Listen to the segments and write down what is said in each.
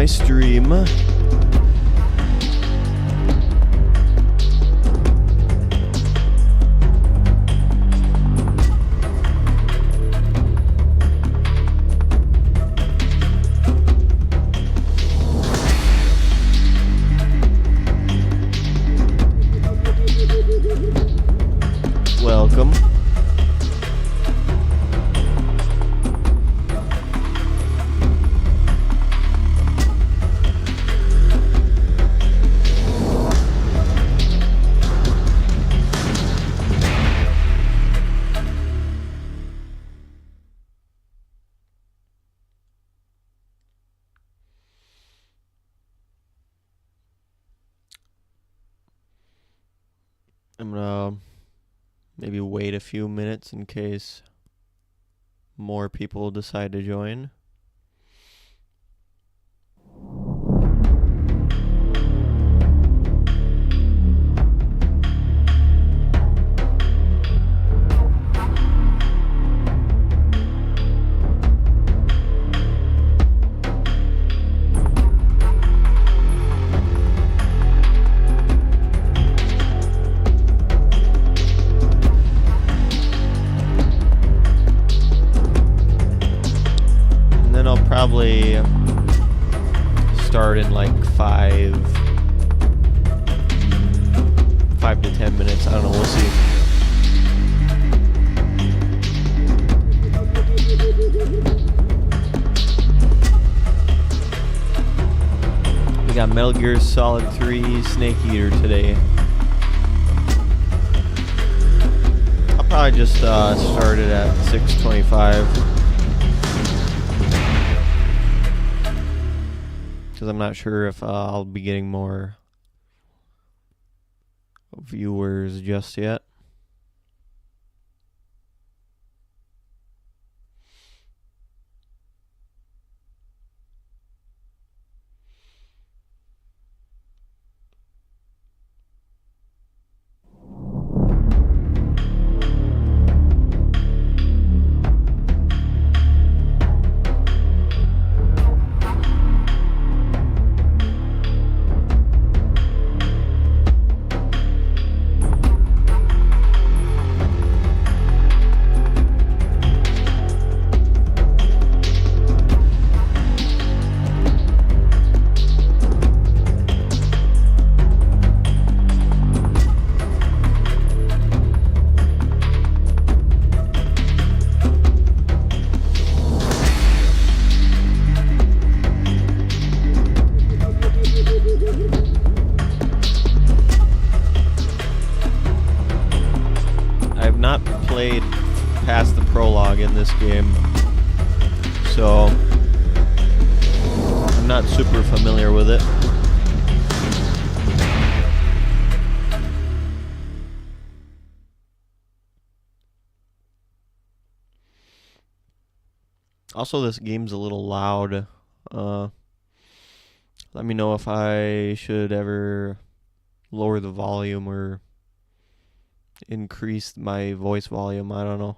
stream. Welcome. I'm gonna maybe wait a few minutes in case more people decide to join. Probably start in like 5 to 10 minutes. I don't know. We'll see. We got Metal Gear Solid 3 Snake Eater today. I'll probably just start it at 6:25. Because I'm not sure if I'll be getting more viewers just yet. Played past the prologue in this game, so I'm not super familiar with it. Also, this game's a little loud. Let me know if I should ever lower the volume or increase my voice volume. I don't know.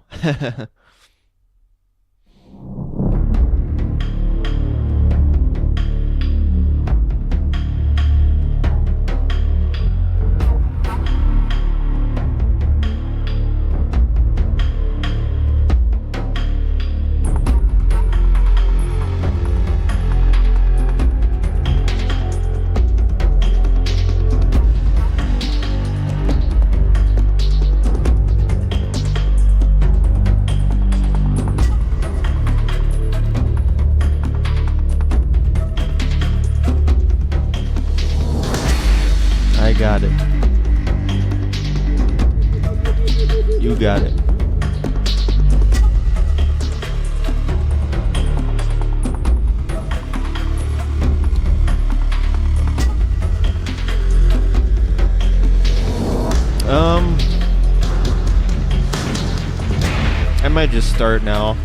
I got it. You got it. I might just start now.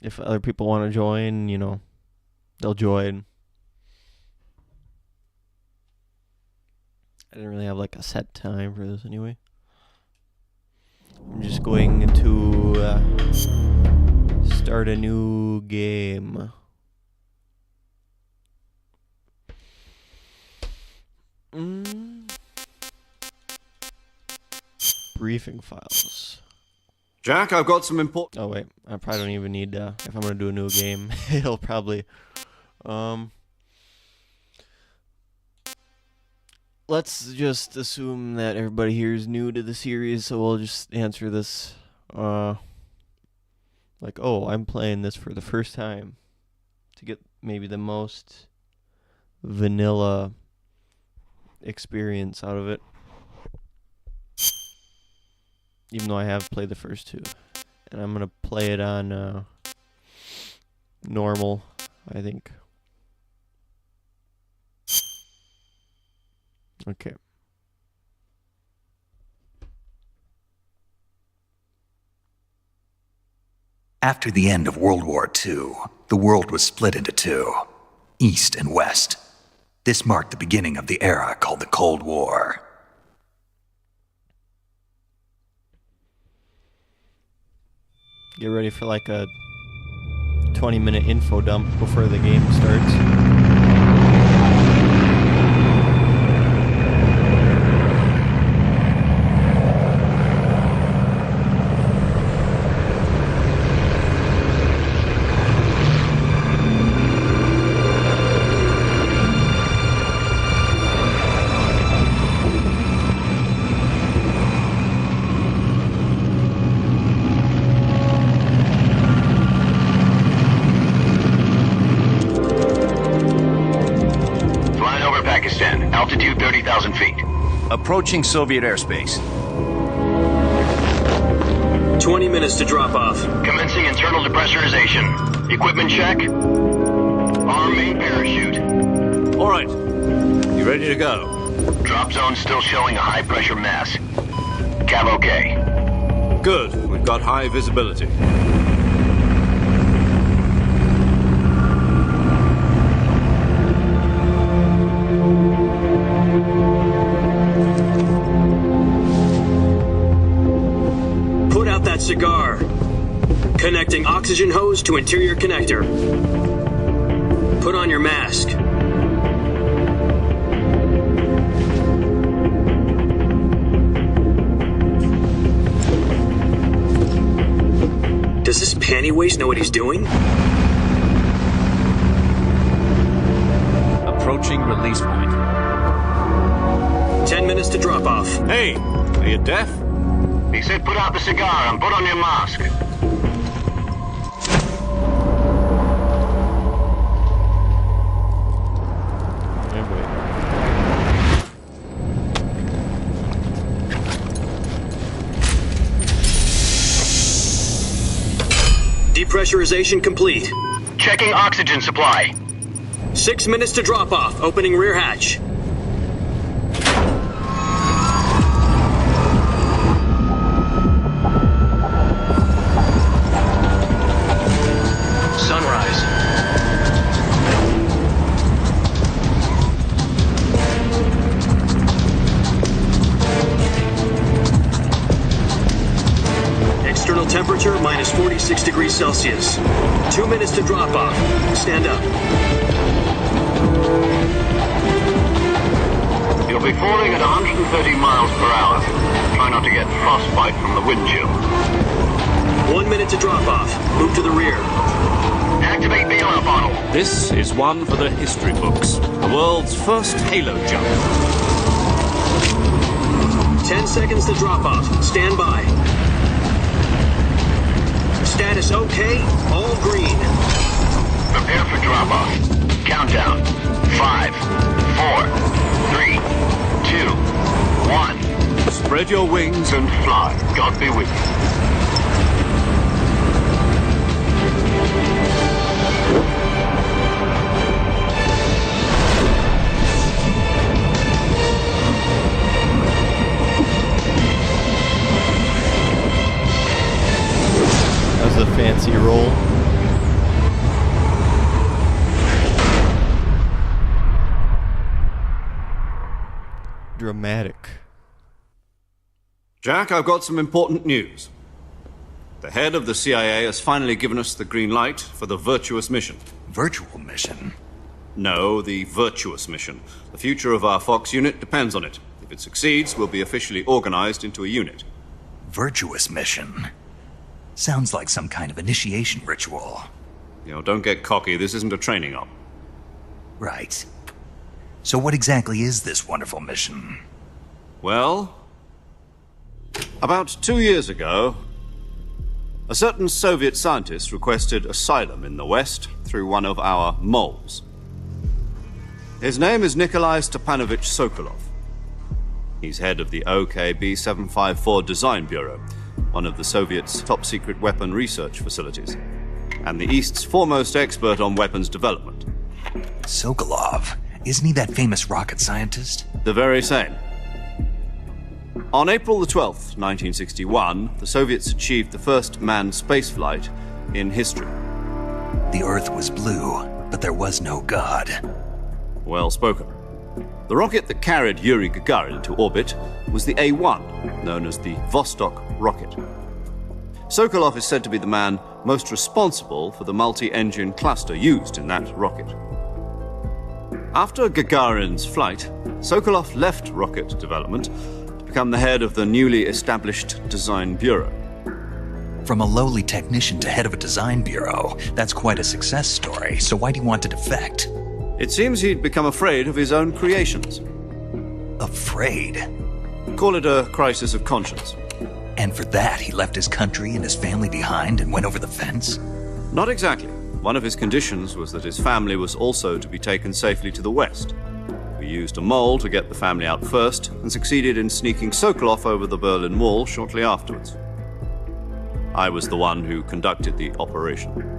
If other people want to join, you know, they'll join. I didn't really have like a set time for this anyway. I'm just going to start a new game. Briefing files. Jack, I've got some important... Oh, wait. I probably don't even need, if I'm going to do a new game, it'll probably... Let's just assume that everybody here is new to the series, so we'll just answer this, like, oh, I'm playing this for the first time, to get maybe the most vanilla experience out of it. Even though I have played the first two. And I'm going to play it on normal, I think. Okay. After the end of World War II, the world was split into two, East and West. This marked the beginning of the era called the Cold War. Get ready for like a 20-minute info dump before the game starts. Altitude 30,000 feet. Approaching Soviet airspace. 20 minutes to drop off. Commencing internal depressurization. Equipment check. Arm main parachute. All right. You ready to go? Drop zone still showing a high pressure mass. Cav okay. Good. We've got high visibility. Cigar. Connecting oxygen hose to interior connector. Put on your mask. Does this panty waste know what he's doing? Approaching release point. 10 minutes to drop off. Hey, are you deaf? He said put out the cigar and put on your mask. Depressurization complete. Checking oxygen supply. 6 minutes to drop off. Opening rear hatch. Sunrise. External temperature minus 46 degrees Celsius. 2 minutes to drop off. Stand up. You'll be falling at 130 miles per hour. Try not to get frostbite from the wind chill. 1 minute to drop off. Move to the rear. Activate bailout bottle. This is one for the history books. The world's first halo jump. 10 seconds to drop off. Stand by. Status okay. All green. Prepare for drop off. Countdown. 5, 4, 3, 2, 1. Spread your wings And fly. God be with you. That was a fancy roll. Dramatic. Jack, I've got some important news. The head of the CIA has finally given us the green light for the virtuous mission. Virtual mission? No, the virtuous mission. The future of our Fox unit depends on it. If it succeeds, we'll be officially organized into a unit. Virtuous mission. Sounds like some kind of initiation ritual. Don't get cocky. This isn't a training op. Right. So what exactly is this wonderful mission? Well, about 2 years ago, a certain Soviet scientist requested asylum in the West through one of our moles. His name is Nikolai Stepanovich Sokolov. He's head of the OKB 754 Design Bureau, one of the Soviets' top-secret weapon research facilities, and the East's foremost expert on weapons development. Sokolov? Isn't he that famous rocket scientist? The very same. On April the 12th, 1961, the Soviets achieved the first manned spaceflight in history. The Earth was blue, but there was no God. Well spoken. The rocket that carried Yuri Gagarin into orbit was the A-1, known as the Vostok rocket. Sokolov is said to be the man most responsible for the multi-engine cluster used in that rocket. After Gagarin's flight, Sokolov left rocket development to become the head of the newly established Design Bureau. From a lowly technician to head of a design bureau, that's quite a success story, so why do you want to defect? It seems he'd become afraid of his own creations. Afraid? Call it a crisis of conscience. And for that, he left his country and his family behind and went over the fence? Not exactly. One of his conditions was that his family was also to be taken safely to the West. We used a mole to get the family out first and succeeded in sneaking Sokolov over the Berlin Wall shortly afterwards. I was the one who conducted the operation.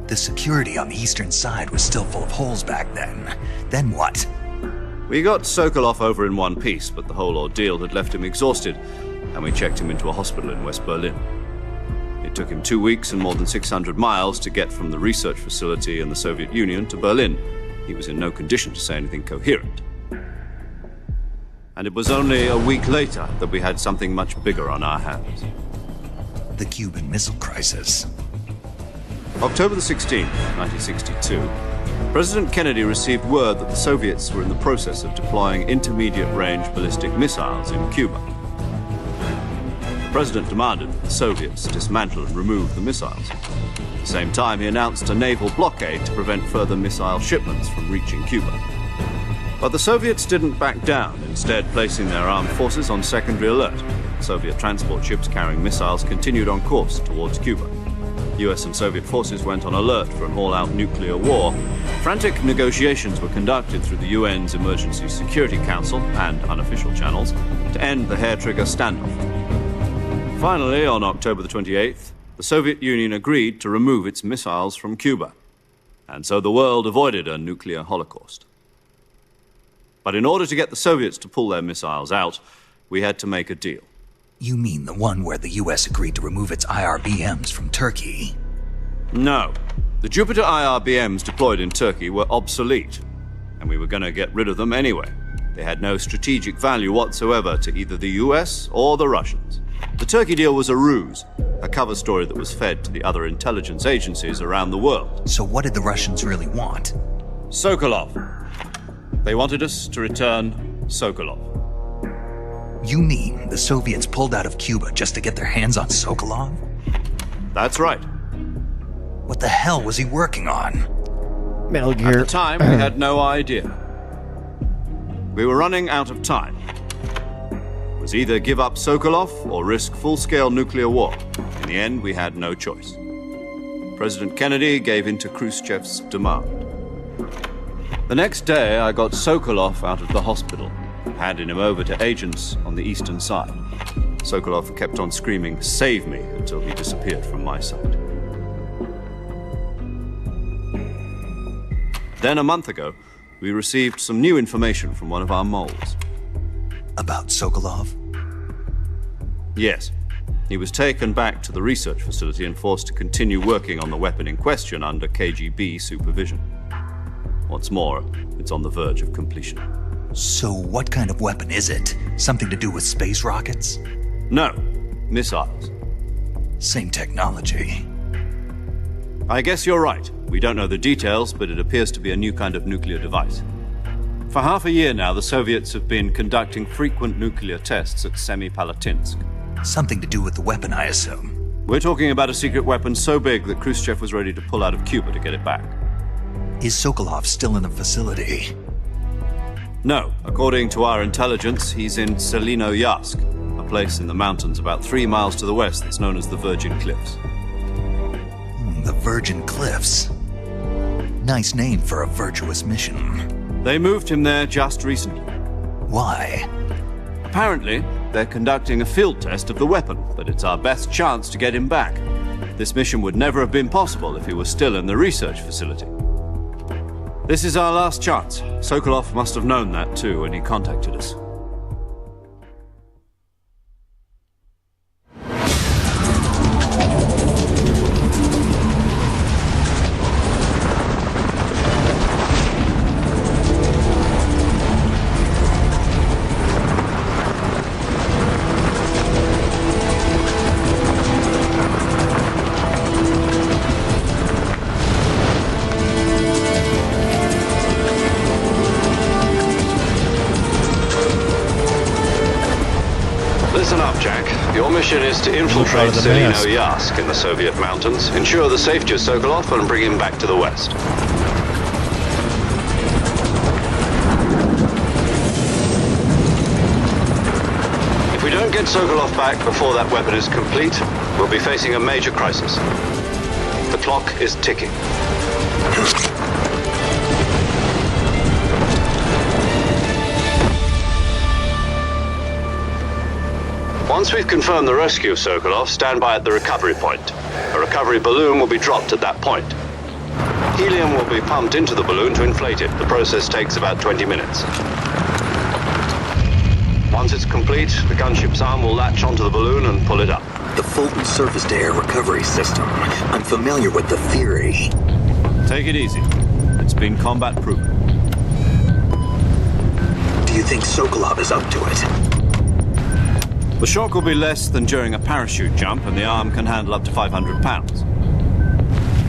The security on the eastern side was still full of holes back then. Then what? We got Sokolov over in one piece, but the whole ordeal had left him exhausted, and we checked him into a hospital in West Berlin. It took him 2 weeks and more than 600 miles to get from the research facility in the Soviet Union to Berlin. He was in no condition to say anything coherent. And it was only a week later that we had something much bigger on our hands. The Cuban Missile Crisis. October the 16th, 1962, President Kennedy received word that the Soviets were in the process of deploying intermediate-range ballistic missiles in Cuba. The president demanded that the Soviets dismantle and remove the missiles. At the same time, he announced a naval blockade to prevent further missile shipments from reaching Cuba. But the Soviets didn't back down, instead placing their armed forces on secondary alert. Soviet transport ships carrying missiles continued on course towards Cuba. US and Soviet forces went on alert for an all-out nuclear war. Frantic negotiations were conducted through the UN's Emergency Security Council and unofficial channels to end the hair-trigger standoff. Finally, on October the 28th, the Soviet Union agreed to remove its missiles from Cuba. And so the world avoided a nuclear holocaust. But in order to get the Soviets to pull their missiles out, we had to make a deal. You mean the one where the US agreed to remove its IRBMs from Turkey? No. The Jupiter IRBMs deployed in Turkey were obsolete, and we were going to get rid of them anyway. They had no strategic value whatsoever to either the US or the Russians. The Turkey deal was a ruse, a cover story that was fed to the other intelligence agencies around the world. So what did the Russians really want? Sokolov. They wanted us to return Sokolov. You mean the Soviets pulled out of Cuba just to get their hands on Sokolov? That's right. What the hell was he working on? Metal At Gear. the time, we had no idea. We were running out of time. It was either give up Sokolov or risk full-scale nuclear war. In the end, we had no choice. President Kennedy gave in to Khrushchev's demand. The next day, I got Sokolov out of the hospital, handing him over to agents on the eastern side. Sokolov kept on screaming, "Save me," until he disappeared from my sight. Then a month ago, we received some new information from one of our moles. About Sokolov? Yes. He was taken back to the research facility and forced to continue working on the weapon in question under KGB supervision. What's more, it's on the verge of completion. So what kind of weapon is it? Something to do with space rockets? No, missiles. Same technology. I guess you're right. We don't know the details, but it appears to be a new kind of nuclear device. For half a year now, the Soviets have been conducting frequent nuclear tests at Semipalatinsk. Something to do with the weapon, I assume. We're talking about a secret weapon so big that Khrushchev was ready to pull out of Cuba to get it back. Is Sokolov still in the facility? No, according to our intelligence, he's in Selinoyarsk, a place in the mountains about 3 miles to the west that's known as the Virgin Cliffs. The Virgin Cliffs. Nice name for a virtuous mission. They moved him there just recently. Why? Apparently, they're conducting a field test of the weapon, but it's our best chance to get him back. This mission would never have been possible if he was still in the research facility. This is our last chance. Sokolov must have known that too when he contacted us. Listen up, Jack. Your mission is to infiltrate Selinoyarsk in the Soviet mountains, ensure the safety of Sokolov, and bring him back to the west. If we don't get Sokolov back before that weapon is complete, we'll be facing a major crisis. The clock is ticking. Once we've confirmed the rescue of Sokolov, stand by at the recovery point. A recovery balloon will be dropped at that point. Helium will be pumped into the balloon to inflate it. The process takes about 20 minutes. Once it's complete, the gunship's arm will latch onto the balloon and pull it up. The Fulton surface-to-air recovery system. I'm familiar with the theory. Take it easy. It's been combat-proven. Do you think Sokolov is up to it? The shock will be less than during a parachute jump, and the arm can handle up to 500 pounds.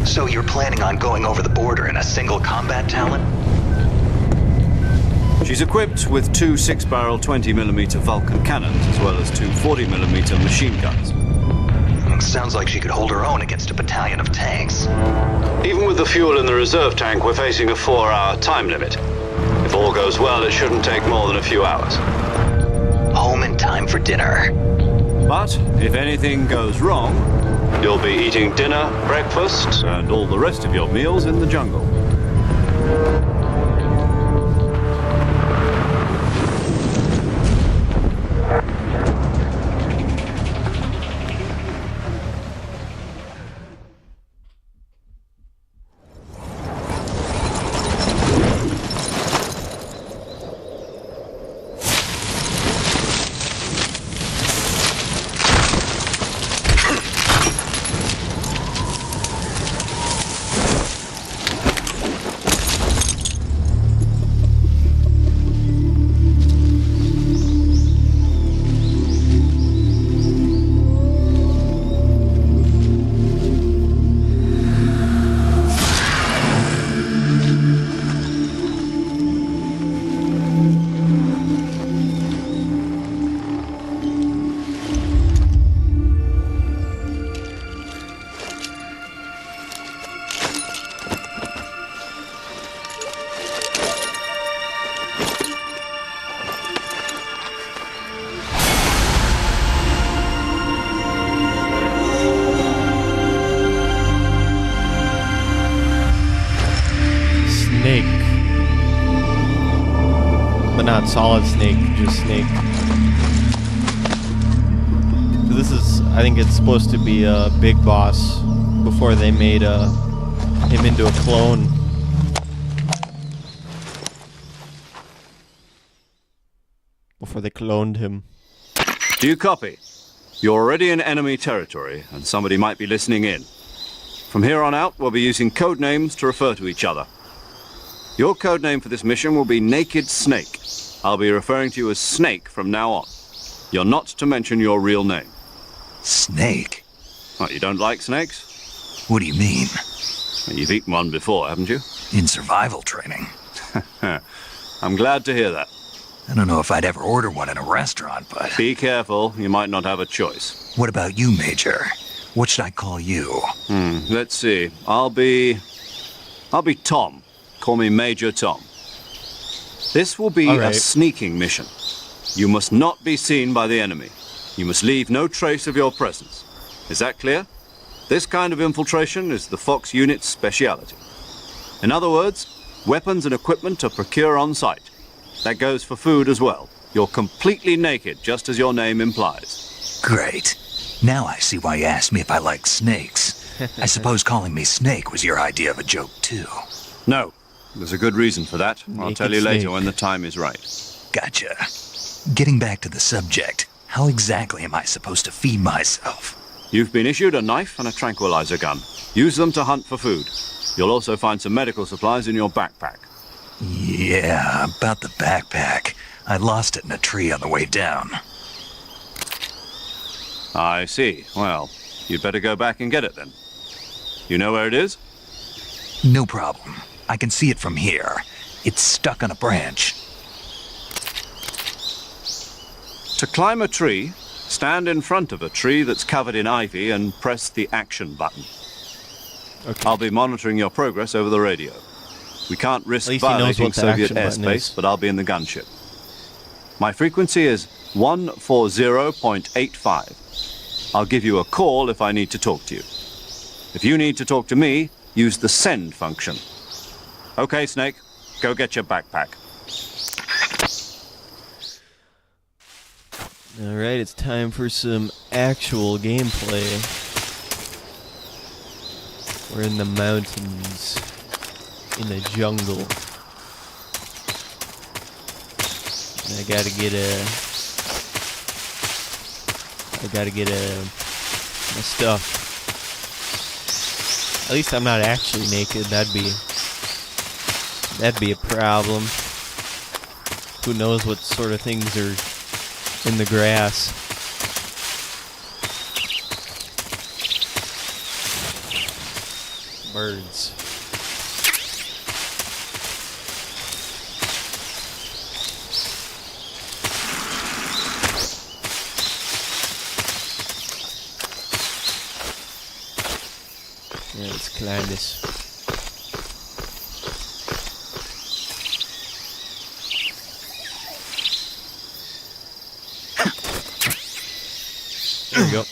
So you're planning on going over the border in a single combat talon? She's equipped with 2 6-barrel 20mm Vulcan cannons, as well as 2 40mm machine guns. Sounds like she could hold her own against a battalion of tanks. Even with the fuel in the reserve tank, we're facing a 4-hour time limit. If all goes well, it shouldn't take more than a few hours. Home in time for dinner. But if anything goes wrong, you'll be eating dinner, breakfast, and all the rest of your meals in the jungle. Not solid Snake, just Snake. So this is, I think it's supposed to be a big boss before they made him into a clone. Before they cloned him. Do you copy? You're already in enemy territory, and somebody might be listening in. From here on out, we'll be using code names to refer to each other. Your code name for this mission will be Naked Snake. I'll be referring to you as Snake from now on. You're not to mention your real name. Snake? What, you don't like snakes? What do you mean? You've eaten one before, haven't you? In survival training. I'm glad to hear that. I don't know if I'd ever order one in a restaurant, but... Be careful, you might not have a choice. What about you, Major? What should I call you? Let's see. I'll be Tom. Call me Major Tom. This will be All a right. sneaking mission. You must not be seen by the enemy. You must leave no trace of your presence. Is that clear? This kind of infiltration is the Fox unit's speciality. In other words, weapons and equipment are procured on site. That goes for food as well. You're completely naked, just as your name implies. Great. Now I see why you asked me if I like snakes. I suppose calling me Snake was your idea of a joke, too. No, there's a good reason for that. I'll Naked tell you later snake. when the time is right. Gotcha. Getting back to the subject, how exactly am I supposed to feed myself? You've been issued a knife and a tranquilizer gun. Use them to hunt for food. You'll also find some medical supplies in your backpack. Yeah, about the backpack. I lost it in a tree on the way down. I see. Well, you'd better go back and get it then. You know where it is? No problem. I can see it from here. It's stuck on a branch. To climb a tree, stand in front of a tree that's covered in ivy and press the action button. Okay. I'll be monitoring your progress over the radio. We can't risk At least he knows violating what the Soviet action button airspace, is. but I'll be in the gunship. My frequency is 140.85. I'll give you a call if I need to talk to you. If you need to talk to me, use the send function. Okay, Snake, go get your backpack. Alright, it's time for some actual gameplay. We're in the mountains, in the jungle. And I gotta get my stuff. At least I'm not actually naked. That'd be a problem. Who knows what sort of things are in the grass. Birds. Yeah, let's climb this. There we go.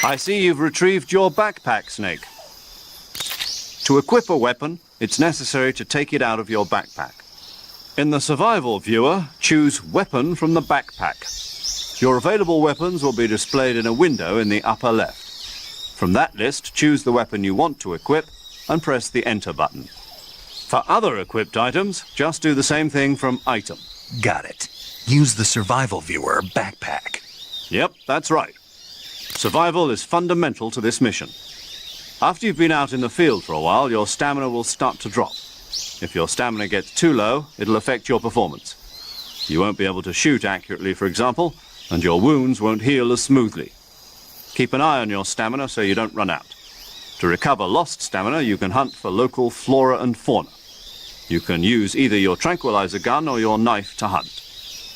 I see you've retrieved your backpack, Snake. To equip a weapon, it's necessary to take it out of your backpack. In the survival viewer, choose Weapon from the backpack. Your available weapons will be displayed in a window in the upper left. From that list, choose the weapon you want to equip and press the Enter button. For other equipped items, just do the same thing from Item. Got it. Use the survival viewer backpack. Yep, that's right. Survival is fundamental to this mission. After you've been out in the field for a while, your stamina will start to drop. If your stamina gets too low, it'll affect your performance. You won't be able to shoot accurately, for example, and your wounds won't heal as smoothly. Keep an eye on your stamina so you don't run out. To recover lost stamina, you can hunt for local flora and fauna. You can use either your tranquilizer gun or your knife to hunt.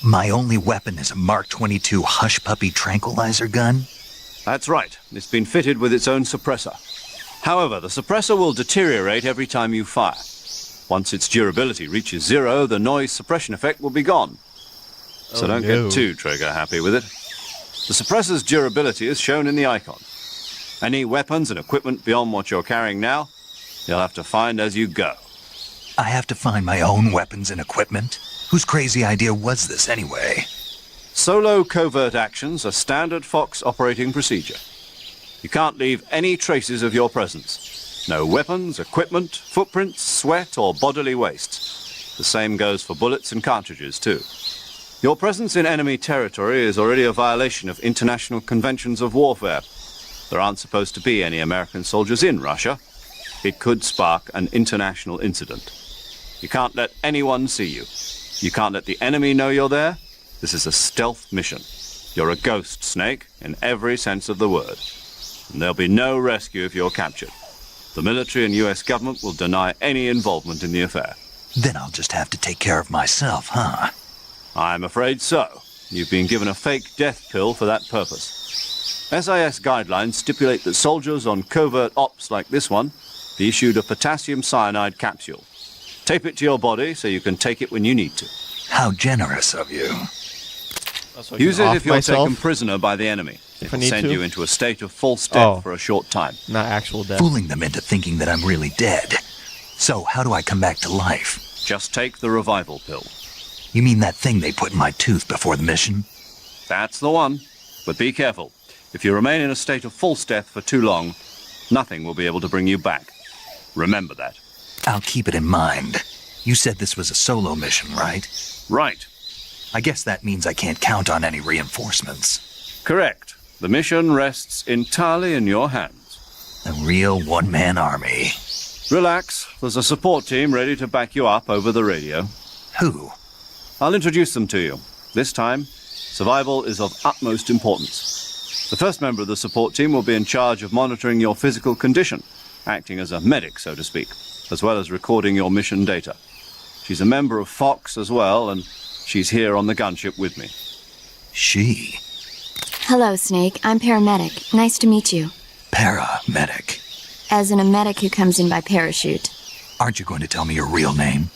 My only weapon is a Mark 22 Hush Puppy tranquilizer gun? That's right. It's been fitted with its own suppressor. However, the suppressor will deteriorate every time you fire. Once its durability reaches 0, the noise suppression effect will be gone. So don't no. get too trigger-happy with it. The suppressor's durability is shown in the icon. Any weapons and equipment beyond what you're carrying now, you'll have to find as you go. I have to find my own weapons and equipment? Whose crazy idea was this anyway? Solo covert actions are standard Fox operating procedure. You can't leave any traces of your presence. No weapons, equipment, footprints, sweat, or bodily waste. The same goes for bullets and cartridges, too. Your presence in enemy territory is already a violation of international conventions of warfare. There aren't supposed to be any American soldiers in Russia. It could spark an international incident. You can't let anyone see you. You can't let the enemy know you're there. This is a stealth mission. You're a ghost, Snake, in every sense of the word. And there'll be no rescue if you're captured. The military and US government will deny any involvement in the affair. Then I'll just have to take care of myself, huh? I'm afraid so. You've been given a fake death pill for that purpose. SIS guidelines stipulate that soldiers on covert ops like this one be issued a potassium cyanide capsule. Tape it to your body so you can take it when you need to. How generous of you. So I Use can it off if you're myself, taken prisoner by the enemy. If It I will need send to. you into a state of false death Oh. for a short time. not actual death. Fooling them into thinking that I'm really dead. So, how do I come back to life? Just take the revival pill. You mean that thing they put in my tooth before the mission? That's the one. But be careful. If you remain in a state of false death for too long, nothing will be able to bring you back. Remember that. I'll keep it in mind. You said this was a solo mission, right? Right. I guess that means I can't count on any reinforcements. Correct. The mission rests entirely in your hands. A real one-man army. Relax. There's a support team ready to back you up over the radio. Who? I'll introduce them to you. This time, survival is of utmost importance. The first member of the support team will be in charge of monitoring your physical condition, acting as a medic, so to speak, as well as recording your mission data. She's a member of Fox as well, and she's here on the gunship with me. She. Hello, Snake. I'm paramedic. Nice to meet you. Paramedic. As in a medic who comes in by parachute. Aren't you going to tell me your real name?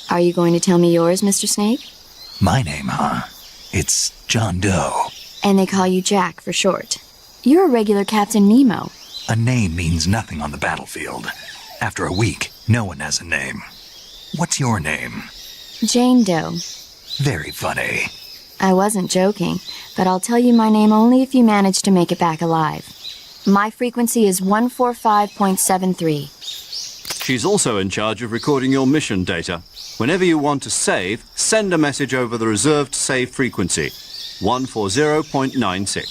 Are you going to tell me yours, Mr. Snake? My name, huh? It's John Doe. And they call you Jack for short. You're a regular Captain Nemo. A name means nothing on the battlefield. After a week, no one has a name. What's your name? Jane Doe. Very funny. I wasn't joking, but I'll tell you my name only if you manage to make it back alive. My frequency is 145.73. She's also in charge of recording your mission data. Whenever you want to save, send a message over the reserved save frequency, 140.96.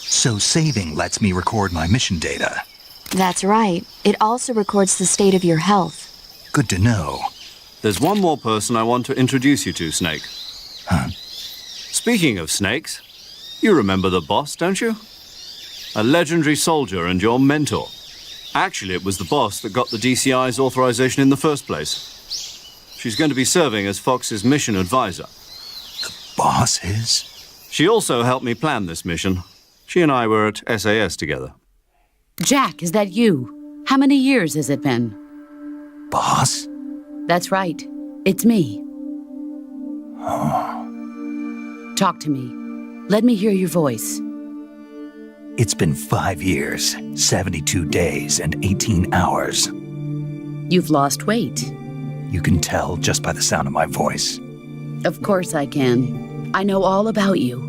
So saving lets me record my mission data. That's right. It also records the state of your health. Good to know. There's one more person I want to introduce you to, Snake. Huh? Speaking of snakes, you remember the boss, don't you? A legendary soldier and your mentor. Actually, it was the boss that got the DCI's authorization in the first place. She's going to be serving as Fox's mission advisor. Boss is? She also helped me plan this mission. She and I were at SAS together. Jack, is that you? How many years has it been? Boss? That's right. It's me. Talk to me. Let me hear your voice. It's been 5 years, 72 days, and 18 hours. You've lost weight. You can tell just by the sound of my voice. Of course I can. I know all about you.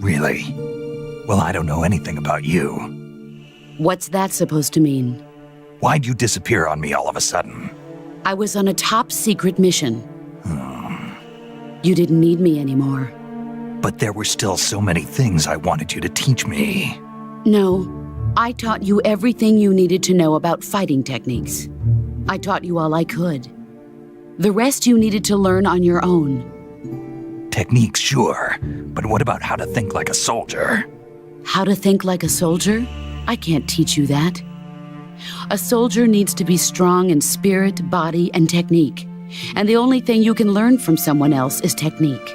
Really? Well, I don't know anything about you. What's that supposed to mean? Why'd you disappear on me all of a sudden? I was on a top secret mission. You didn't need me anymore. But there were still so many things I wanted you to teach me. No, I taught you everything you needed to know about fighting techniques. I taught you all I could. The rest you needed to learn on your own. Techniques, sure. But what about how to think like a soldier? How to think like a soldier? I can't teach you that. A soldier needs to be strong in spirit, body, and technique. And the only thing you can learn from someone else is technique.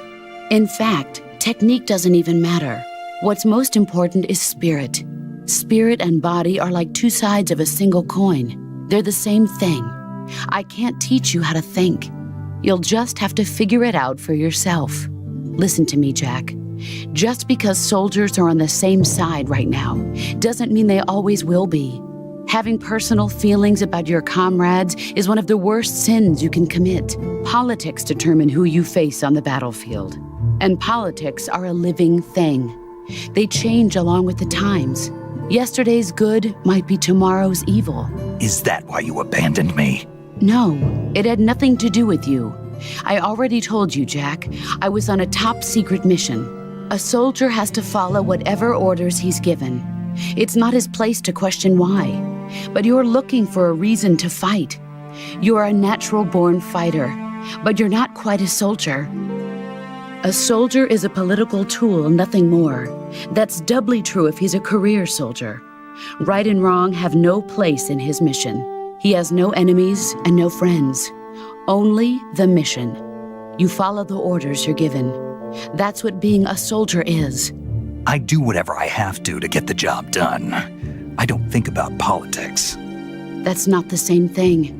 In fact, technique doesn't even matter. What's most important is spirit. Spirit and body are like two sides of a single coin. They're the same thing. I can't teach you how to think. You'll just have to figure it out for yourself. Listen to me, Jack. Just because soldiers are on the same side right now doesn't mean they always will be. Having personal feelings about your comrades is one of the worst sins you can commit. Politics determine who you face on the battlefield. And politics are a living thing. They change along with the times. Yesterday's good might be tomorrow's evil. Is that why you abandoned me? No, it had nothing to do with you. I already told you, Jack. I was on a top secret mission. A soldier has to follow whatever orders he's given. It's not his place to question why. But you're looking for a reason to fight. You are a natural-born fighter, but you're not quite a soldier. A soldier is a political tool, nothing more. That's doubly true if he's a career soldier. Right and wrong have no place in his mission. He has no enemies and no friends. Only the mission. You follow the orders you're given. That's what being a soldier is. I do whatever I have to get the job done. I don't think about politics. That's not the same thing.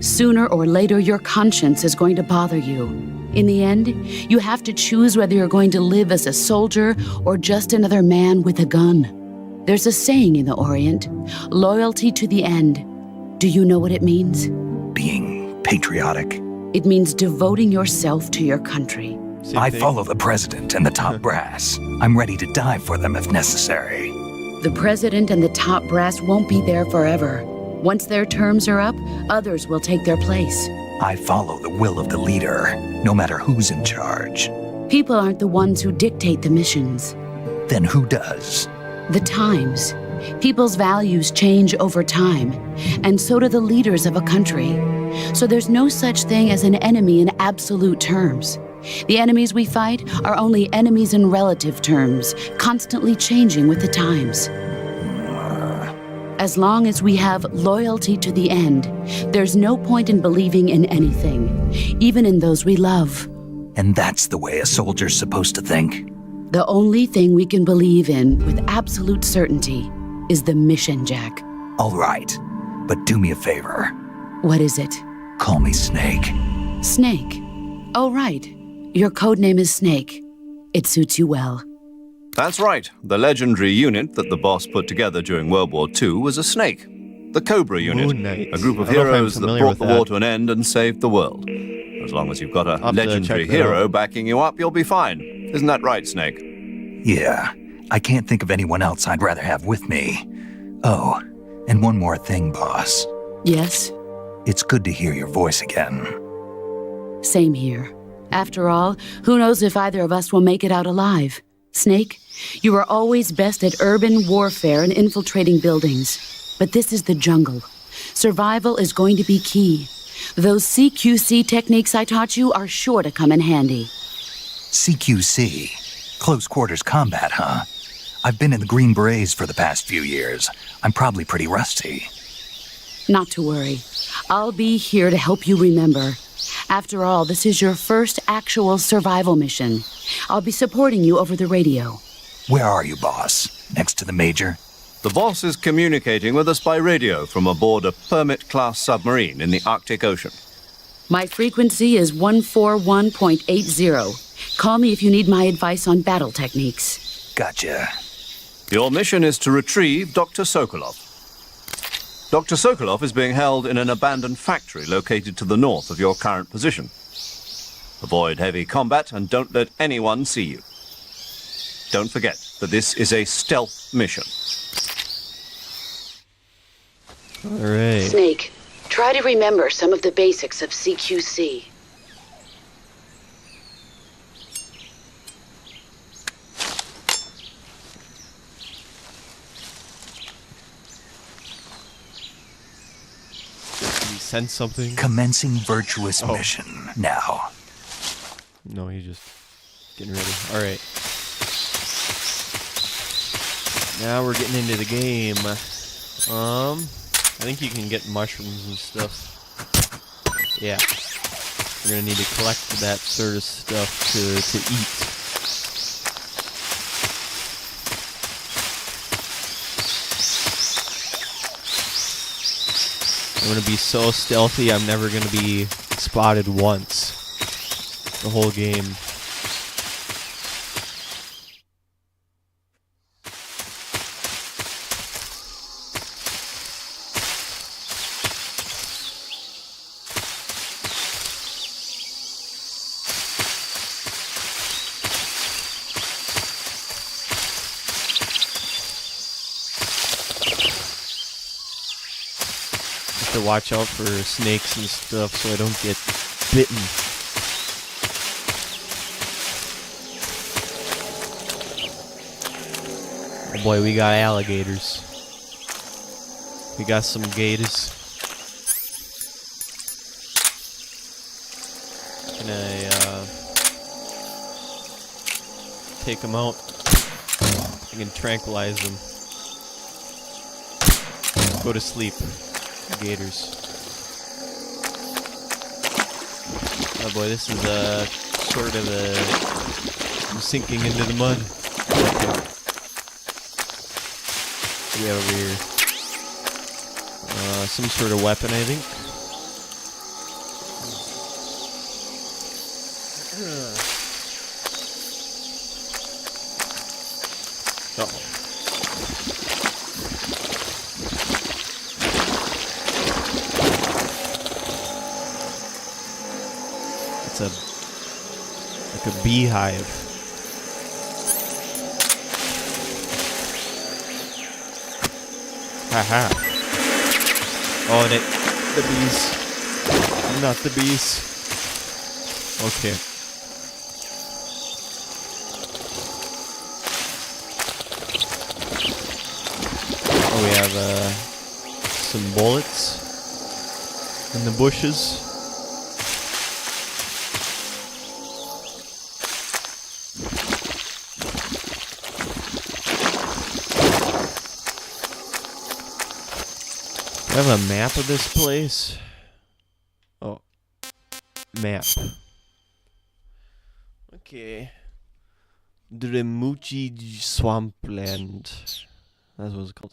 Sooner or later, your conscience is going to bother you. In the end, you have to choose whether you're going to live as a soldier or just another man with a gun. There's a saying in the Orient, loyalty to the end. Do you know what it means? Being patriotic. It means devoting yourself to your country. I follow the president and the top brass. I'm ready to die for them if necessary. The president and the top brass won't be there forever. Once their terms are up, others will take their place. I follow the will of the leader, no matter who's in charge. People aren't the ones who dictate the missions. Then who does? The times. People's values change over time, and so do the leaders of a country. So there's no such thing as an enemy in absolute terms. The enemies we fight are only enemies in relative terms, constantly changing with the times. As long as we have loyalty to the end, there's no point in believing in anything, even in those we love. And that's the way a soldier's supposed to think? The only thing we can believe in with absolute certainty is the mission, Jack. All right, but do me a favor. What is it? Call me Snake. Snake? Oh, right. Your code name is Snake. It suits you well. That's right. The legendary unit that the boss put together during World War II was a snake. The Cobra Unit, a group of heroes that brought the war to an end and saved the world. As long as you've got a legendary hero backing you up, you'll be fine. Isn't that right, Snake? Yeah, I can't think of anyone else I'd rather have with me. Oh, and one more thing, boss. Yes? It's good to hear your voice again. Same here. After all, who knows if either of us will make it out alive? Snake, you are always best at urban warfare and infiltrating buildings. But this is the jungle. Survival is going to be key. Those CQC techniques I taught you are sure to come in handy. CQC? Close quarters combat, huh? I've been in the Green Berets for the past few years. I'm probably pretty rusty. Not to worry. I'll be here to help you remember. After all, this is your first actual survival mission. I'll be supporting you over the radio. Where are you, boss? Next to the Major? The boss is communicating with us by radio from aboard a Permit-class submarine in the Arctic Ocean. My frequency is 141.80. Call me if you need my advice on battle techniques. Gotcha. Your mission is to retrieve Dr. Sokolov. Dr. Sokolov is being held in an abandoned factory located to the north of your current position. Avoid heavy combat and don't let anyone see you. Don't forget that this is a stealth mission. All right. Snake, try to remember some of the basics of CQC. Did he sense something? Commencing virtuous mission now. No, he's just getting ready. All right. Now we're getting into the game. I think you can get mushrooms and stuff. Yeah. We're gonna need to collect that sort of stuff to eat. I'm gonna be so stealthy, I'm never gonna be spotted once. The whole game. To watch out for snakes and stuff so I don't get bitten. Oh boy, we got alligators. We got some gators. Can I, take them out. I can tranquilize them. Go to sleep, gators. Oh boy, this is sort of I'm sinking into the mud. Okay. What do we have over here? Some sort of weapon, I think. Uh-oh. It's like a beehive. Haha. Oh, and the bees. Not the bees. Okay. Oh, we have some bullets in the bushes. I have a map of this place. Oh, map. Okay. Dremuchi Swampland. That's what it's called.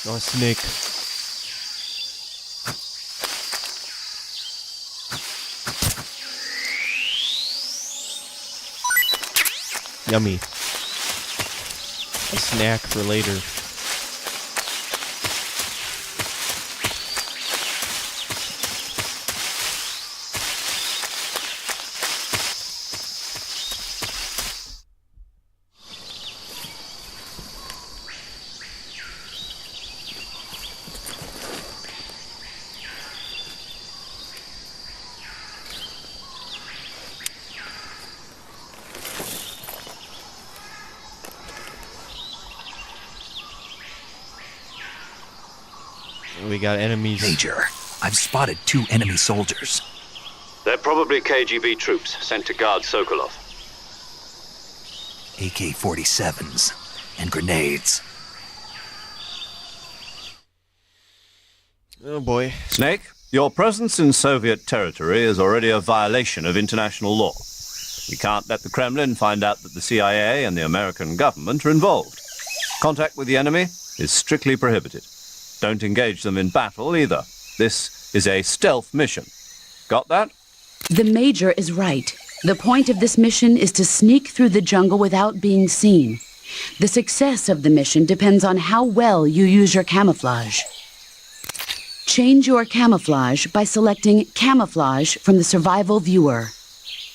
Oh, a snake. Yummy. A snack for later. We got enemies. Major, I've spotted 2 enemy soldiers. They're probably KGB troops sent to guard Sokolov. AK-47s and grenades. Oh boy. Snake, your presence in Soviet territory is already a violation of international law. We can't let the Kremlin find out that the CIA and the American government are involved. Contact with the enemy is strictly prohibited. Don't engage them in battle either. This is a stealth mission. Got that? The Major is right. The point of this mission is to sneak through the jungle without being seen. The success of the mission depends on how well you use your camouflage. Change your camouflage by selecting Camouflage from the Survival Viewer.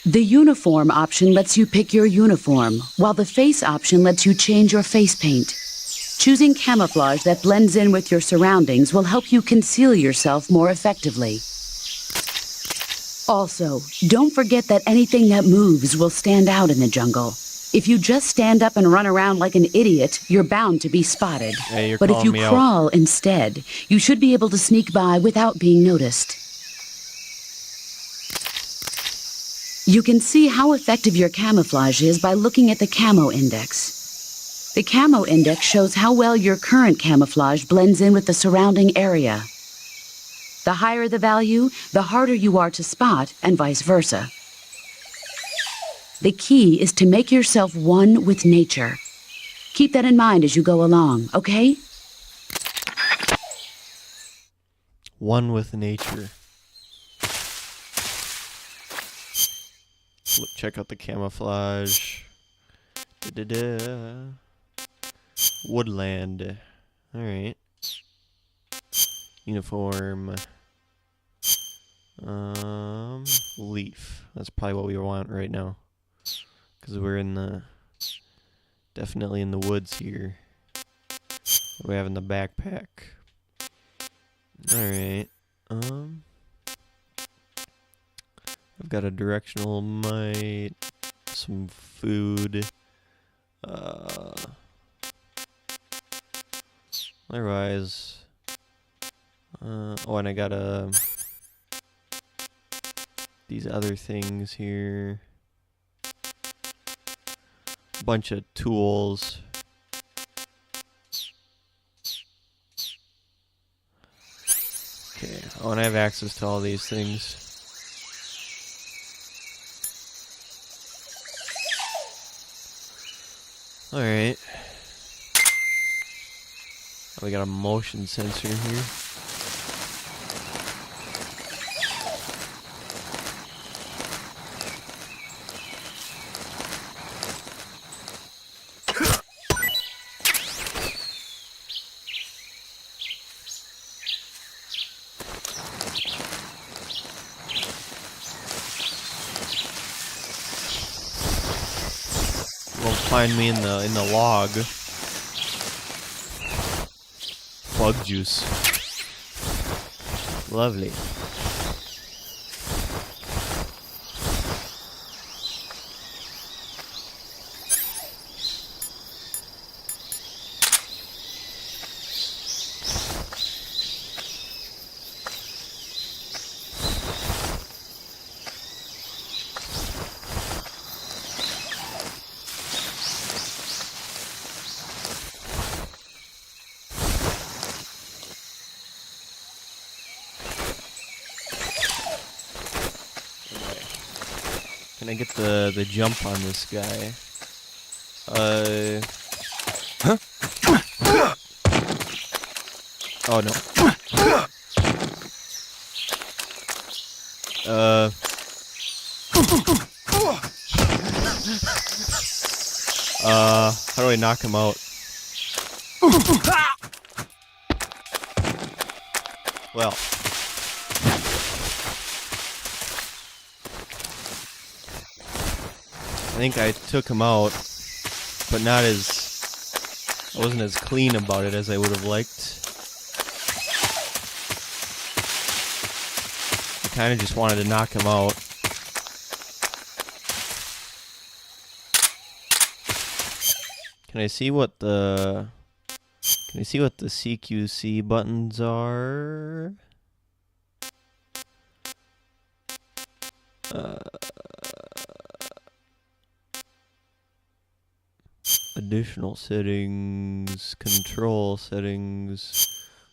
The Uniform option lets you pick your uniform, while the Face option lets you change your face paint. Choosing camouflage that blends in with your surroundings will help you conceal yourself more effectively. Also, don't forget that anything that moves will stand out in the jungle. If you just stand up and run around like an idiot, you're bound to be spotted. Hey, but if you crawl instead, you should be able to sneak by without being noticed. You can see how effective your camouflage is by looking at the camo index. The camo index shows how well your current camouflage blends in with the surrounding area. The higher the value, the harder you are to spot, and vice versa. The key is to make yourself one with nature. Keep that in mind as you go along, okay? One with nature. Look, check out the camouflage. Da-da-da. Woodland. Alright. Uniform. Leaf. That's probably what we want right now. Because we're in the... Definitely in the woods here. What do we have in the backpack? Alright. I've got a directional light. Some food. Otherwise, Oh, and I got these other things here. Bunch of tools. Okay, I want to have access to all these things. Alright. We got a motion sensor here. Won't find me in the log. Bug juice. Lovely. Can I get the jump on this guy? Huh? Oh no. How do I knock him out? Well. I think I took him out, but I wasn't as clean about it as I would have liked. I kind of just wanted to knock him out. Can I see what the CQC buttons are? Additional settings, control settings,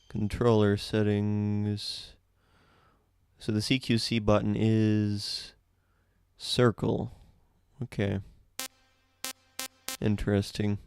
controller settings. So the CQC button is circle. Okay. Interesting.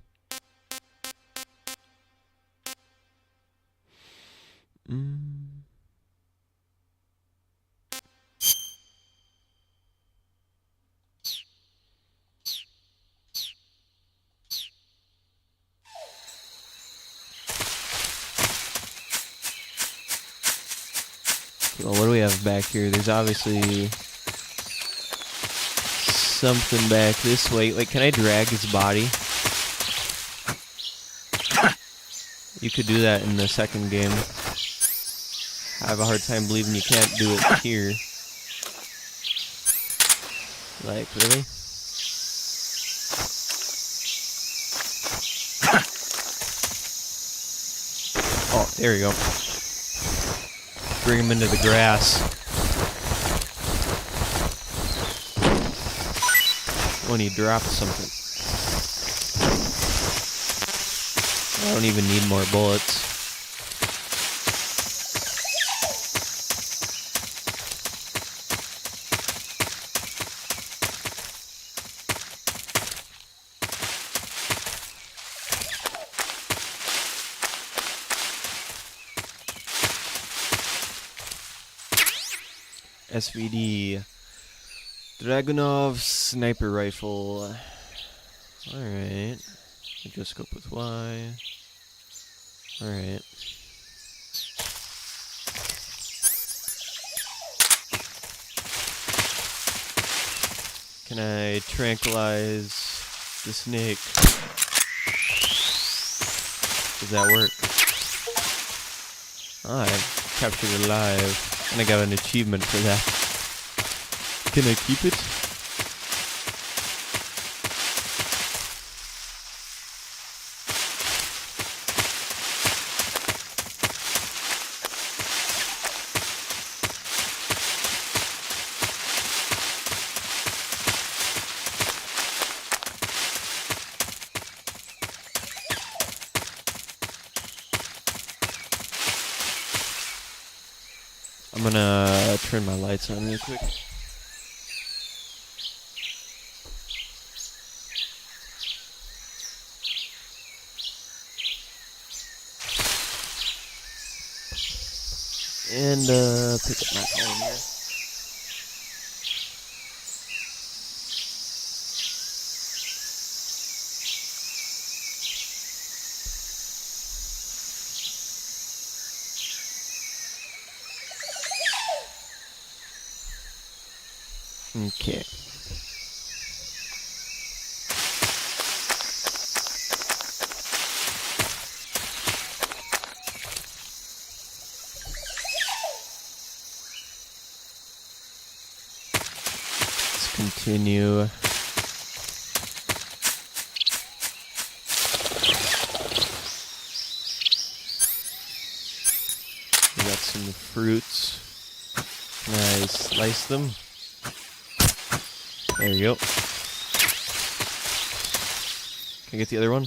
Well, what do we have back here? There's obviously something back this way. Wait, can I drag his body? You could do that in the second game. I have a hard time believing you can't do it here. Like, really? Oh, there we go. Bring him into the grass. When he drops something. I don't even need more bullets. SVD Dragunov sniper rifle. Alright. Gyroscope with Y. Alright. Can I tranquilize the snake? Does that work? Oh, I captured it alive. And I got an achievement for that. Can I keep it? I'm gonna turn my lights on real quick. And pick up my phone here. Okay. Let's continue. We got some fruits. Can I slice them? There you go. Can I get the other one?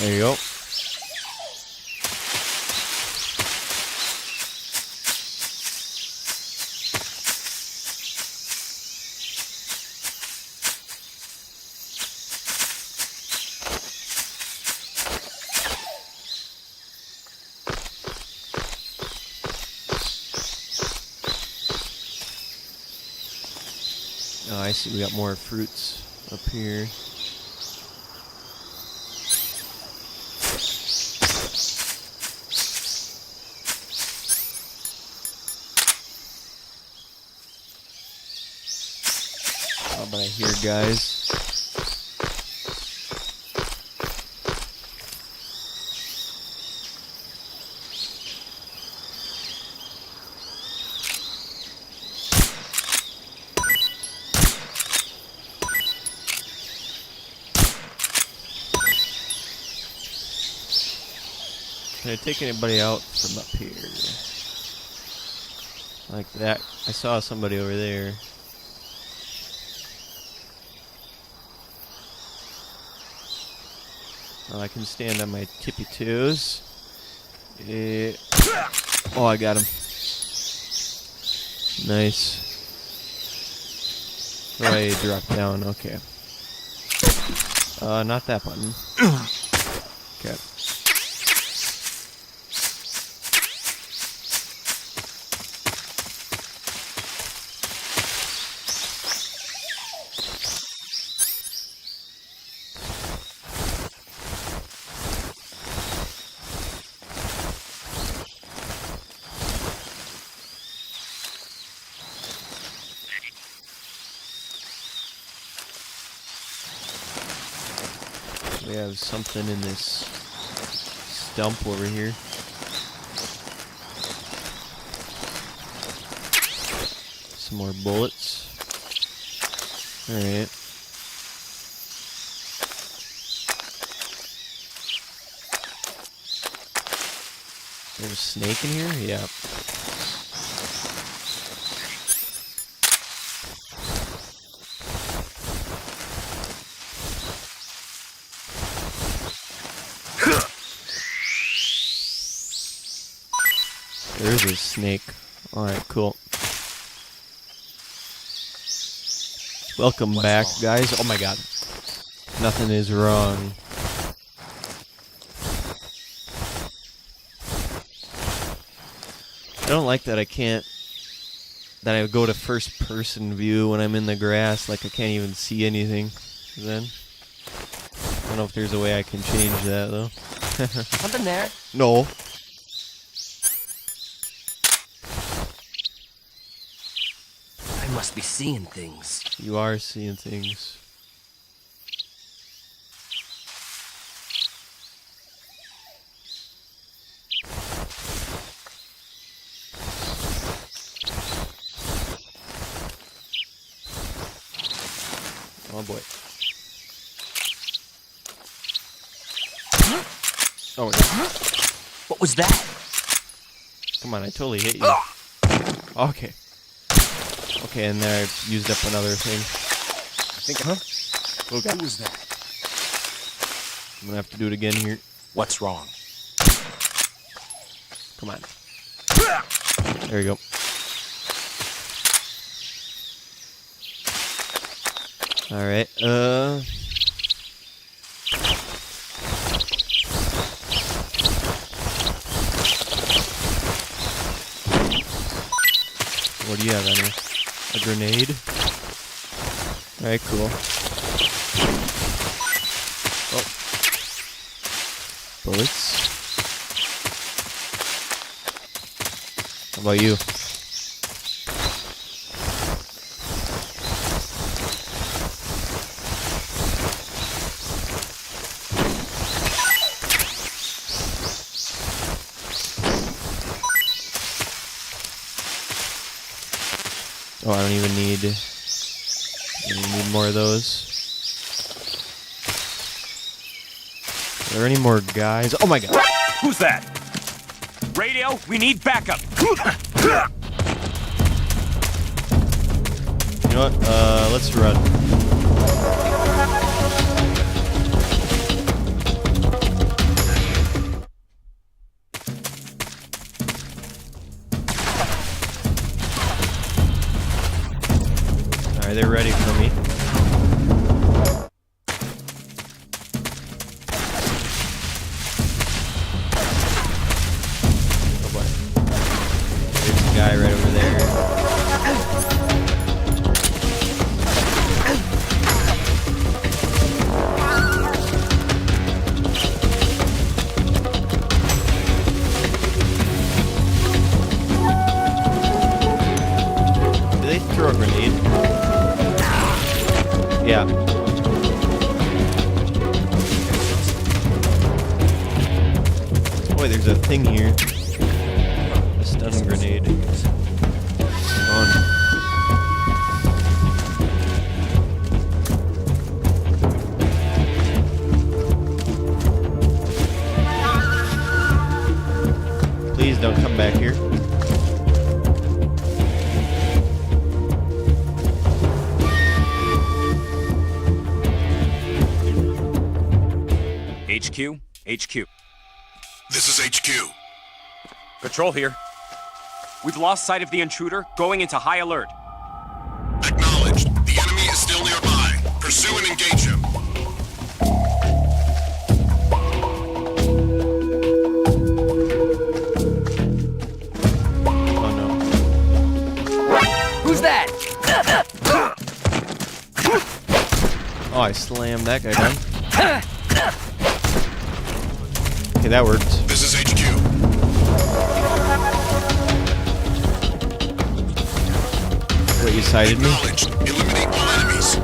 There you go. Oh, I see. We got more fruits up here. How about I hear guys? Can I take anybody out from up here? Like that. I saw somebody over there. Well, I can stand on my tippy toes. Oh, I got him. Nice. So I dropped down. Okay. Not that button. Okay. We have something in this stump over here. Some more bullets. Alright. There's a snake in here? Yeah. There's a snake. Alright, cool. Welcome back, guys. Oh my god. Nothing is wrong. I don't like that I can't... that I go to first person view when I'm in the grass. Like I can't even see anything then. I don't know if there's a way I can change that though. Something there? No. I must be seeing things. You are seeing things. Oh boy. Oh, yeah. What was that? Come on, I totally hit you. Okay. Okay, and there I've used up another thing. I think, Okay. What was that? I'm gonna have to do it again here. What's wrong? Come on. There we go. Alright, what do you have on here? A grenade? Alright, cool. Oh. Bullets. How about you? Oh, I don't even need more of those. Are there any more guys? Oh my god! Who's that? Radio, we need backup. You know what? Let's run. Alright, they're ready for me. Oh boy. There's a guy right over there. Did they throw a grenade? Yeah. Boy, there's a thing here. A stun grenade. Come on. Please don't come back here. HQ? HQ. This is HQ. Patrol here. We've lost sight of the intruder, going into high alert. Acknowledged. The enemy is still nearby. Pursue and engage him. Oh no. Who's that? Oh, I slammed that guy down. Okay, that worked. This is HQ. Wait, you sighted me? Acknowledged. Eliminate all enemies.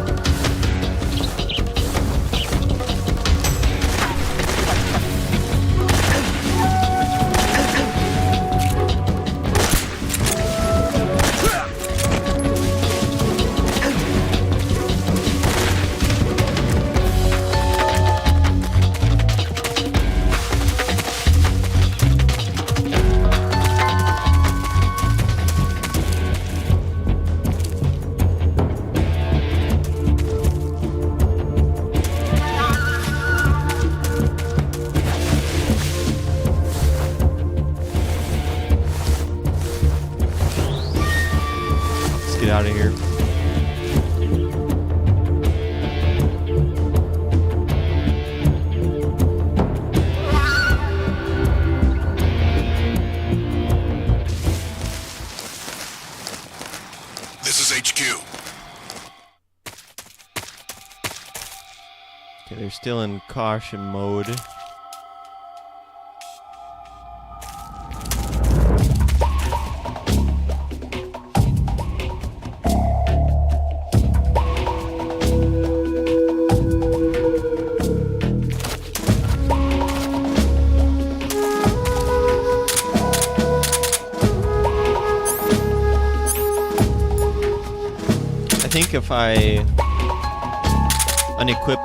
Let's get out of here. This is HQ. Okay, they're still in caution mode. I think if I unequip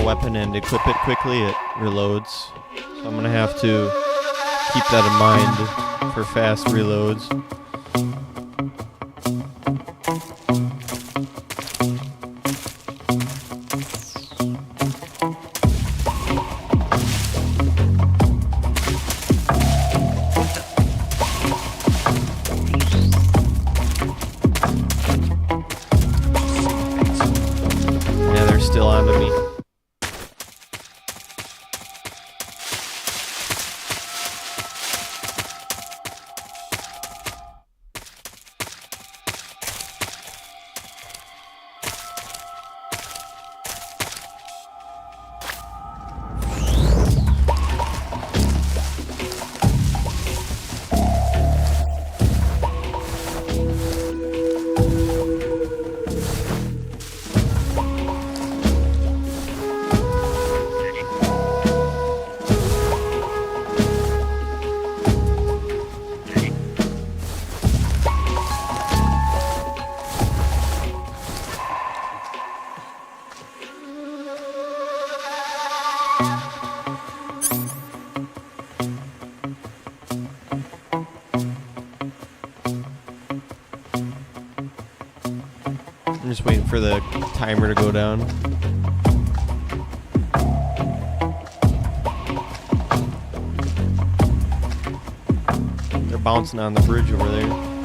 a weapon and equip it quickly, it reloads. So I'm gonna have to keep that in mind for fast reloads. I'm just waiting for the timer to go down. They're bouncing on the bridge over there.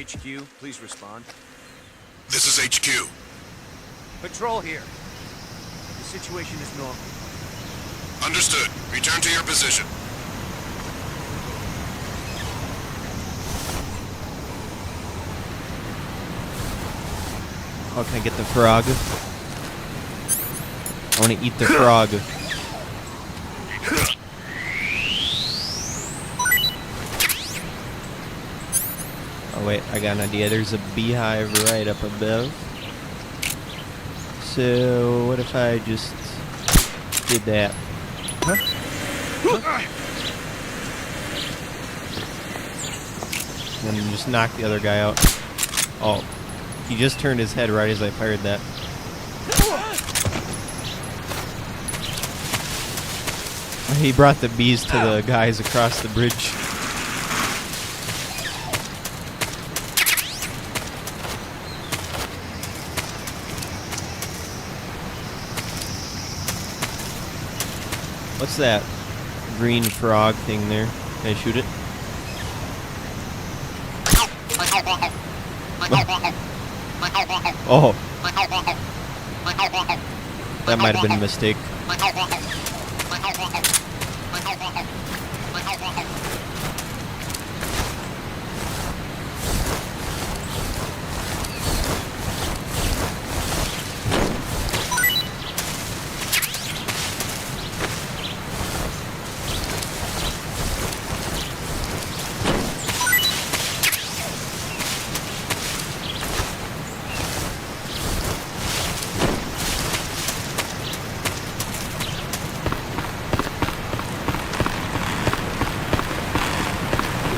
HQ, please respond. This is HQ. Patrol here. The situation is normal. Understood. Return to your position. Oh, can I get the frog? I want to eat the frog. Oh wait, I got an idea. There's a beehive right up above. So what if I just did that? And then just knock the other guy out. Oh, he just turned his head right as I fired that. He brought the bees to the guys across the bridge. What's that green frog thing there? Can I shoot it? Oh. That might have been a mistake.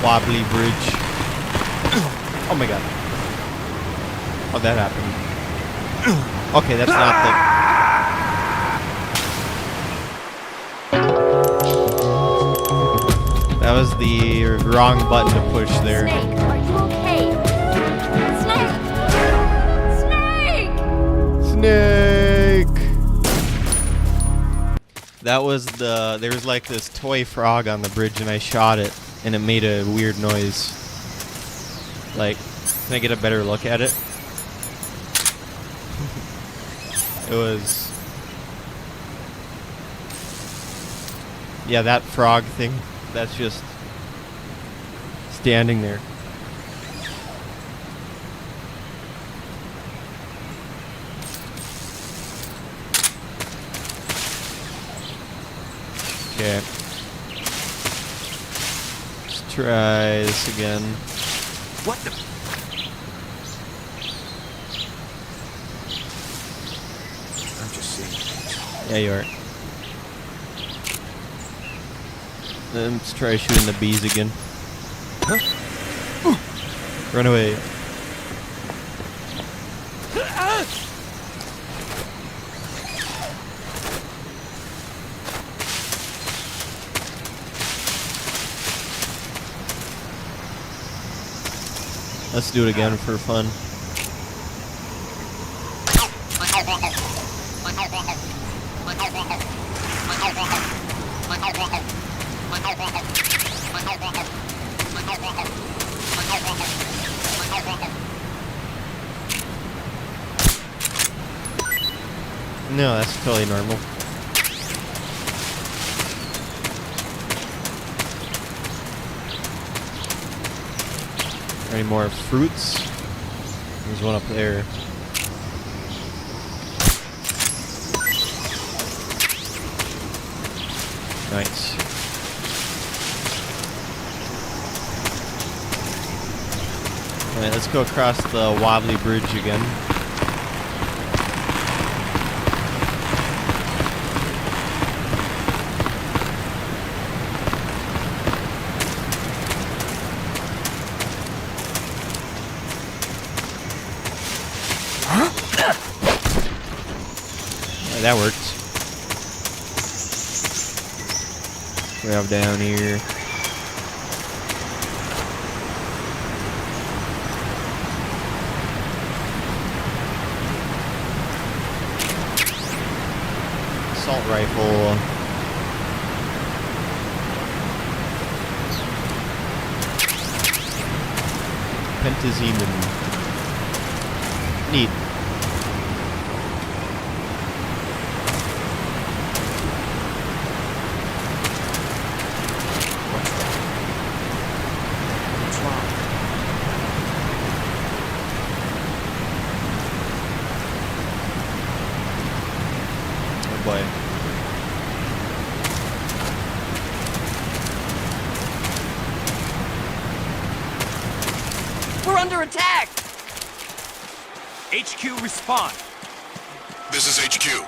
Wobbly bridge. Oh my god. Oh, that happened. Okay, that's not the... That was the wrong button to push there. Snake, are you okay? Snake! Snake! That was the... There was like this toy frog on the bridge and I shot it. And it made a weird noise. Like, can I get a better look at it? It was... Yeah, that frog thing. That's just... standing there. Okay. Try this again. What the? I'm just seeing. Yeah, you are. Let's try shooting the bees again. Huh? Run away. Let's do it again for fun. No, that's totally normal. Any more fruits? There's one up there. Nice. Alright, let's go across the wobbly bridge again. That works. We have down here. Assault rifle. Pentazeman. Neat. What's wrong? Oh boy. We're under attack! HQ, respond. This is HQ.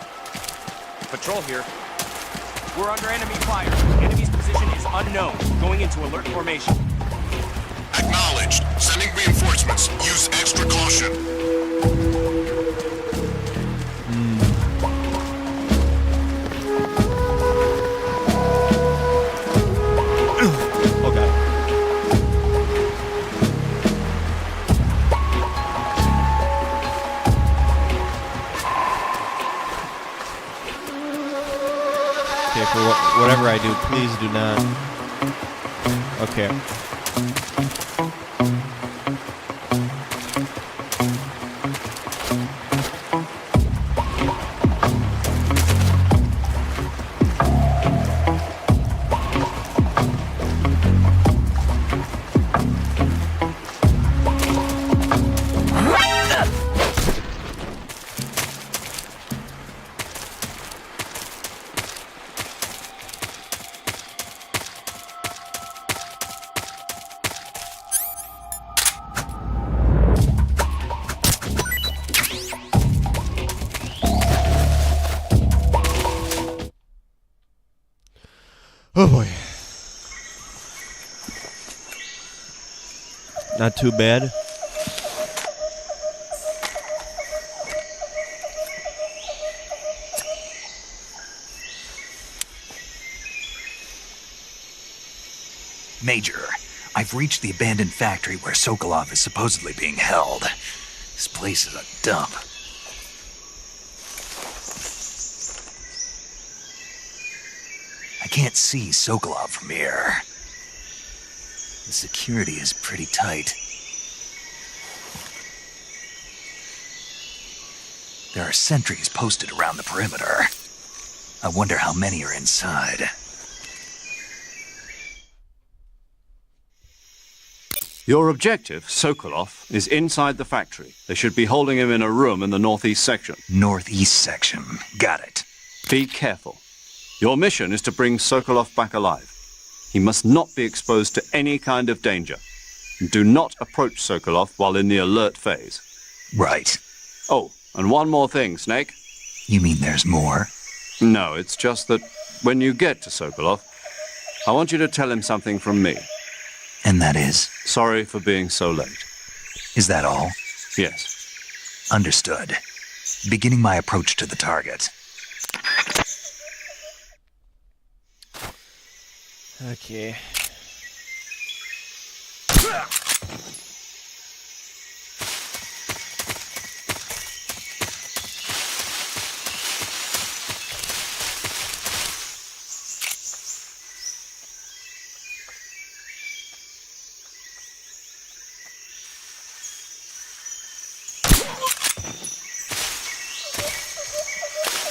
Patrol here. We're under enemy fire. Enemy's position is unknown. Going into alert formation. Acknowledged. Sending reinforcements. Use extra caution. Okay. Okay, for whatever I do, please do not. Okay. Oh boy. Not too bad. Major, I've reached the abandoned factory where Sokolov is supposedly being held. This place is a dump. I can't see Sokolov from here. The security is pretty tight. There are sentries posted around the perimeter. I wonder how many are inside. Your objective, Sokolov, is inside the factory. They should be holding him in a room in the northeast section. Northeast section. Got it. Be careful. Your mission is to bring Sokolov back alive. He must not be exposed to any kind of danger. Do not approach Sokolov while in the alert phase. Right. Oh, and one more thing, Snake. You mean there's more? No, it's just that when you get to Sokolov, I want you to tell him something from me. And that is? Sorry for being so late. Is that all? Yes. Understood. Beginning my approach to the target. Okay.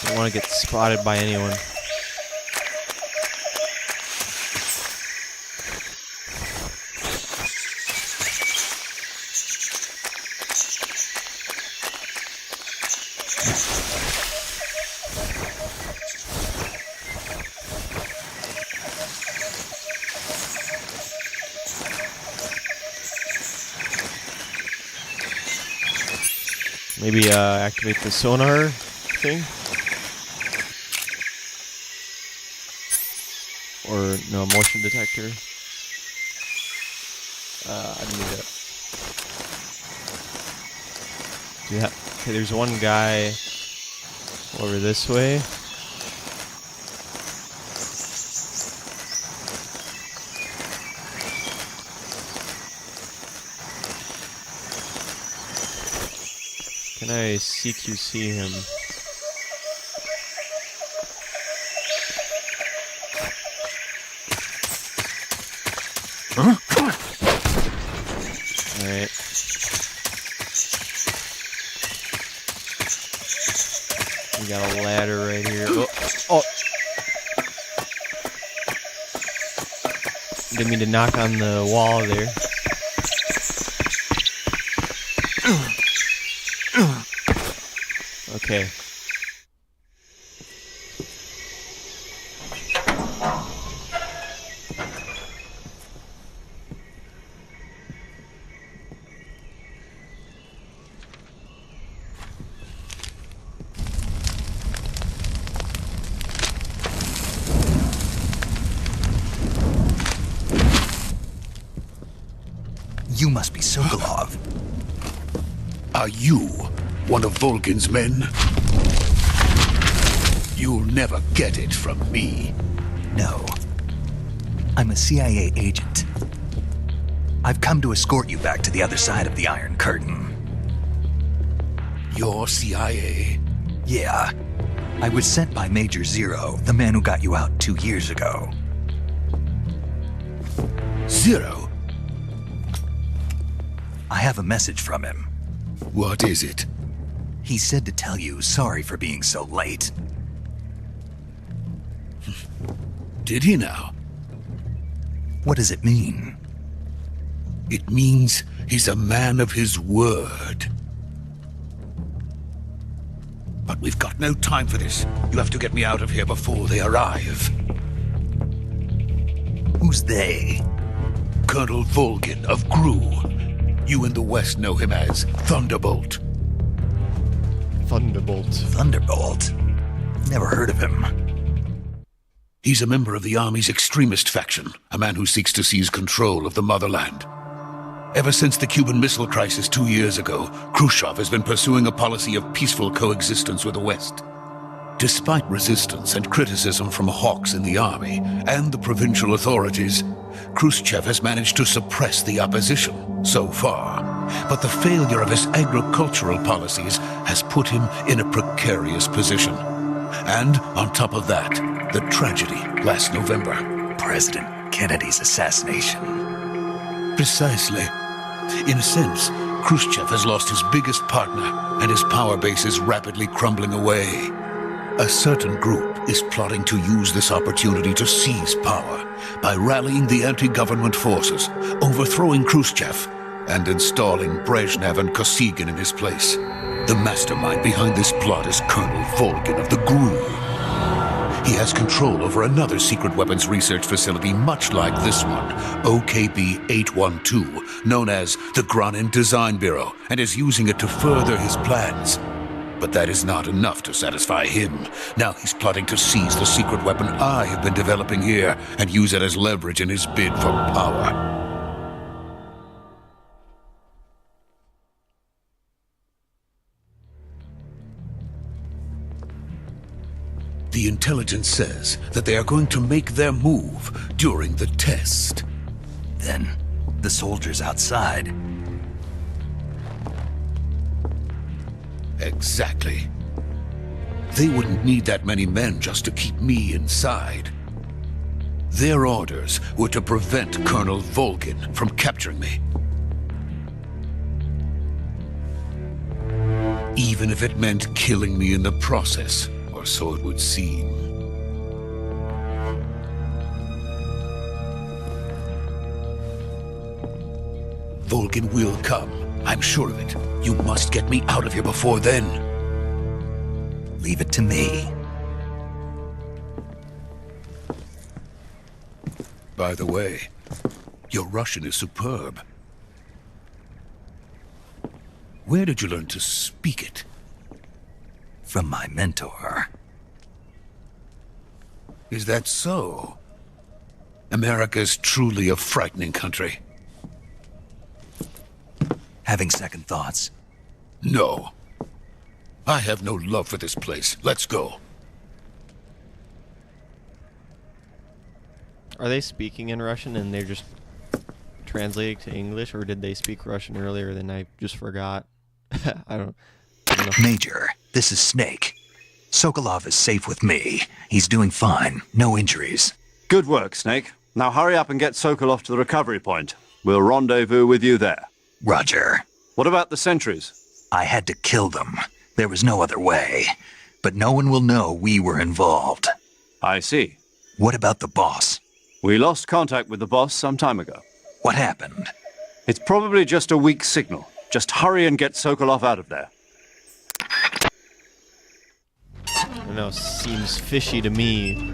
Don't want to get spotted by anyone. Maybe activate the sonar thing? Or no, motion detector. I didn't need that. Yeah. Okay, there's one guy Over this way. Can I CQC him? Huh? Alright. We got a ladder right here. Oh! Didn't mean to knock on the wall there. Okay. You must be Sokolov. Are you one of Volgin's men? You'll never get it from me. No. I'm a CIA agent. I've come to escort you back to the other side of the Iron Curtain. You're CIA? Yeah. I was sent by Major Zero, the man who got you out 2 years ago. Zero? I have a message from him. What is it? He said to tell you sorry for being so late. Did he now? What does it mean? It means he's a man of his word. But we've got no time for this. You have to get me out of here before they arrive. Who's they? Colonel Volgin of GRU. You in the West know him as Thunderbolt. Thunderbolt. Thunderbolt? Never heard of him. He's a member of the Army's extremist faction, a man who seeks to seize control of the motherland. Ever since the Cuban Missile Crisis 2 years ago, Khrushchev has been pursuing a policy of peaceful coexistence with the West. Despite resistance and criticism from hawks in the army and the provincial authorities, Khrushchev has managed to suppress the opposition so far. But the failure of his agricultural policies has put him in a precarious position. And on top of that, the tragedy last November. President Kennedy's assassination. Precisely. In a sense, Khrushchev has lost his biggest partner, and his power base is rapidly crumbling away. A certain group is plotting to use this opportunity to seize power by rallying the anti-government forces, overthrowing Khrushchev, and installing Brezhnev and Kosygin in his place. The mastermind behind this plot is Colonel Volgin of the GRU. He has control over another secret weapons research facility much like this one, OKB-812, known as the Granin Design Bureau, and is using it to further his plans. But that is not enough to satisfy him. Now he's plotting to seize the secret weapon I have been developing here and use it as leverage in his bid for power. The intelligence says that they are going to make their move during the test. Then, the soldiers outside. Exactly. They wouldn't need that many men just to keep me inside. Their orders were to prevent Colonel Volgin from capturing me. Even if it meant killing me in the process, or so it would seem. Volgin will come. I'm sure of it. You must get me out of here before then. Leave it to me. By the way, your Russian is superb. Where did you learn to speak it? From my mentor. Is that so? America's truly a frightening country. Having second thoughts? No. I have no love for this place. Let's go. Are they speaking in Russian and they're just translating to English, or did they speak Russian earlier and I just forgot? I don't know. Major, this is Snake. Sokolov is safe with me. He's doing fine. No injuries. Good work, Snake. Now hurry up and get Sokolov to the recovery point. We'll rendezvous with you there. Roger. What about the sentries? I had to kill them. There was no other way. But no one will know we were involved. I see. What about the boss? We lost contact with the boss some time ago. What happened? It's probably just a weak signal. Just hurry and get Sokolov out of there. I don't know, seems fishy to me.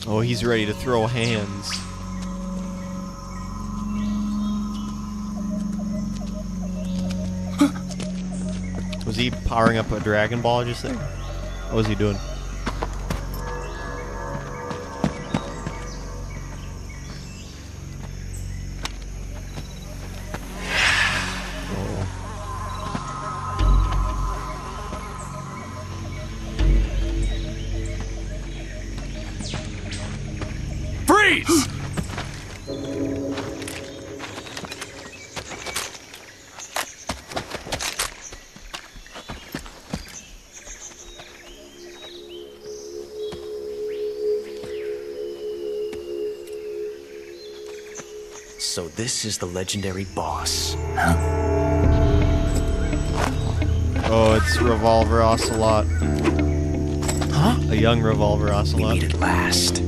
Oh, he's ready to throw hands. Was he powering up a Dragon Ball just there? What was he doing? Freeze! So this is the legendary boss. Oh, it's Revolver Ocelot. Huh? A young Revolver Ocelot. We meet at last.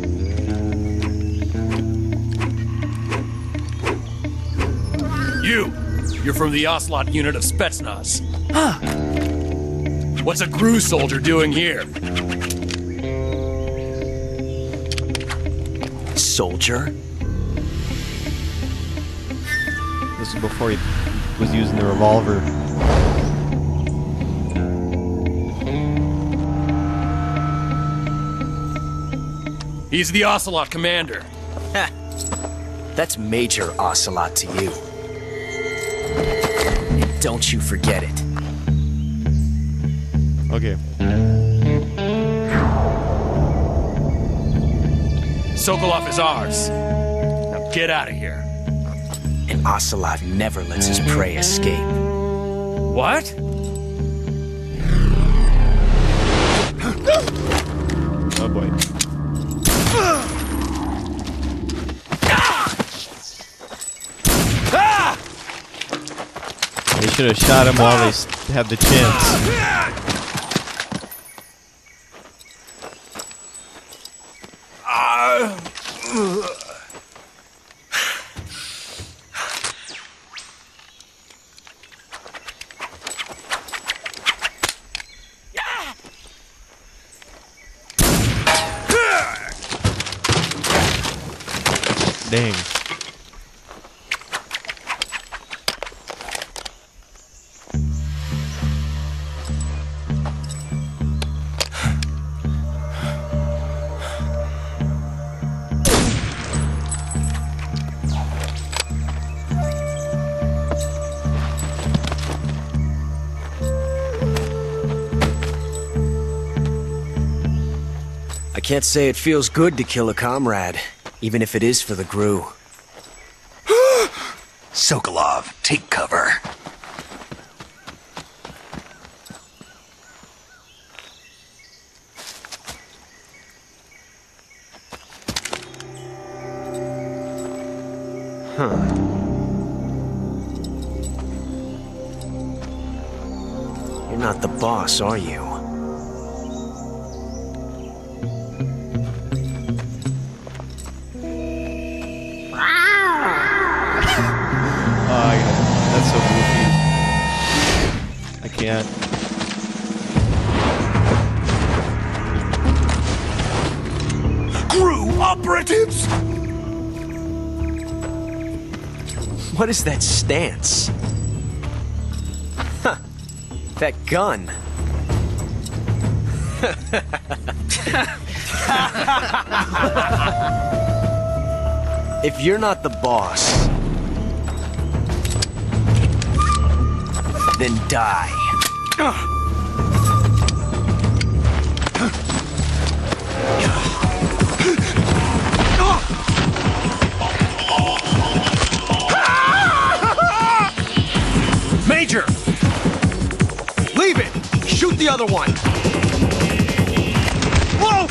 You're from the Ocelot unit of Spetsnaz. Huh. What's a GRU soldier doing here? Soldier? This is before he was using the revolver. He's the Ocelot commander. Heh. That's Major Ocelot to you. And don't you forget it. Okay. Sokolov is ours. Now get out of here. And Ocelot never lets his prey escape. What? Oh boy. They should have shot him while they had the chance. Dang. I can't say it feels good to kill a comrade, even if it is for the GRU. Sokolov, take cover. Huh. You're not the boss, are you? That's so goofy. I can't. Operatives! What is that stance? Huh. That gun. If you're not the boss, then die. Major! Leave it! Shoot the other one! Whoa!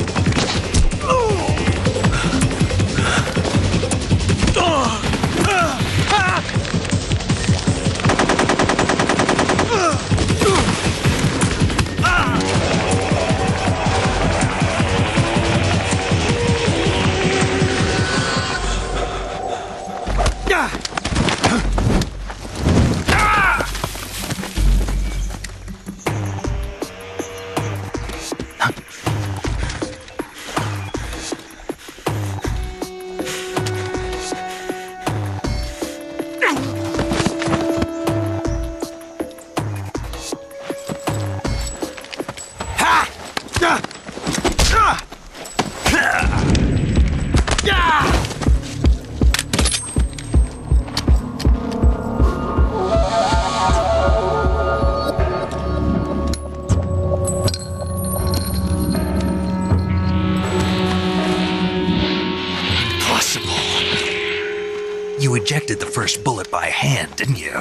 You ejected the first bullet by hand, didn't you?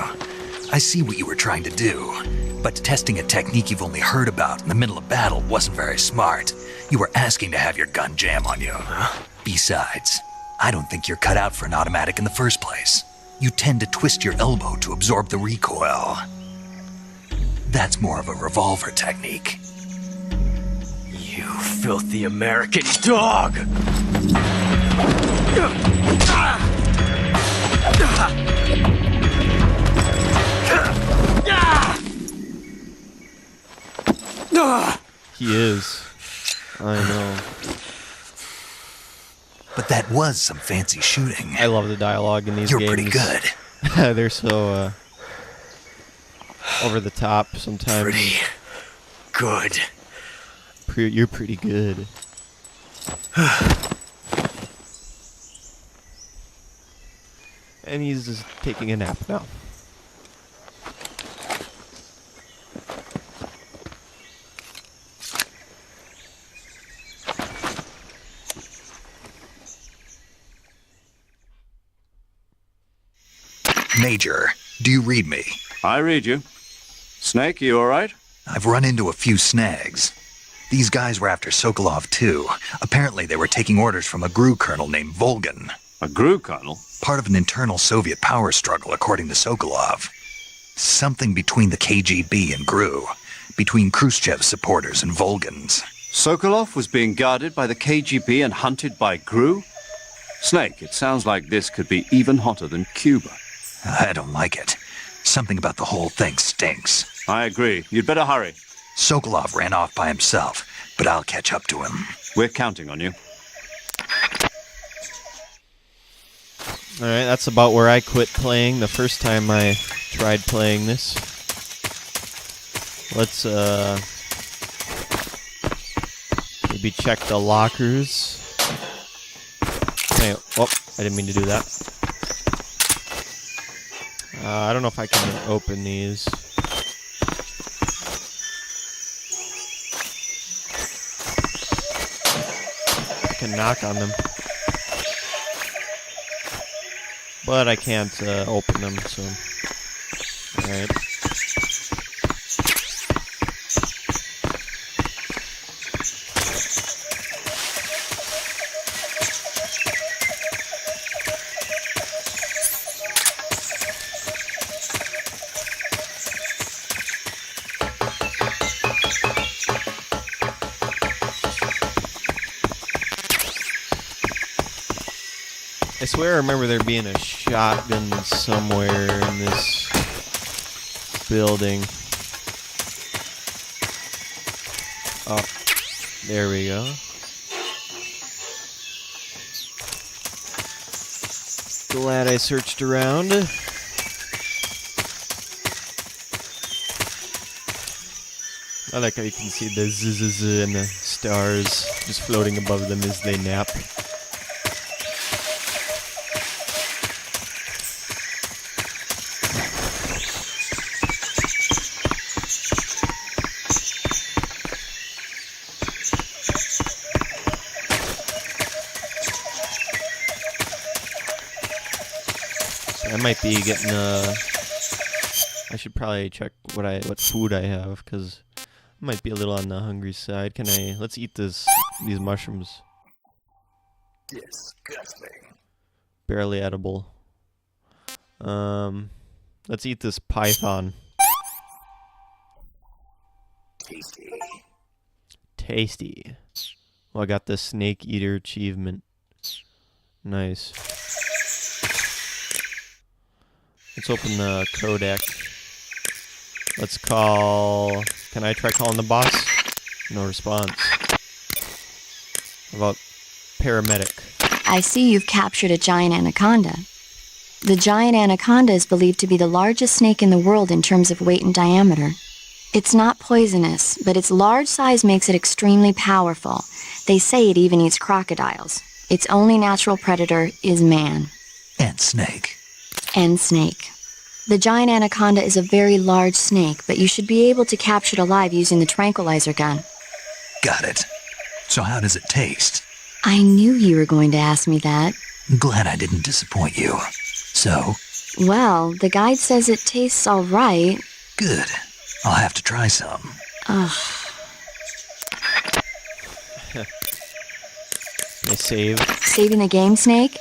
I see what you were trying to do, but testing a technique you've only heard about in the middle of battle wasn't very smart. You were asking to have your gun jam on you. Besides, I don't think you're cut out for an automatic in the first place. You tend to twist your elbow to absorb the recoil. That's more of a revolver technique. You filthy American dog! He is. I know. But that was some fancy shooting. I love the dialogue in these You're games. pretty good. They're so over the top sometimes. Pretty good. You're pretty good. And he's just taking a nap now. Major, do you read me? I read you. Snake, you all right? I've run into a few snags. These guys were after Sokolov too. Apparently they were taking orders from a GRU colonel named Volgan. A GRU colonel? Part of an internal Soviet power struggle, according to Sokolov. Something between the KGB and GRU. Between Khrushchev's supporters and Volgan's. Sokolov was being guarded by the KGB and hunted by GRU? Snake, it sounds like this could be even hotter than Cuba. I don't like it. Something about the whole thing stinks. I agree. You'd better hurry. Sokolov ran off by himself, but I'll catch up to him. We're counting on you. Alright, that's about where I quit playing the first time I tried playing this. Let's, maybe check the lockers. Hey, oh, I didn't mean to do that. I don't know if I can open these. I can knock on them. But I can't open them, so... Alright. I swear I remember there being a shotgun somewhere in this building. Oh, there we go. Glad I searched around. I like how you can see the zzz and the stars just floating above them as they nap. I might be getting I should probably check what food I have, because I might be a little on the hungry side. Let's eat these mushrooms. Disgusting. Barely edible. Let's eat this python. Tasty. Tasty. Well, I got the snake eater achievement. Nice. Let's open the codec. Let's call... Can I try calling the boss? No response. How about paramedic? I see you've captured a giant anaconda. The giant anaconda is believed to be the largest snake in the world in terms of weight and diameter. It's not poisonous, but its large size makes it extremely powerful. They say it even eats crocodiles. Its only natural predator is man. And snake. And snake. The giant anaconda is a very large snake, but you should be able to capture it alive using the tranquilizer gun. Got it. So how does it taste? I knew you were going to ask me that. Glad I didn't disappoint you. So? Well, the guide says it tastes all right. Good. I'll have to try some. Ugh. I save. Saving the game, Snake?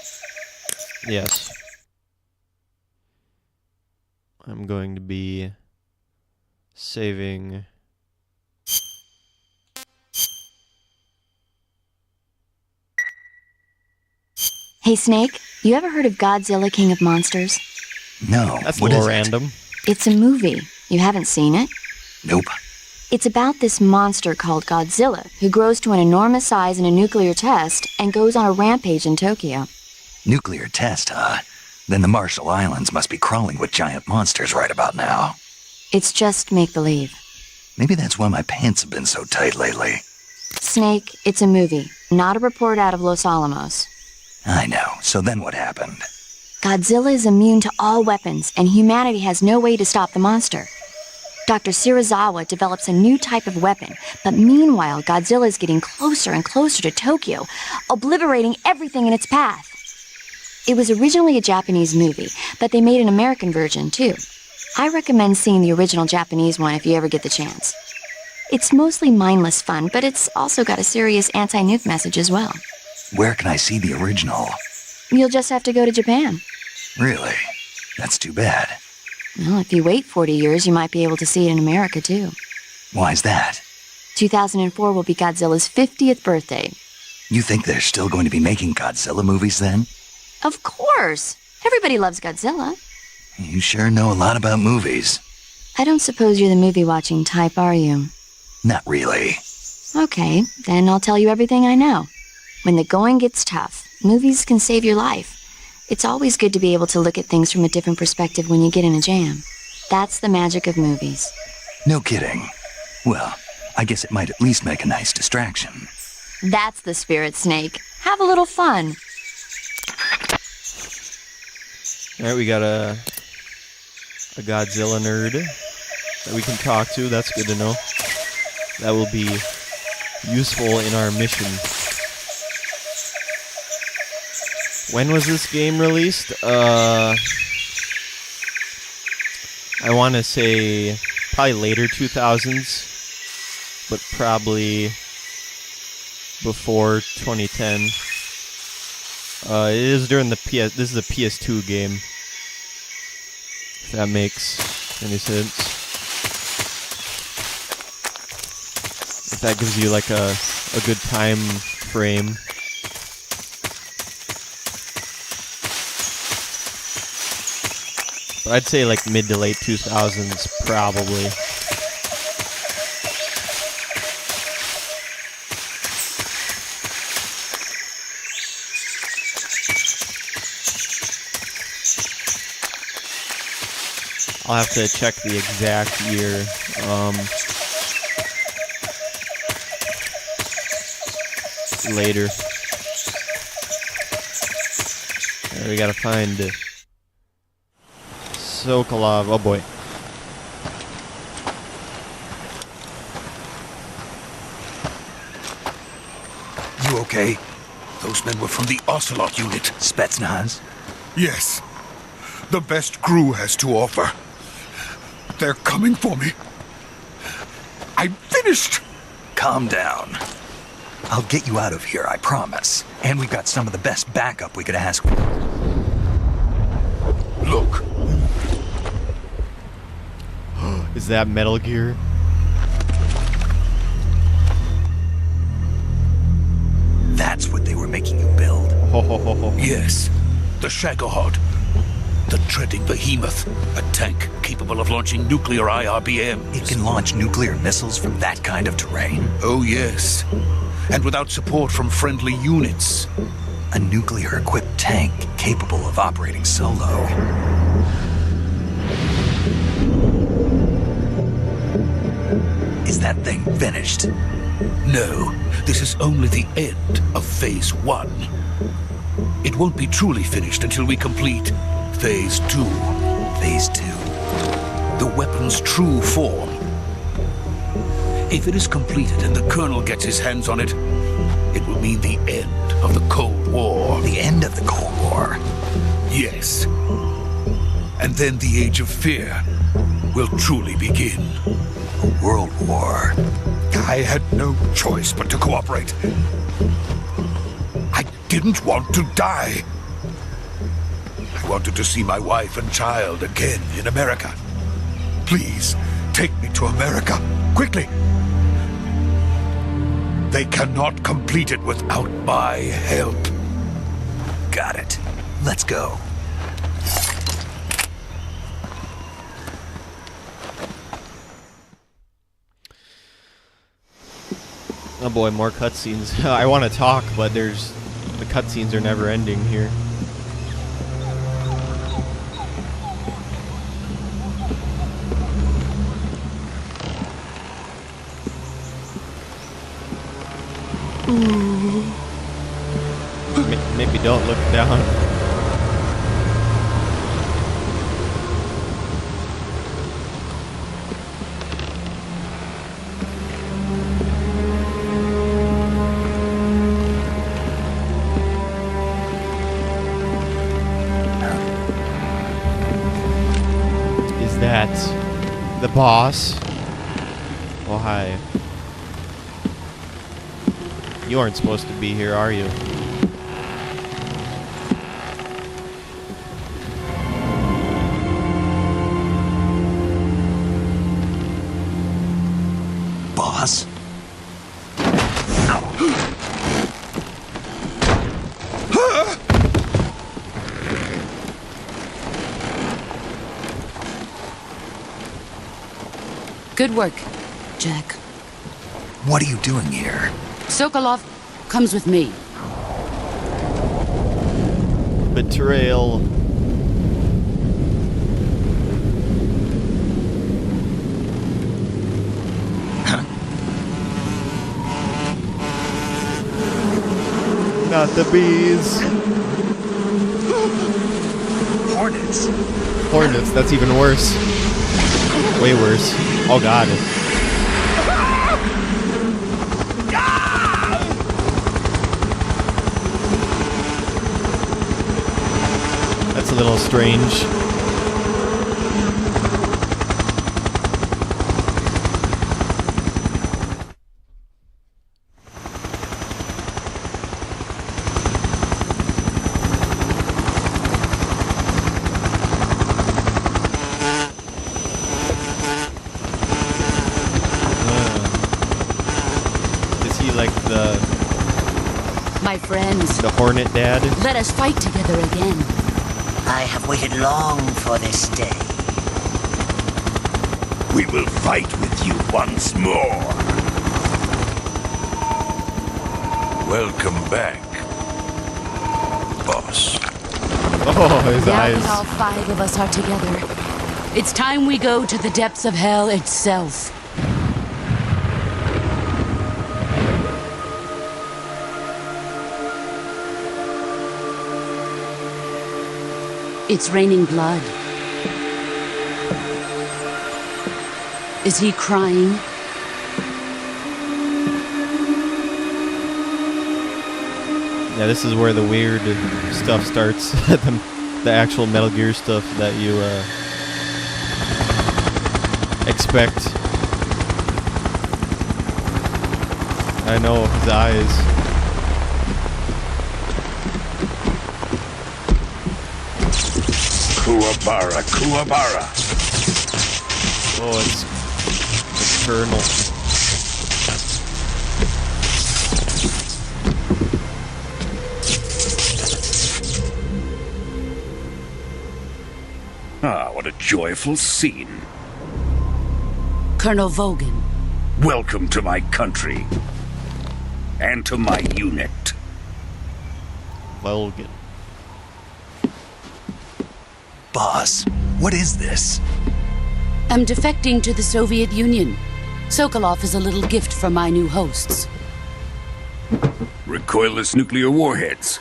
Yes. I'm going to be saving. Hey, Snake, you ever heard of Godzilla, King of Monsters? No. That's what a little is random. It's a movie. You haven't seen it? Nope. It's about this monster called Godzilla, who grows to an enormous size in a nuclear test and goes on a rampage in Tokyo. Nuclear test, huh? Then the Marshall Islands must be crawling with giant monsters right about now. It's just make-believe. Maybe that's why my pants have been so tight lately. Snake, it's a movie, not a report out of Los Alamos. I know. So then what happened? Godzilla is immune to all weapons, and humanity has no way to stop the monster. Dr. Shirazawa develops a new type of weapon, but meanwhile, Godzilla is getting closer and closer to Tokyo, obliterating everything in its path. It was originally a Japanese movie, but they made an American version, too. I recommend seeing the original Japanese one if you ever get the chance. It's mostly mindless fun, but it's also got a serious anti-nuke message as well. Where can I see the original? You'll just have to go to Japan. Really? That's too bad. Well, if you wait 40 years, you might be able to see it in America, too. Why's that? 2004 will be Godzilla's 50th birthday. You think they're still going to be making Godzilla movies then? Of course! Everybody loves Godzilla. You sure know a lot about movies. I don't suppose you're the movie-watching type, are you? Not really. Okay, then I'll tell you everything I know. When the going gets tough, movies can save your life. It's always good to be able to look at things from a different perspective when you get in a jam. That's the magic of movies. No kidding. Well, I guess it might at least make a nice distraction. That's the spirit, Snake. Have a little fun. Alright, we got a Godzilla nerd that we can talk to. That's good to know. That will be useful in our mission. When was this game released? I want to say probably later 2000s, but probably before 2010. It is during the PS. This is a PS2 game. If that makes any sense. If that gives you like a good time frame. But I'd say like mid to late 2000s, probably. I'll have to check the exact year. Later. We gotta find Sokolov. Oh boy. You okay? Those men were from the Ocelot unit. Spetsnaz? Yes. The best crew has to offer. They're coming for me. I'm finished. Calm down. I'll get you out of here, I promise. And we've got some of the best backup we could ask for. Look. Is that Metal Gear? That's what they were making you build. Yes. The Shagohod. The treading behemoth. A tank capable of launching nuclear IRBMs. It can launch nuclear missiles from that kind of terrain? Oh, yes. And without support from friendly units. A nuclear-equipped tank capable of operating solo. Is that thing finished? No, this is only the end of Phase 1. It won't be truly finished until we complete Phase 2. Phase 2? The weapon's true form. If it is completed and the Colonel gets his hands on it, it will mean the end of the Cold War. The end of the Cold War? Yes. And then the Age of Fear will truly begin. A world war? I had no choice but to cooperate. I didn't want to die. I wanted to see my wife and child again in America. Please, take me to America, quickly. They cannot complete it without my help. Got it. Let's go. Oh boy, more cutscenes. I want to talk, but the cutscenes are never ending here. Maybe don't look down. Is that the boss? Oh, hi. You aren't supposed to be here, are you? Boss? Good work, Jack. What are you doing here? Sokolov comes with me. Betrayal. Not the bees. Hornets. Hornets, that's even worse. Way worse. Oh god. That's a little strange. Is he like My friends, the Hornet Dad? let us fight together again. I have waited long for this day. We will fight with you once more. Welcome back, boss. Oh, his Now eyes. that all 5 of us are together, It's time we go to the depths of hell itself. It's raining blood. Is he crying? Yeah, this is where the weird stuff starts. the actual Metal Gear stuff that you expect. I know, his eyes. Kuwabara, Kuwabara. Oh, it's the Colonel. Ah, what a joyful scene. Colonel Vogan. Welcome to my country. And to my unit. Vogan. Boss, what is this? I'm defecting to the Soviet Union. Sokolov is a little gift from my new hosts. Recoilless nuclear warheads.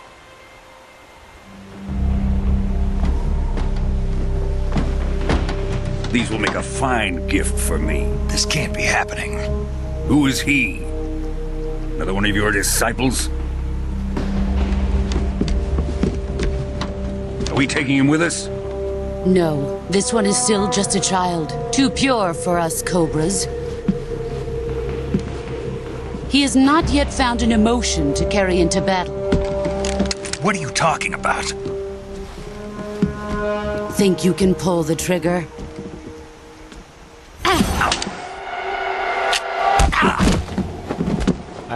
These will make a fine gift for me. This can't be happening. Who is he? Another one of your disciples? Are we taking him with us? No, this one is still just a child. Too pure for us Cobras. He has not yet found an emotion to carry into battle. What are you talking about? Think you can pull the trigger?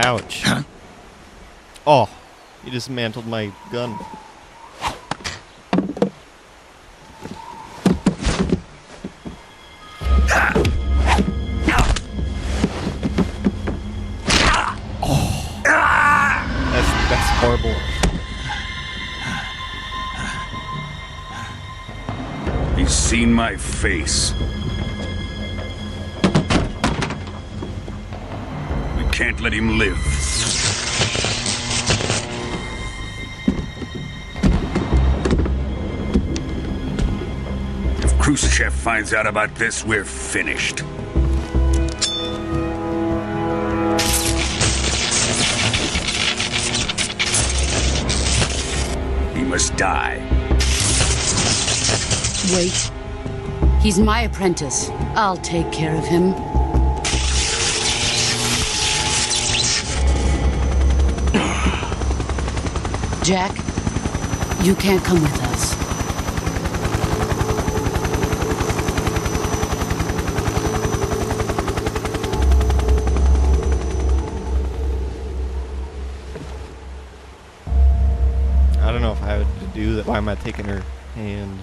Ouch. Huh? Oh, he dismantled my gun. Oh, that's horrible. He's seen my face. We can't let him live. If Khrushchev finds out about this, we're finished. He must die. Wait. He's my apprentice. I'll take care of him. Jack, you can't come with us. I don't know if I would do that. Why am I taking her hand?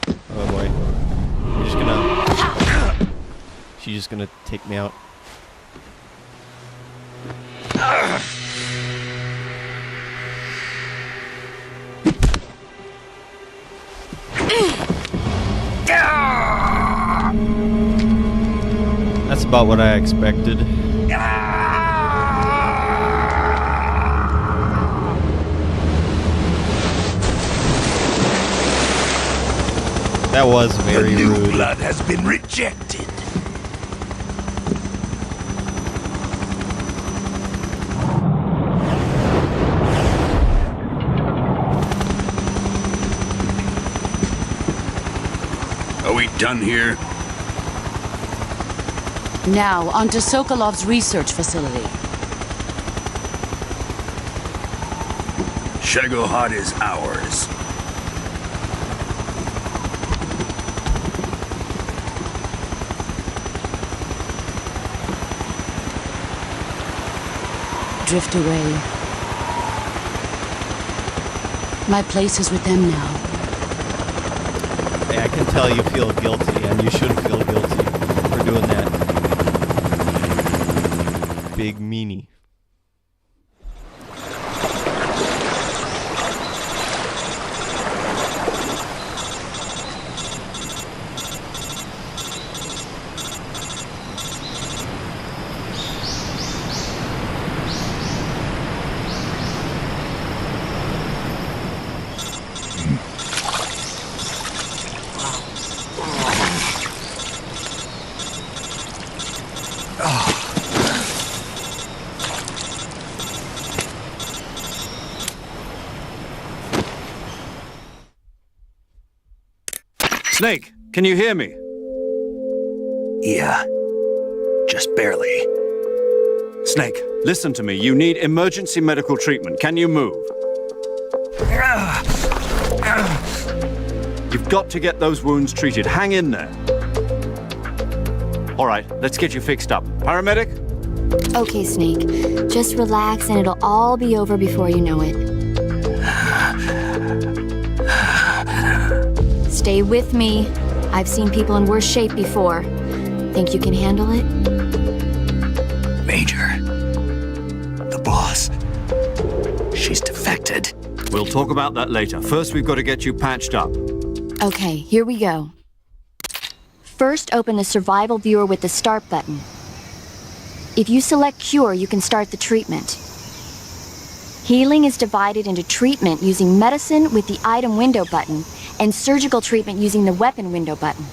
Oh boy. She's just gonna take me out. That's about what I expected. That was very the new rude. blood has been rejected. Are we done here? Now, onto Sokolov's research facility. Shagohod is ours. Drift away. My place is with them now. Hey, I can tell you feel guilty, and you should feel guilty for doing that. Big meanie. Snake, can you hear me? Yeah. Just barely. Snake, listen to me. You need emergency medical treatment. Can you move? You've got to get those wounds treated. Hang in there. All right, let's get you fixed up. Paramedic? Okay, Snake. Just relax and it'll all be over before you know it. Stay with me. I've seen people in worse shape before. Think you can handle it? Major. The boss. She's defected. We'll talk about that later. First, we've got to get you patched up. Okay, here we go. First, open the survival viewer with the start button. If you select cure, you can start the treatment. Healing is divided into treatment using medicine with the item window button and surgical treatment using the weapon window button.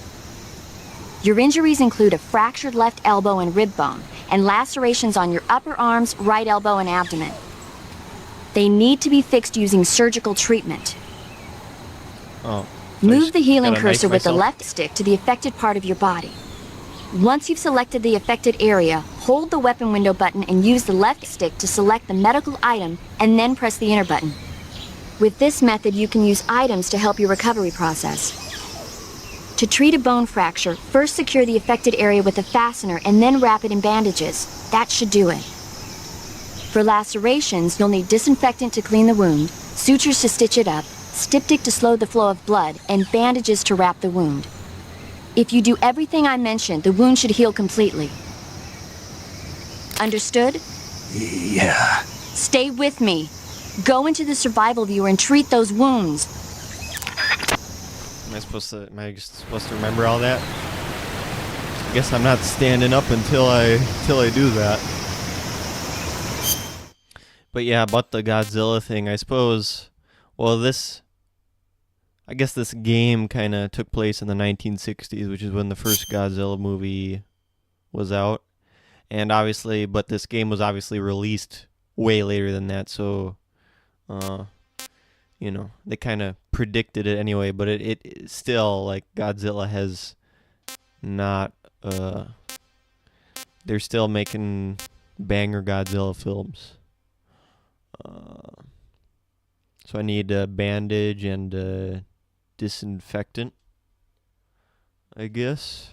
Your injuries include a fractured left elbow and rib bone, and lacerations on your upper arms, right elbow, and abdomen. They need to be fixed using surgical treatment. Oh. Move the healing cursor with the myself? left stick to the affected part of your body. Once you've selected the affected area, hold the weapon window button and use the left stick to select the medical item, and then press the enter button. With this method, you can use items to help your recovery process. To treat a bone fracture, first secure the affected area with a fastener and then wrap it in bandages. That should do it. For lacerations, you'll need disinfectant to clean the wound, sutures to stitch it up, styptic to slow the flow of blood, and bandages to wrap the wound. If you do everything I mentioned, the wound should heal completely. Understood? Yeah. Stay with me. Go into the survival viewer and treat those wounds. Am I supposed to remember all that? I guess I'm not standing up until I do that. But yeah, about the Godzilla thing, I suppose. Well, I guess this game kind of took place in the 1960s, which is when the first Godzilla movie was out. And obviously, but this game was obviously released way later than that, so you know, they kind of predicted it anyway, but it still, like, Godzilla has not, they're still making banger Godzilla films. So I need a bandage and a disinfectant, I guess.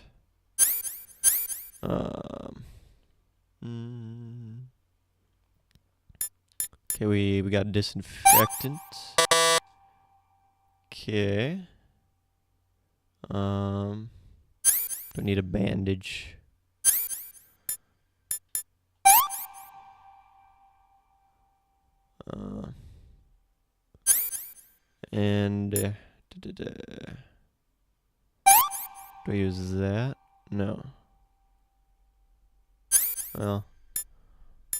Okay, we got disinfectant. Okay. Don't need a bandage. And do I use that? No. Well,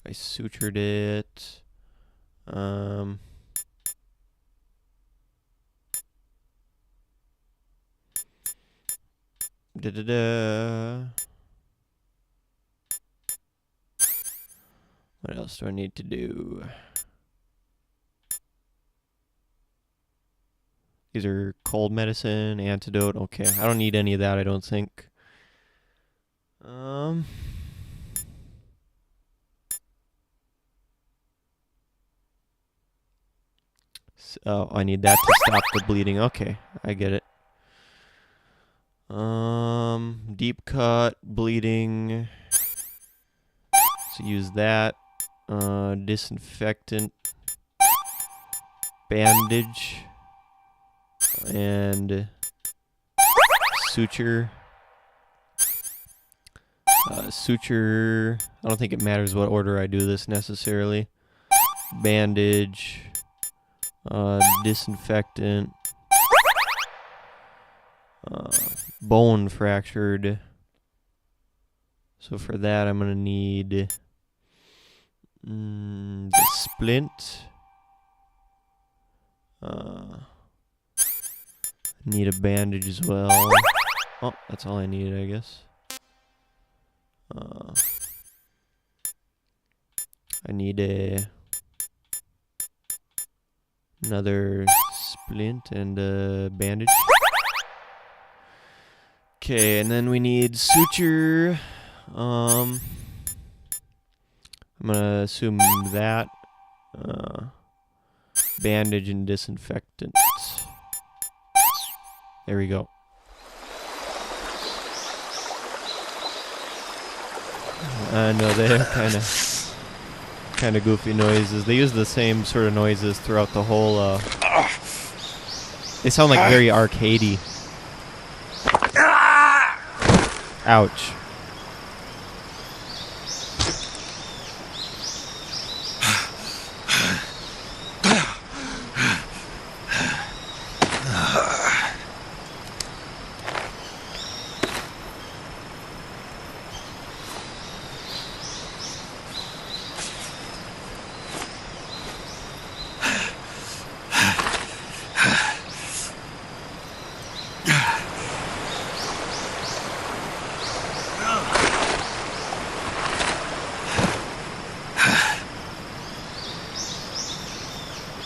I sutured it. What else do I need to do? These are cold medicine, antidote. Okay, I don't need any of that, I don't think. So I need that to stop the bleeding. Okay, I get it. Deep cut, bleeding. So use that. Disinfectant, bandage, and suture. Suture. I don't think it matters what order I do this necessarily. Bandage, disinfectant, bone fractured. So for that, I'm gonna need the splint. Need a bandage as well. Oh, that's all I need, I guess. I need another splint and a bandage. Okay, and then we need suture. I'm gonna assume that. Bandage and disinfectant. There we go. I know they have kind of goofy noises. They use the same sort of noises throughout the whole. They sound like very arcadey. Ouch.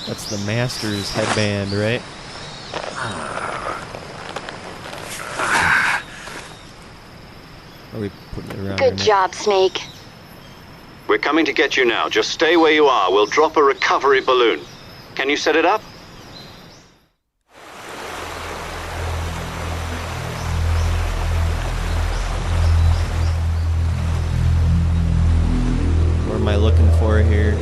That's the Master's headband, right? Are we putting it around? Good job, Snake. We're coming to get you now. Just stay where you are. We'll drop a recovery balloon. Can you set it up? What am I looking for here?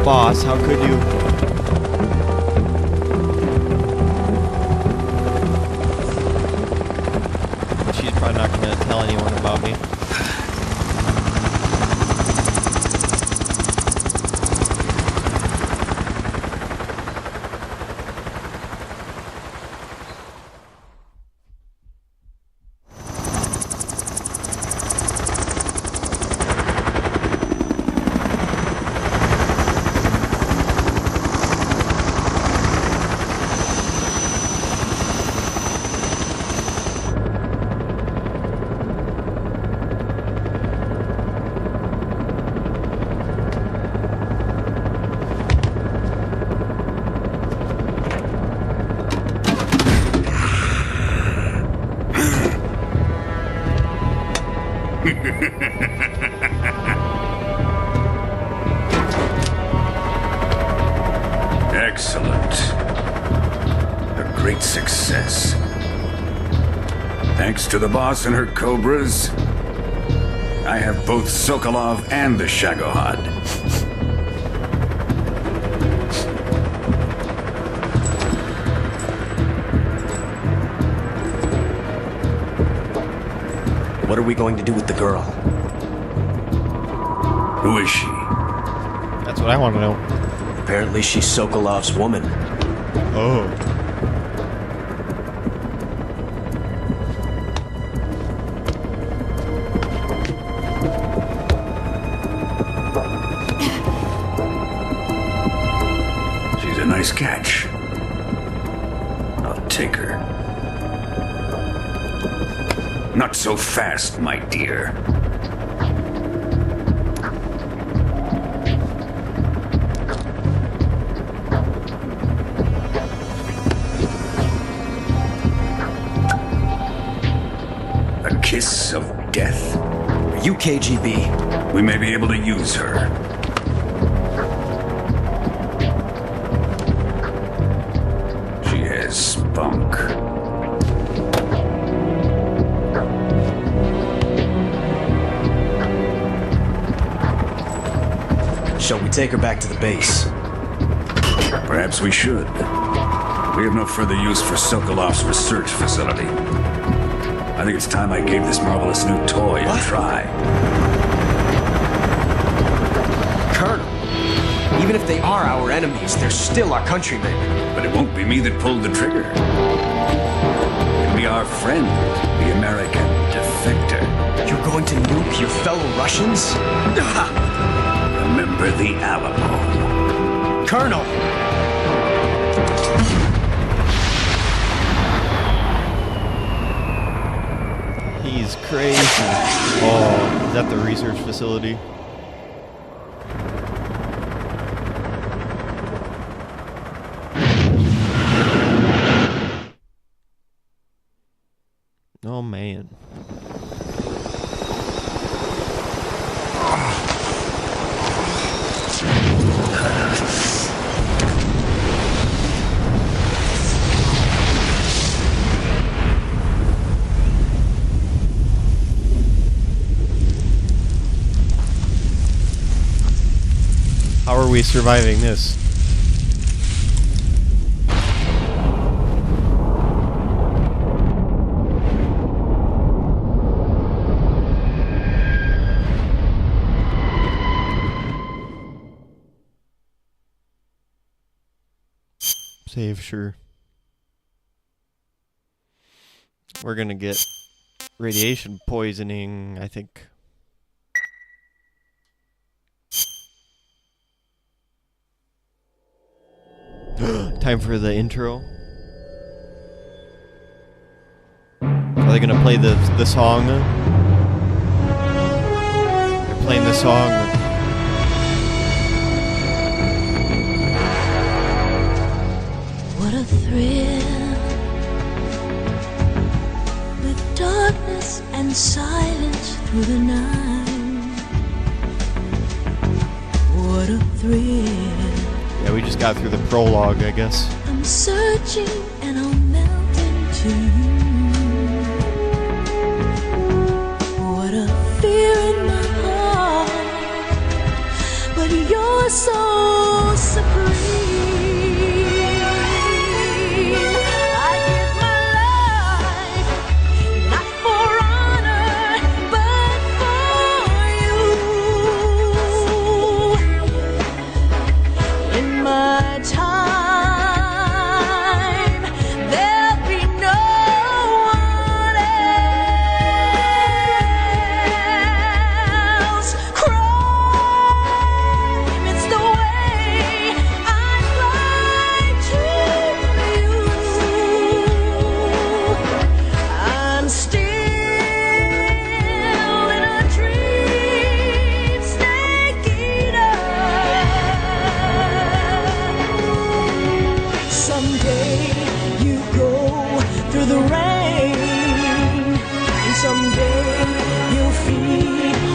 Boss, how could you? She's probably not gonna tell anyone about me. Excellent. A great success. Thanks to the boss and her cobras, I have both Sokolov and the Shagohod. What are we going to do with the girl? Who is she? That's what I want to know. Apparently she's Sokolov's woman. Oh. She's a nice catch. I'll take her. Not so fast, my dear. A kiss of death? Are you KGB? We may be able to use her. She has spunk. Shall we take her back to the base? Perhaps we should. We have no further use for Sokolov's research facility. I think it's time I gave this marvelous new toy a try. are our enemies, they're still our countrymen. But it won't be me that pulled the trigger. It'll be our friend, the American defector. You're going to nuke your fellow Russians? Remember the Alamo. Colonel! He's crazy. Oh, is that the research facility? Oh man. How are we surviving this? Save, sure. We're gonna get radiation poisoning, I think. Time for the intro. Are they gonna play the song? They're playing the song. What a thrill, with darkness and silence through the night. What a thrill. Yeah, we just got through the prologue, I guess. I'm searching and I'll melt into you. What a fear in my heart, but you're so supreme.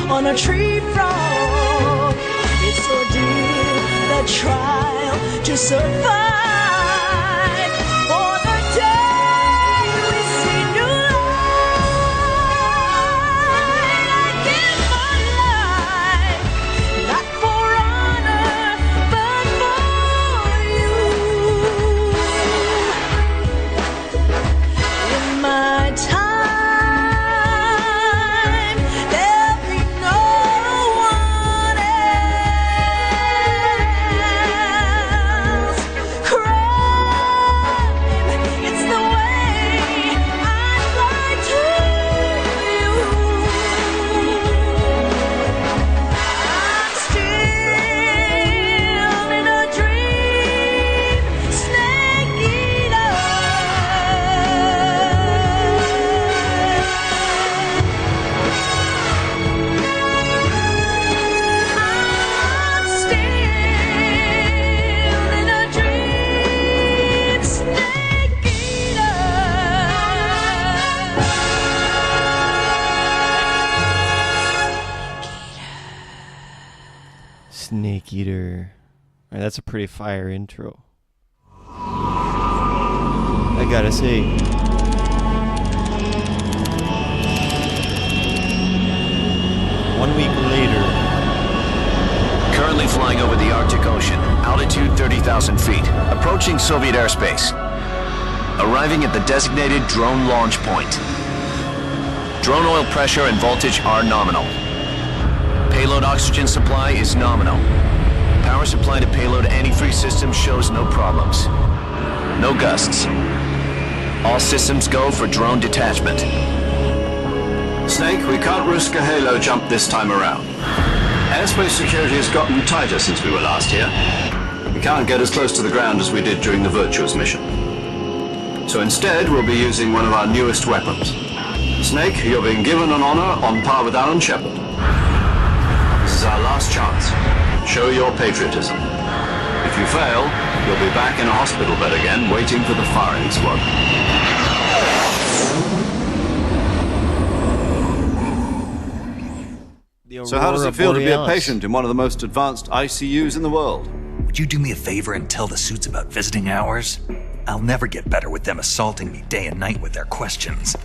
On a tree frog, it's ordeal, the trial to survive. For the day we see new light, I give my life, not for honor, but for you. In my time. Snake Eater. Alright, that's a pretty fire intro. I gotta say. 1 week later. Currently flying over the Arctic Ocean, altitude 30,000 feet, approaching Soviet airspace. Arriving at the designated drone launch point. Drone oil pressure and voltage are nominal. Payload oxygen supply is nominal. Power supply to payload antifreeze system shows no problems. No gusts. All systems go for drone detachment. Snake, we can't risk a halo jump this time around. Airspace security has gotten tighter since we were last here. We can't get as close to the ground as we did during the Virtuous mission. So instead, we'll be using one of our newest weapons. Snake, you're being given an honor on par with Alan Shepard. This is our last chance. Show your patriotism. If you fail, you'll be back in a hospital bed again, waiting for the firing squad. So how does it feel to be a patient in one of the most advanced ICUs in the world? Would you do me a favor and tell the suits about visiting hours? I'll never get better with them assaulting me day and night with their questions.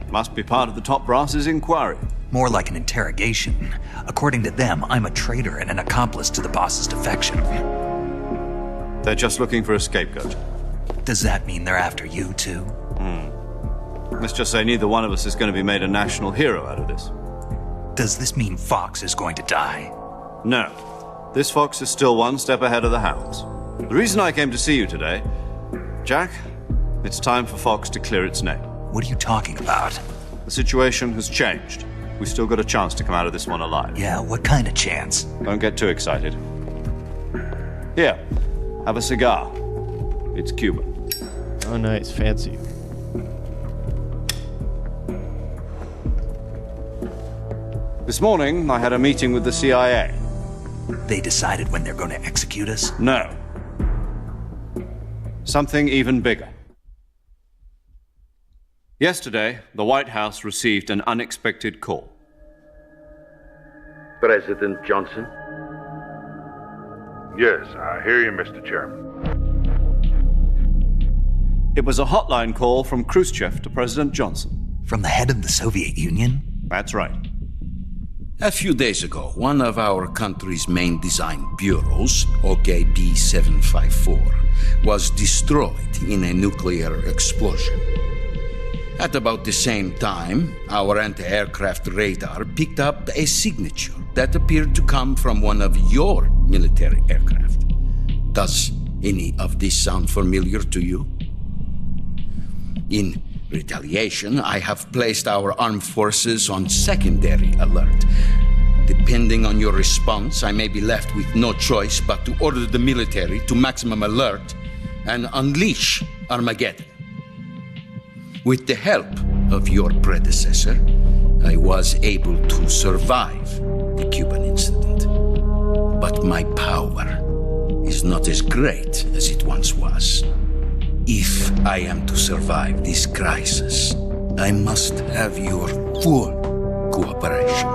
Must be part of the top brass's inquiry. More like an interrogation. According to them, I'm a traitor and an accomplice to the boss's defection. They're just looking for a scapegoat. Does that mean they're after you, too? Let's just say neither one of us is going to be made a national hero out of this. Does this mean Fox is going to die? No. This Fox is still one step ahead of the hounds. The reason I came to see you today, Jack, it's time for Fox to clear its name. What are you talking about? The situation has changed. We've still got a chance to come out of this one alive. Yeah, what kind of chance? Don't get too excited. Here, have a cigar. It's Cuban. Oh, nice. Fancy. This morning, I had a meeting with the CIA. They decided when they're going to execute us? No. Something even bigger. Yesterday, the White House received an unexpected call. President Johnson? Yes, I hear you, Mr. Chairman. It was a hotline call from Khrushchev to President Johnson. From the head of the Soviet Union? That's right. A few days ago, one of our country's main design bureaus, OKB 754, was destroyed in a nuclear explosion. At about the same time, our anti-aircraft radar picked up a signature that appeared to come from one of your military aircraft. Does any of this sound familiar to you? In retaliation, I have placed our armed forces on secondary alert. Depending on your response, I may be left with no choice but to order the military to maximum alert and unleash Armageddon. With the help of your predecessor, I was able to survive the Cuban incident. But my power is not as great as it once was. If I am to survive this crisis, I must have your full cooperation.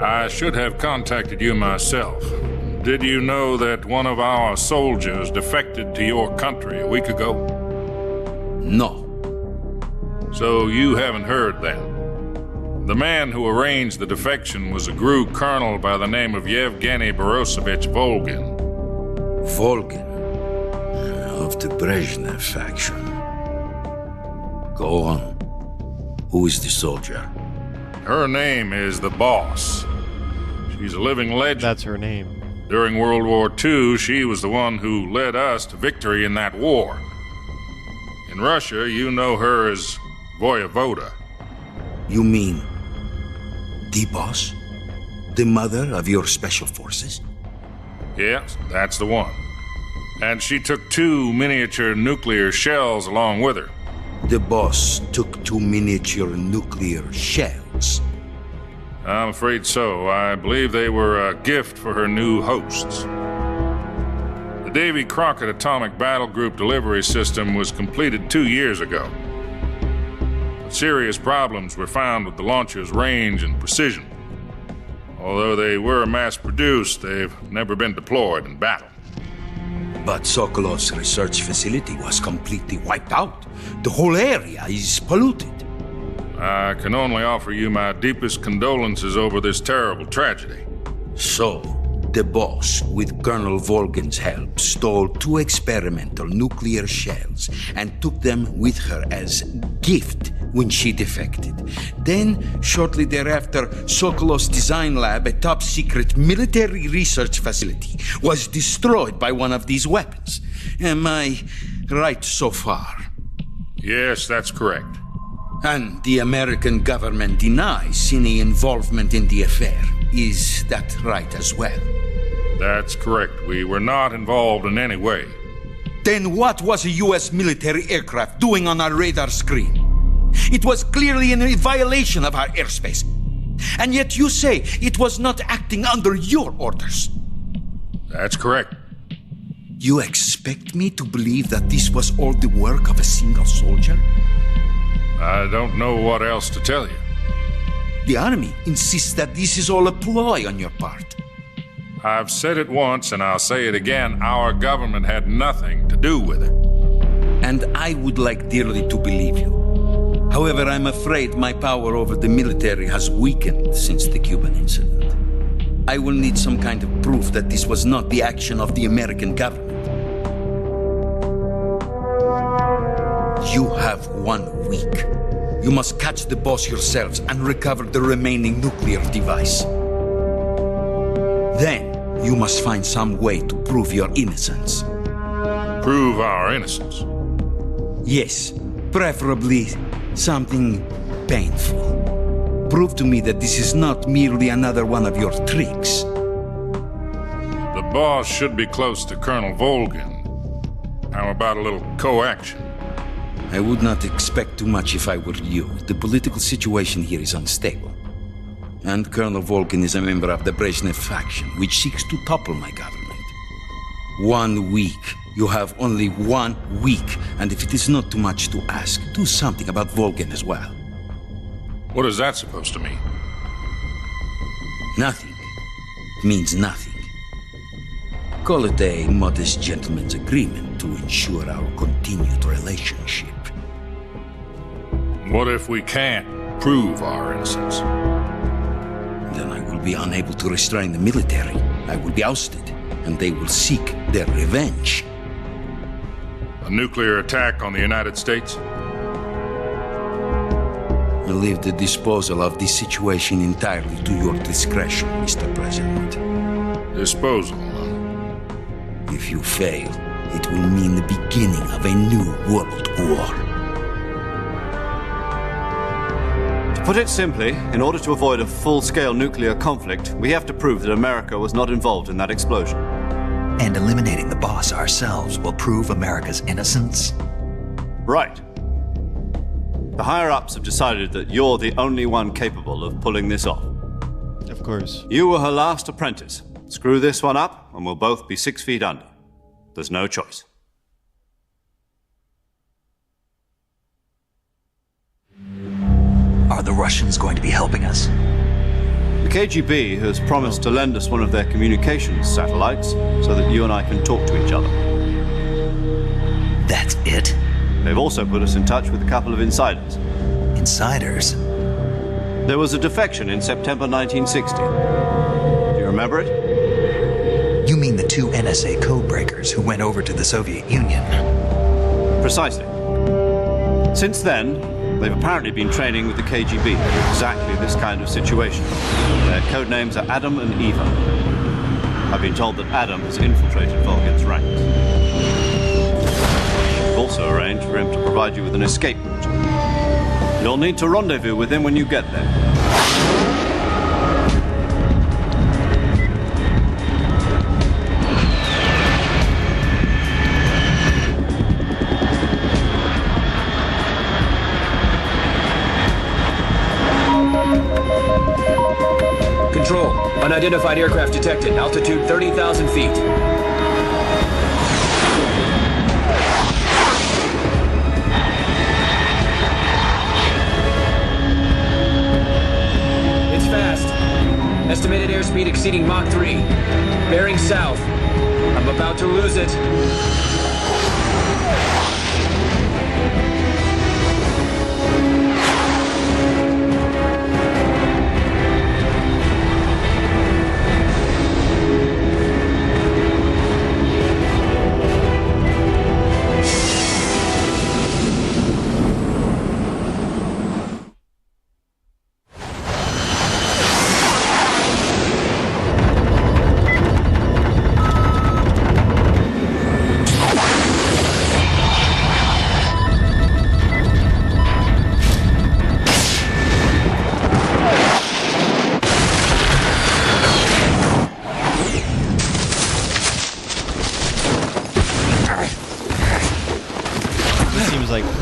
I should have contacted you myself. Did you know that one of our soldiers defected to your country a week ago? No. So you haven't heard then. The man who arranged the defection was a GRU colonel by the name of Yevgeny Borisovich Volgin. Volgin? Of the Brezhnev faction. Go on. Who is the soldier? Her name is the Boss. She's a living legend. That's her name. During World War II, she was the one who led us to victory in that war. In Russia, you know her as Voyevoda. You mean the Boss? The mother of your special forces? Yes, that's the one. And she took 2 miniature nuclear shells along with her. The Boss took 2 miniature nuclear shells? I'm afraid so. I believe they were a gift for her new hosts. The Davy Crockett Atomic Battle Group delivery system was completed 2 years ago. But serious problems were found with the launcher's range and precision. Although they were mass-produced, they've never been deployed in battle. But Sokolov's research facility was completely wiped out. The whole area is polluted. I can only offer you my deepest condolences over this terrible tragedy. So, The boss, with Colonel Volgan's help, stole 2 experimental nuclear shells and took them with her as gift when she defected. Then, shortly thereafter, Sokolov's design lab, a top-secret military research facility, was destroyed by one of these weapons. Am I right so far? Yes, that's correct. And the American government denies any involvement in the affair. Is that right as well? That's correct. We were not involved in any way. Then what was a U.S. military aircraft doing on our radar screen? It was clearly in a violation of our airspace. And yet you say it was not acting under your orders. That's correct. You expect me to believe that this was all the work of a single soldier? I don't know what else to tell you. The Army insists that this is all a ploy on your part. I've said it once and I'll say it again. Our government had nothing to do with it. And I would like dearly to believe you. However, I'm afraid my power over the military has weakened since the Cuban incident. I will need some kind of proof that this was not the action of the American government. You have 1 week. You must catch the boss yourselves and recover the remaining nuclear device. Then, you must find some way to prove your innocence. Prove our innocence? Yes, preferably something painful. Prove to me that this is not merely another one of your tricks. The boss should be close to Colonel Volgan. How about a little co-action? I would not expect too much if I were you. The political situation here is unstable. And Colonel Volgan is a member of the Brezhnev faction, which seeks to topple my government. 1 week. You have only 1 week. And if it is not too much to ask, do something about Volgan as well. What is that supposed to mean? Nothing. It means nothing. Call it a modest gentleman's agreement to ensure our continued relationship. What if we can't prove our innocence? Then I will be unable to restrain the military. I will be ousted, and they will seek their revenge. A nuclear attack on the United States? I leave the disposal of this situation entirely to your discretion, Mr. President. Disposal? If you fail, it will mean the beginning of a new world war. To put it simply, in order to avoid a full-scale nuclear conflict, we have to prove that America was not involved in that explosion. And eliminating the boss ourselves will prove America's innocence? Right. The higher-ups have decided that you're the only one capable of pulling this off. Of course. You were her last apprentice. Screw this one up, and we'll both be 6 feet under. There's no choice. Are the Russians going to be helping us? The KGB has promised to lend us one of their communications satellites so that you and I can talk to each other. That's it? They've also put us in touch with a couple of insiders. Insiders? There was a defection in September 1960. Do you remember it? You mean the 2 NSA codebreakers who went over to the Soviet Union? Precisely. Since then, they've apparently been training with the KGB in exactly this kind of situation. Their code names are Adam and Eva. I've been told that Adam has infiltrated Volgan's ranks. We've also arranged for him to provide you with an escape route. You'll need to rendezvous with him when you get there. Control. Unidentified aircraft detected. Altitude 30,000 feet. It's fast. Estimated airspeed exceeding Mach 3. Bearing south. I'm about to lose it.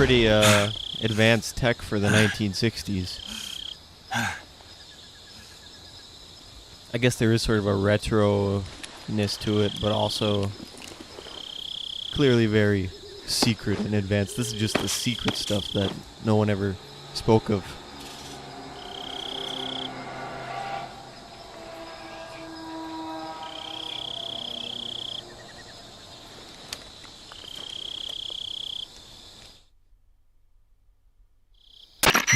pretty advanced tech for the 1960s. I guess there is sort of a retro-ness to it, but also clearly very secret and advanced. This is just the secret stuff that no one ever spoke of.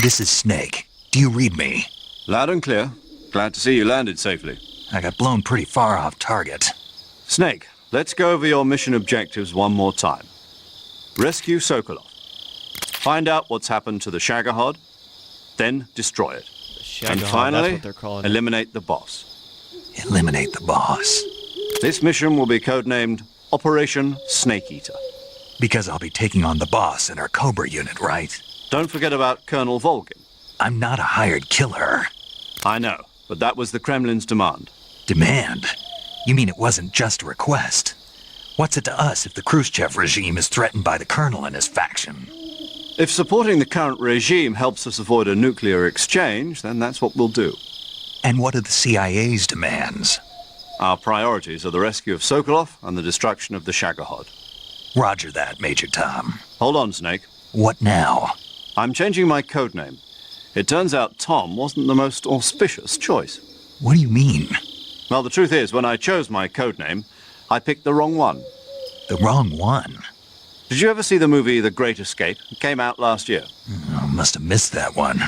This is Snake. Do you read me? Loud and clear. Glad to see you landed safely. I got blown pretty far off target. Snake, let's go over your mission objectives one more time. Rescue Sokolov. Find out what's happened to the Shagohod, then destroy it. And finally, eliminate the boss. Eliminate the boss. This mission will be codenamed Operation Snake Eater. Because I'll be taking on the boss in our Cobra unit, right? Don't forget about Colonel Volgin. I'm not a hired killer. I know, but that was the Kremlin's demand. Demand? You mean it wasn't just a request? What's it to us if the Khrushchev regime is threatened by the Colonel and his faction? If supporting the current regime helps us avoid a nuclear exchange, then that's what we'll do. And what are the CIA's demands? Our priorities are the rescue of Sokolov and the destruction of the Shagohod. Roger that, Major Tom. Hold on, Snake. What now? I'm changing my codename. It turns out Tom wasn't the most auspicious choice. What do you mean? Well, the truth is, when I chose my codename, I picked the wrong one. The wrong one? Did you ever see the movie The Great Escape? It came out last year. I must have missed that one.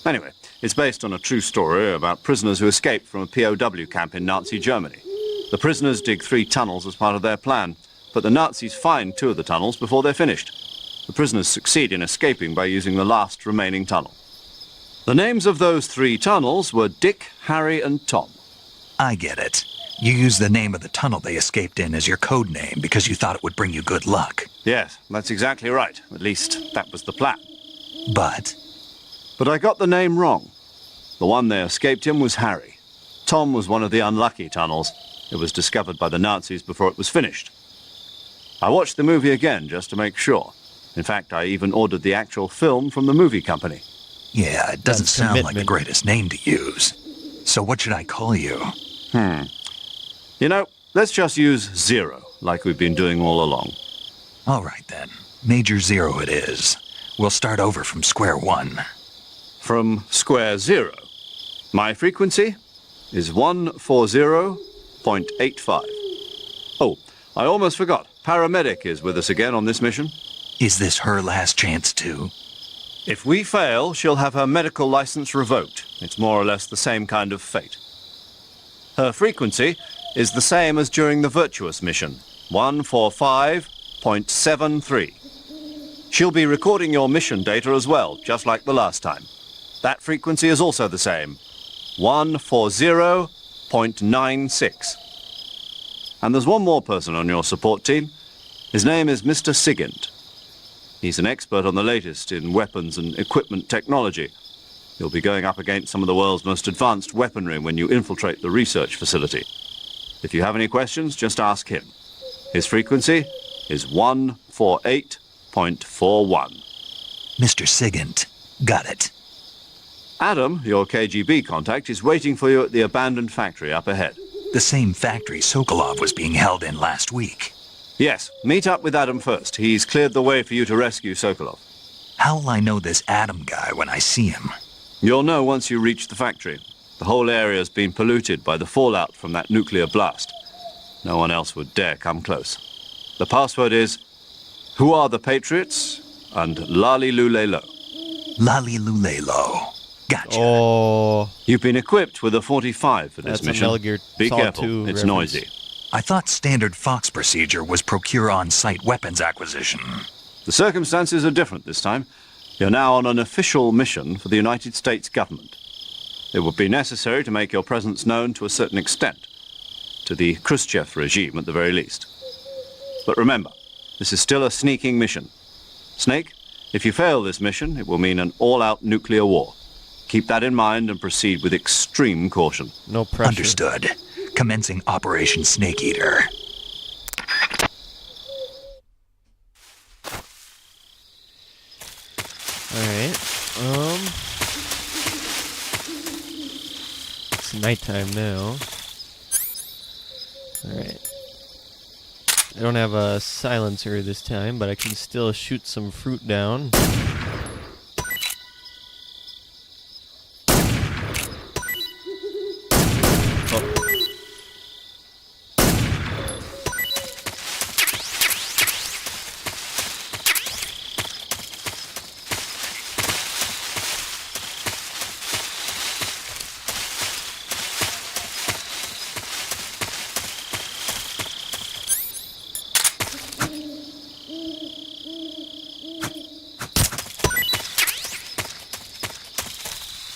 Anyway, it's based on a true story about prisoners who escaped from a POW camp in Nazi Germany. The prisoners dig 3 tunnels as part of their plan, but the Nazis find 2 of the tunnels before they're finished. The prisoners succeed in escaping by using the last remaining tunnel. The names of those 3 tunnels were Dick, Harry, and Tom. I get it. You used the name of the tunnel they escaped in as your code name because you thought it would bring you good luck. Yes, that's exactly right. At least, that was the plan. But I got the name wrong. The one they escaped in was Harry. Tom was one of the unlucky tunnels. It was discovered by the Nazis before it was finished. I watched the movie again just to make sure. In fact, I even ordered the actual film from the movie company. Yeah, it doesn't sound like the greatest name to use. So what should I call you? You know, let's just use Zero, like we've been doing all along. All right, then. Major Zero it is. We'll start over from square one. From square zero. My frequency is 140.85. Oh, I almost forgot. Paramedic is with us again on this mission. Is this her last chance, too? If we fail, she'll have her medical license revoked. It's more or less the same kind of fate. Her frequency is the same as during the Virtuous mission, 145.73. She'll be recording your mission data as well, just like the last time. That frequency is also the same, 140.96. And there's one more person on your support team. His name is Mr. Sigint. He's an expert on the latest in weapons and equipment technology. You'll be going up against some of the world's most advanced weaponry when you infiltrate the research facility. If you have any questions, just ask him. His frequency is 148.41. Mr. Sigint. Got it. Adam, your KGB contact, is waiting for you at the abandoned factory up ahead. The same factory Sokolov was being held in last week. Yes, meet up with Adam first. He's cleared the way for you to rescue Sokolov. How will I know this Adam guy when I see him? You'll know once you reach the factory. The whole area's been polluted by the fallout from that nuclear blast. No one else would dare come close. The password is, "Who are the Patriots?" and "Lali Lule Lo." Lali Lule Lo. Gotcha. Oh. You've been equipped with a 45 for this mission. Be careful, it's noisy. I thought standard Fox procedure was procure on-site weapons acquisition. The circumstances are different this time. You're now on an official mission for the United States government. It would be necessary to make your presence known to a certain extent, to the Khrushchev regime at the very least. But remember, this is still a sneaking mission. Snake, if you fail this mission, it will mean an all-out nuclear war. Keep that in mind and proceed with extreme caution. No pressure. Understood. Commencing Operation Snake Eater. nighttime now. Alright. I don't have a silencer this time, but I can still shoot some fruit down.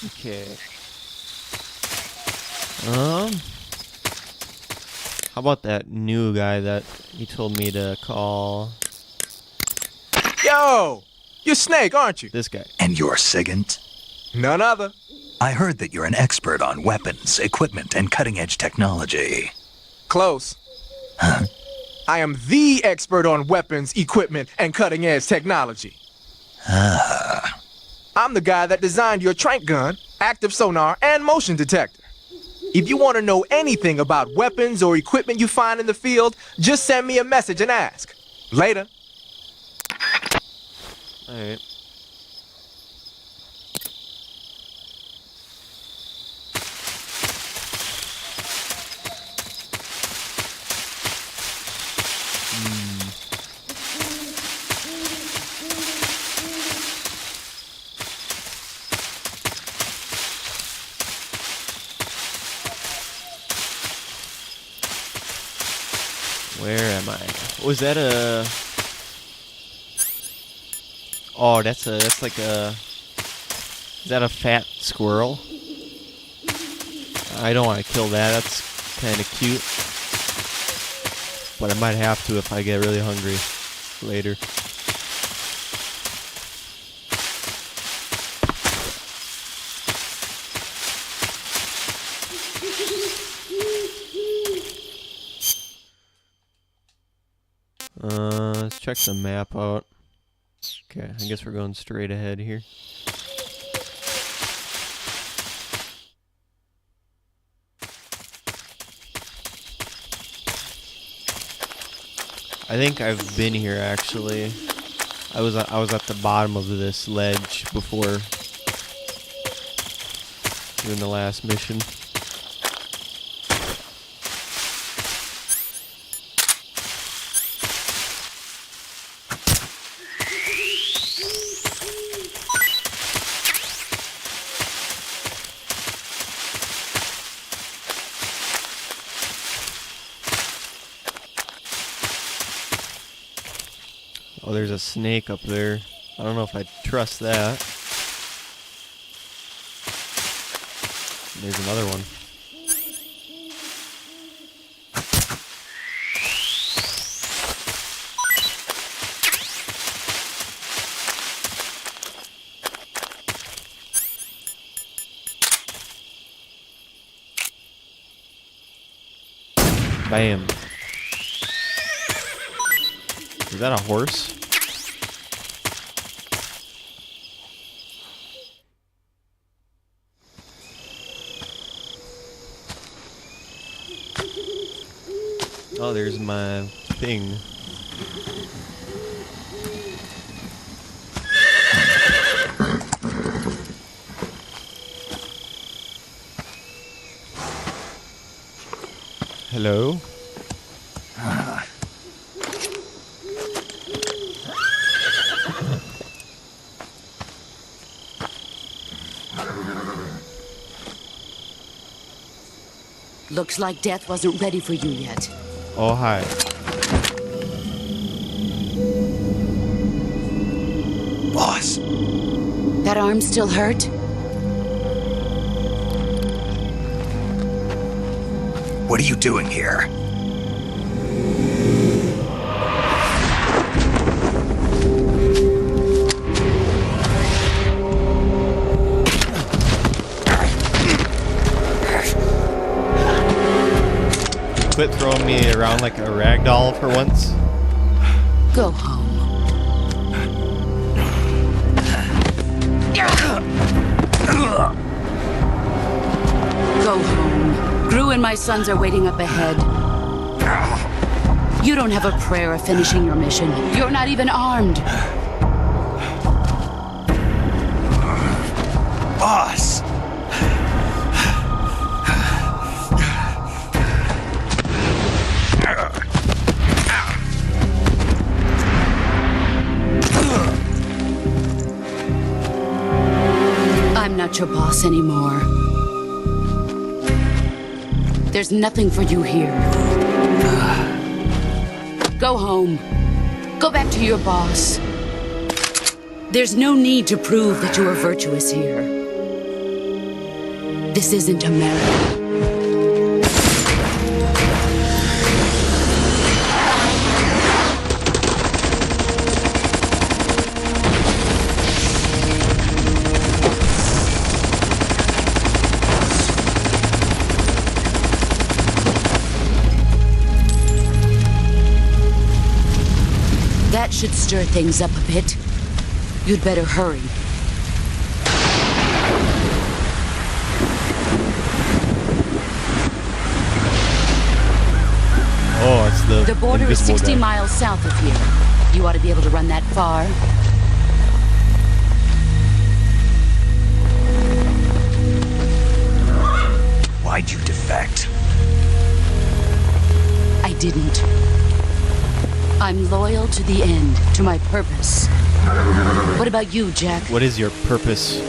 Okay. How about that new guy that he told me to call? Yo! You're Snake, aren't you? This guy. And you're Sigint? None other. I heard that you're an expert on weapons, equipment, and cutting-edge technology. Close. Huh? I am the expert on weapons, equipment, and cutting-edge technology. Ah. I'm the guy that designed your trank gun, active sonar, and motion detector. If you want to know anything about weapons or equipment you find in the field, just send me a message and ask. Later. Alright. Where am I? Was that a... Oh, that's like a... Is that a fat squirrel? I don't want to kill that. That's kind of cute. But I might have to if I get really hungry later. Let's check the map out. Okay, I guess we're going straight ahead here. I think I've been here actually. I was at the bottom of this ledge before doing the last mission. Oh, there's a snake up there. I don't know if I trust that. There's another one. Bam. Is that a horse? Oh, there's my thing. Hello? Looks like death wasn't ready for you yet. Oh, hi. Boss. That arm still hurt? What are you doing here? Quit throwing me around like a rag doll for once. Go home. Go home. Gru and my sons are waiting up ahead. You don't have a prayer of finishing your mission. You're not even armed. Boss! I'm not your boss anymore. There's nothing for you here. Go home. Go back to your boss. There's no need to prove that you are virtuous here. This isn't America. That should stir things up a bit. You'd better hurry. Oh, it's the border is invisible 60 guy. miles south of here. You ought to be able to run that far. Why'd you defect? I didn't. I'm loyal to the end, to my purpose. What about you, Jack? What is your purpose?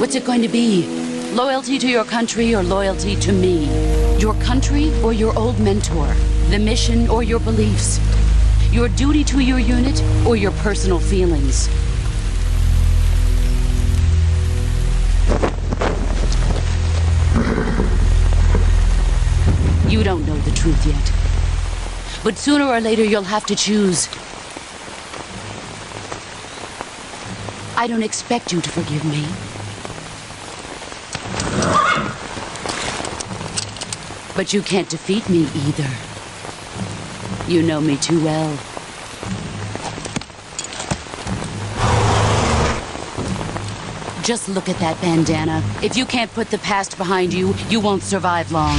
What's it going to be? Loyalty to your country or loyalty to me? Your country or your old mentor? The mission or your beliefs? Your duty to your unit or your personal feelings? You don't know the truth yet. But sooner or later you'll have to choose. I don't expect you to forgive me. But you can't defeat me either. You know me too well. Just look at that bandana. If you can't put the past behind you, you won't survive long.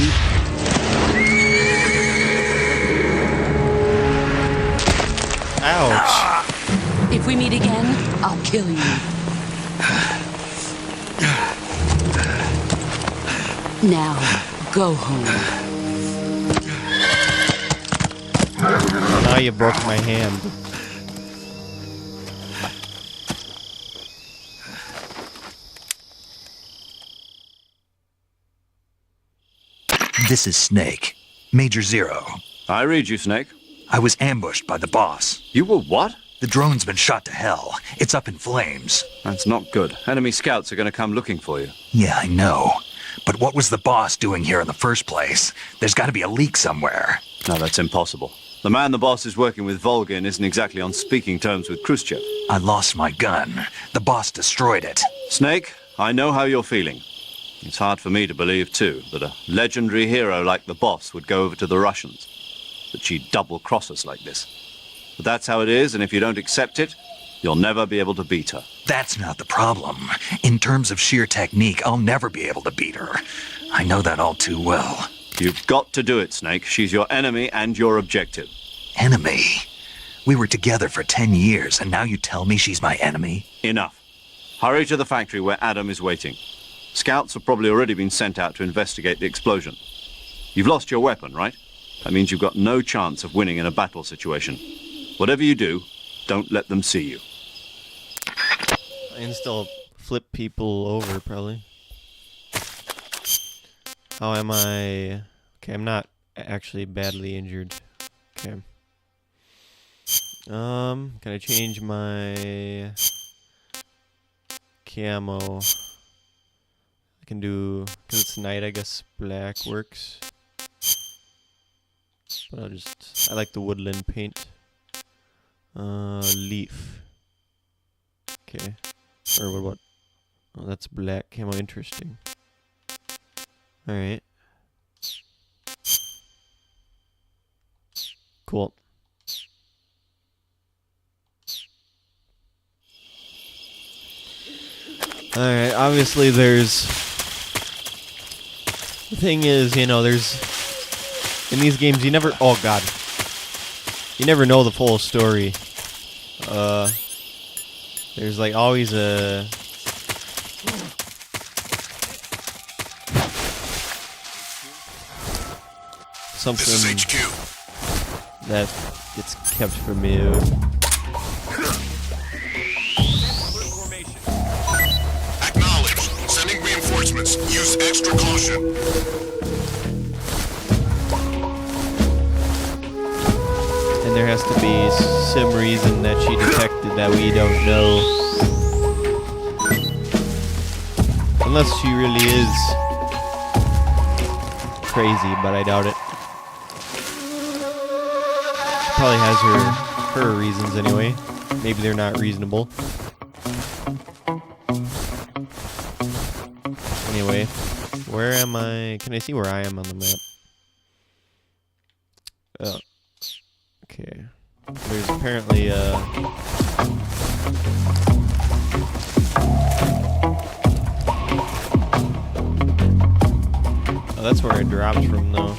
Ouch. If we meet again, I'll kill you. Now, go home. Now you broke my hand. This is Snake. Major Zero. I read you, Snake. I was ambushed by the boss. You were what? The drone's been shot to hell. It's up in flames. That's not good. Enemy scouts are going to come looking for you. Yeah, I know. But what was the boss doing here in the first place? There's got to be a leak somewhere. No, that's impossible. The man the boss is working with, Volgin, isn't exactly on speaking terms with Khrushchev. I lost my gun. The boss destroyed it. Snake, I know how you're feeling. It's hard for me to believe, too, that a legendary hero like the boss would go over to the Russians. That she'd double-cross us like this. But that's how it is, and if you don't accept it, you'll never be able to beat her. That's not the problem. In terms of sheer technique, I'll never be able to beat her. I know that all too well. You've got to do it, Snake. She's your enemy and your objective. Enemy? We were together for 10 years, and now you tell me she's my enemy? Enough. Hurry to the factory where Adam is waiting. Scouts have probably already been sent out to investigate the explosion. You've lost your weapon, right? That means you've got no chance of winning in a battle situation. Whatever you do, don't let them see you. I can still flip people over, probably. How am I? Okay, I'm not actually badly injured. Okay. Can I change my camo? I can do, because it's night, I guess black works. But I like the woodland paint. Leaf. Okay. Or what? Oh, that's black camo. Interesting. Alright. Cool. Alright, obviously there's The thing is, you know, there's in these games you never. Oh God, you never know the full story. There's like always a. Something This is HQ. that gets kept from you. Acknowledged. Sending reinforcements. Use extra caution. And there has to be some reason that she detected that we don't know. Unless she really is crazy, but I doubt it. She probably has her reasons anyway. Maybe they're not reasonable. Anyway, where am I? Can I see where I am on the map? Oh. Okay. There's apparently oh, that's where I dropped from though.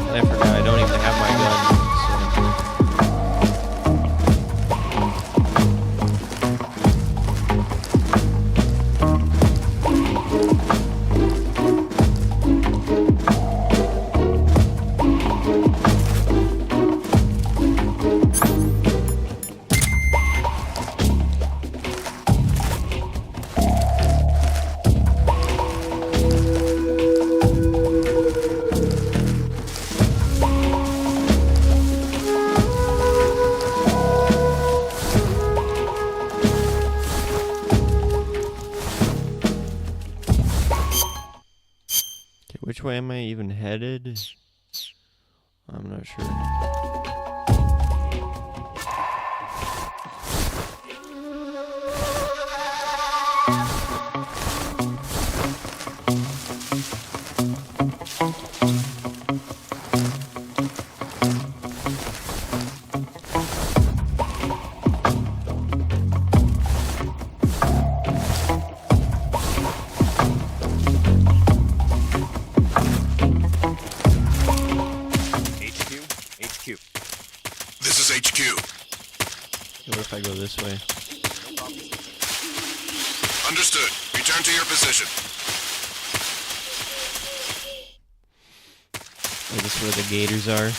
I forgot I don't even have my gun. Which way am I even headed? I'm not sure. This is HQ. What if I go this way? Understood. Return to your position. Is this where the gators are?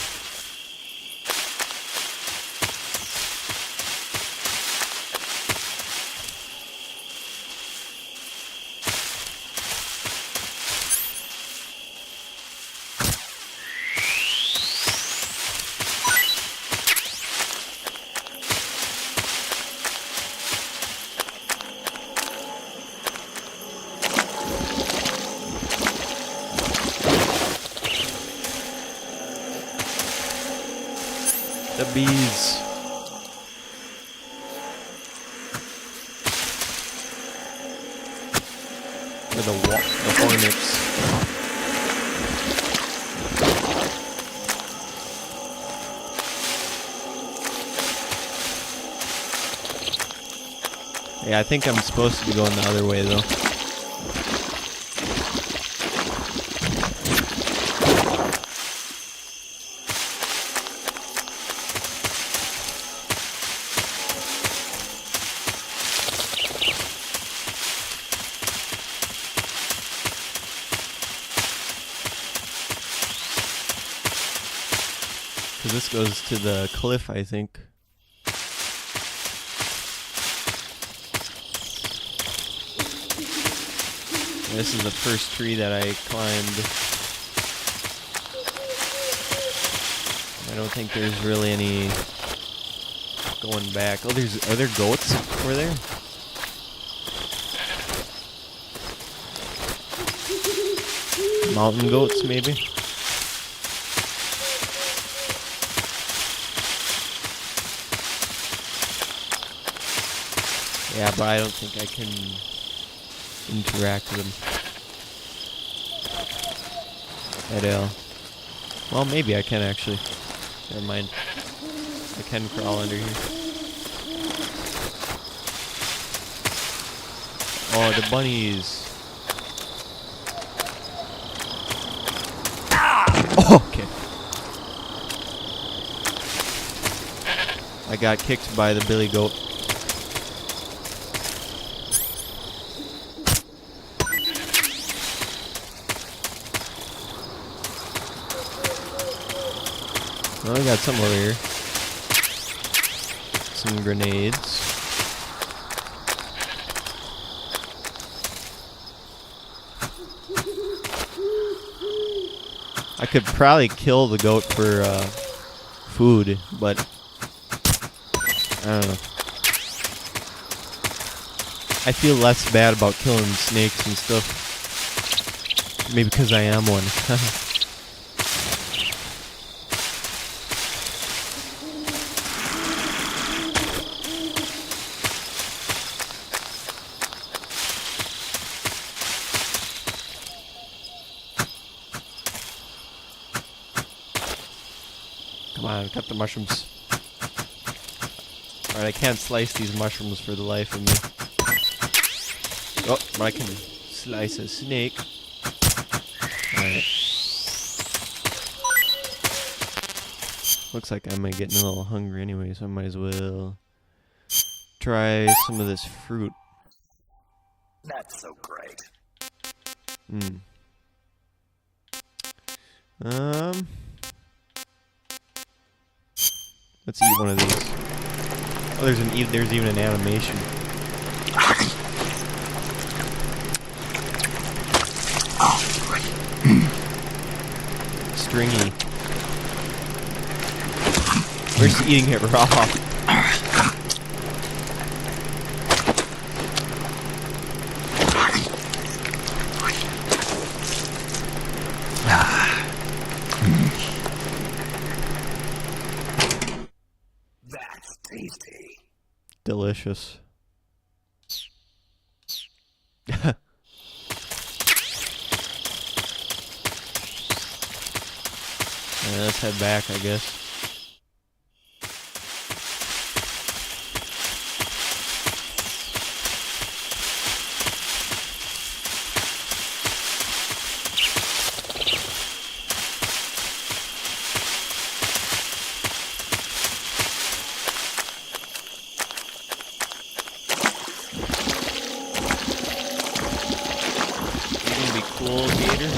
The bees. Or the hornets. Yeah, I think I'm supposed to be going the other way though. This goes to the cliff, I think. This is the first tree that I climbed. I don't think there's really any going back. Oh, are there goats over there? Mountain goats, maybe? Yeah, but I don't think I can interact with them at all. Well, maybe I can actually. Never mind. I can crawl under here. Oh, the bunnies. Oh, okay. I got kicked by the billy goat. Oh, we got some over here. Some grenades. I could probably kill the goat for food, but I don't know. I feel less bad about killing snakes and stuff. Maybe because I am one. Come on, cut the mushrooms. Alright, I can't slice these mushrooms for the life of me. Oh, but I can slice a snake. Alright. Looks like I might get a little hungry anyway, so I might as well try some of this fruit. That's so great. Let's eat one of these. Oh, there's even an animation. Stringy. We're just eating it raw. That's tasty. Delicious. Let's head back, I guess. You gonna be cool, Gator?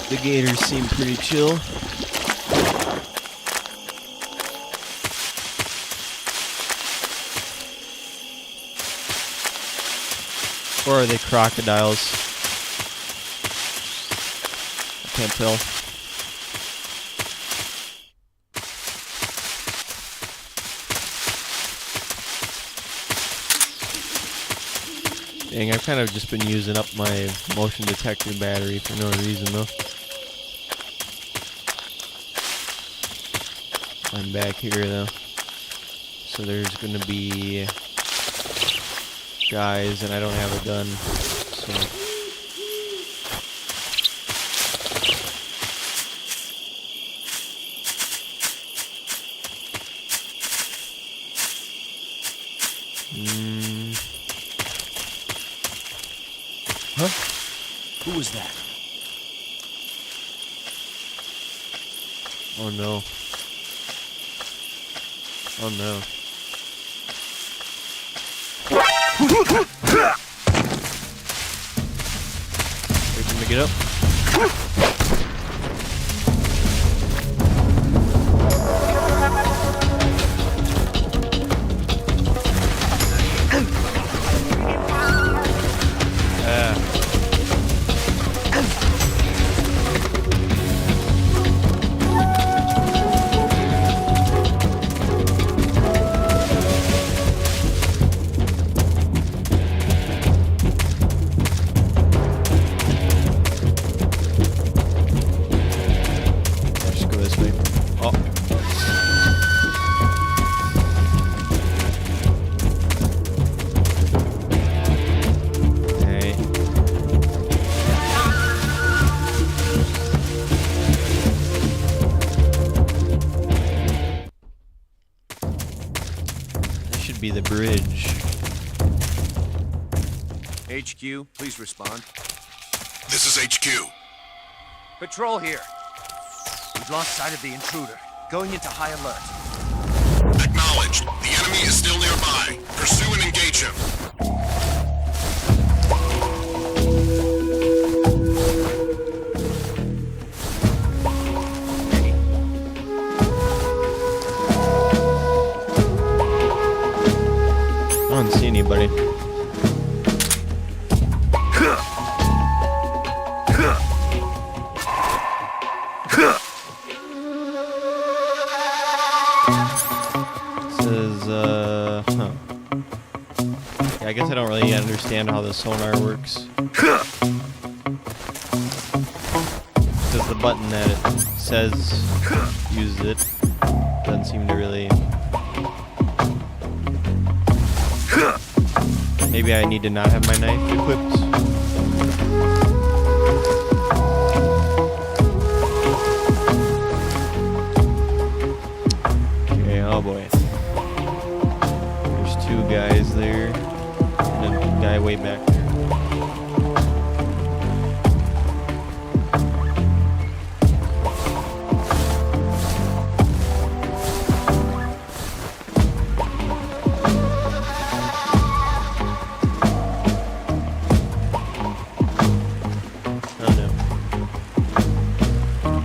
The gators seem pretty chill. Or are they crocodiles? I can't tell. Dang, I've kind of just been using up my motion detector battery for no reason though. I'm back here though. So there's gonna be guys and I don't have a gun. So Huh? Who was that? oh no. Oh no. Wait for him to get up. the bridge. HQ, please respond. This is HQ. Patrol here. We've lost sight of the intruder. Going into high alert. Acknowledged. The enemy is still nearby. Pursue and engage him. I don't see anybody. Yeah, I guess I don't really understand how the sonar works. Because the button that it says uses it doesn't seem to really... Maybe I need to not have my knife equipped. Okay, oh boy. There's two guys there. And a guy way back there.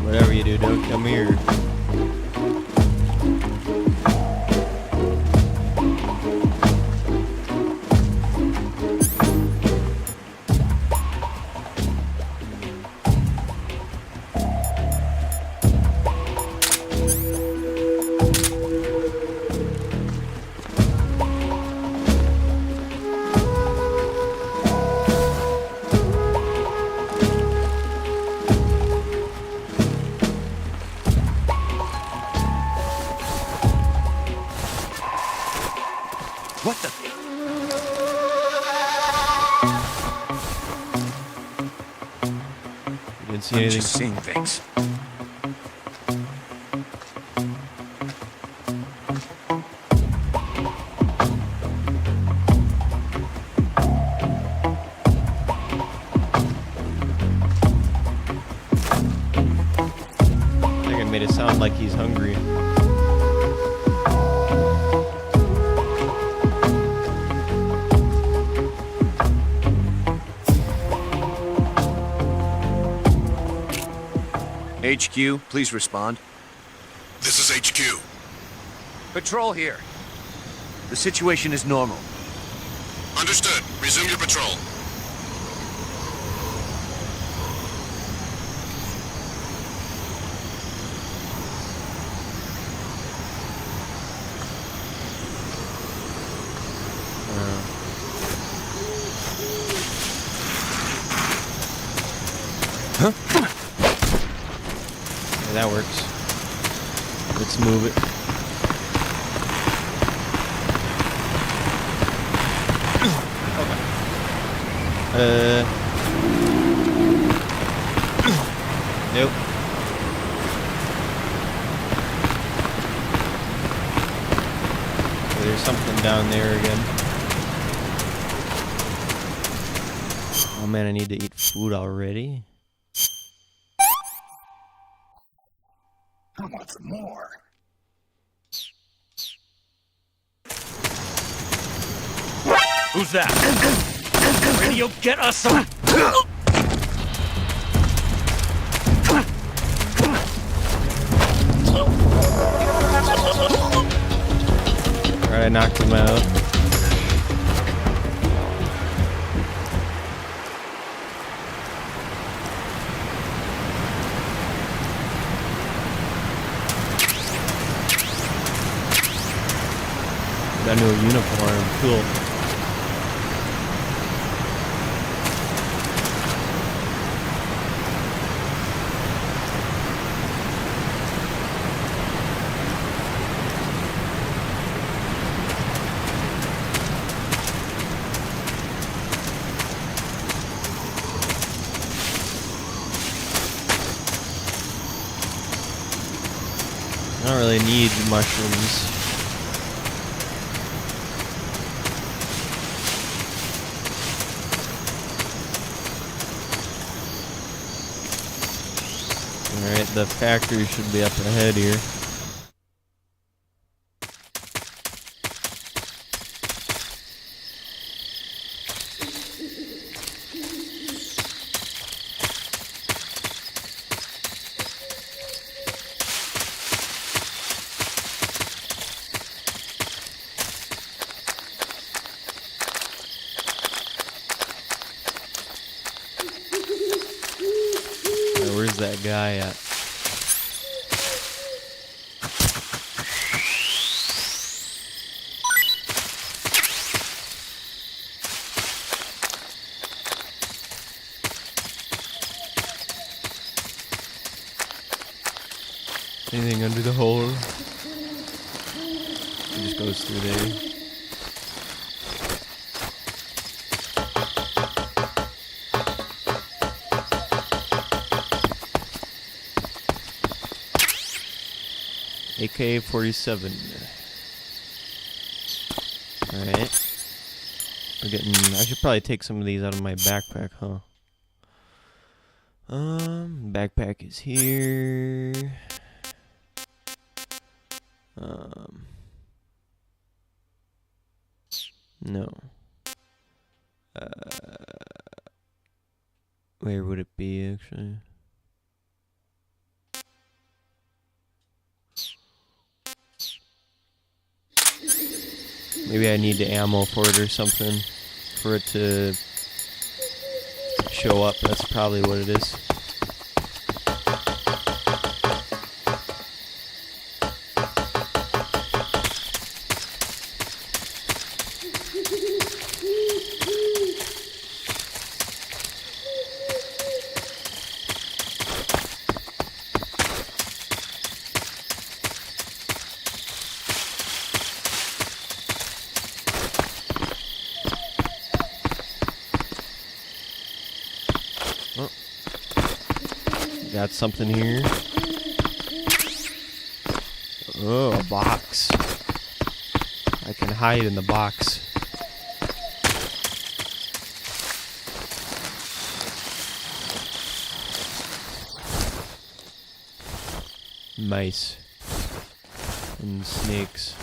Whatever you do, don't come here. What the? You didn't see anything? Just seeing things. I think I made it sound like he's hungry. HQ, please respond. This is HQ. Patrol here. The situation is normal. Understood. Resume your patrol. Huh? Yeah, that works. Let's move it. Nope. Okay, there's something down there again. Oh man, I need to eat food already. I want some more. Who's that? Radio, get us some. Alright, I knocked him out. Got a new uniform, cool. I don't really need mushrooms. Alright, the factory should be up ahead here. Where's that guy at? Anything under the hole? It just goes through there. AK-47. Alright. We're getting... I should probably take some of these out of my backpack, huh? Backpack is here. No. Where would it be, actually? Maybe I need the ammo for it or something for it to show up. That's probably what it is. Got something here. Oh, a box. I can hide in the box. Mice. And snakes.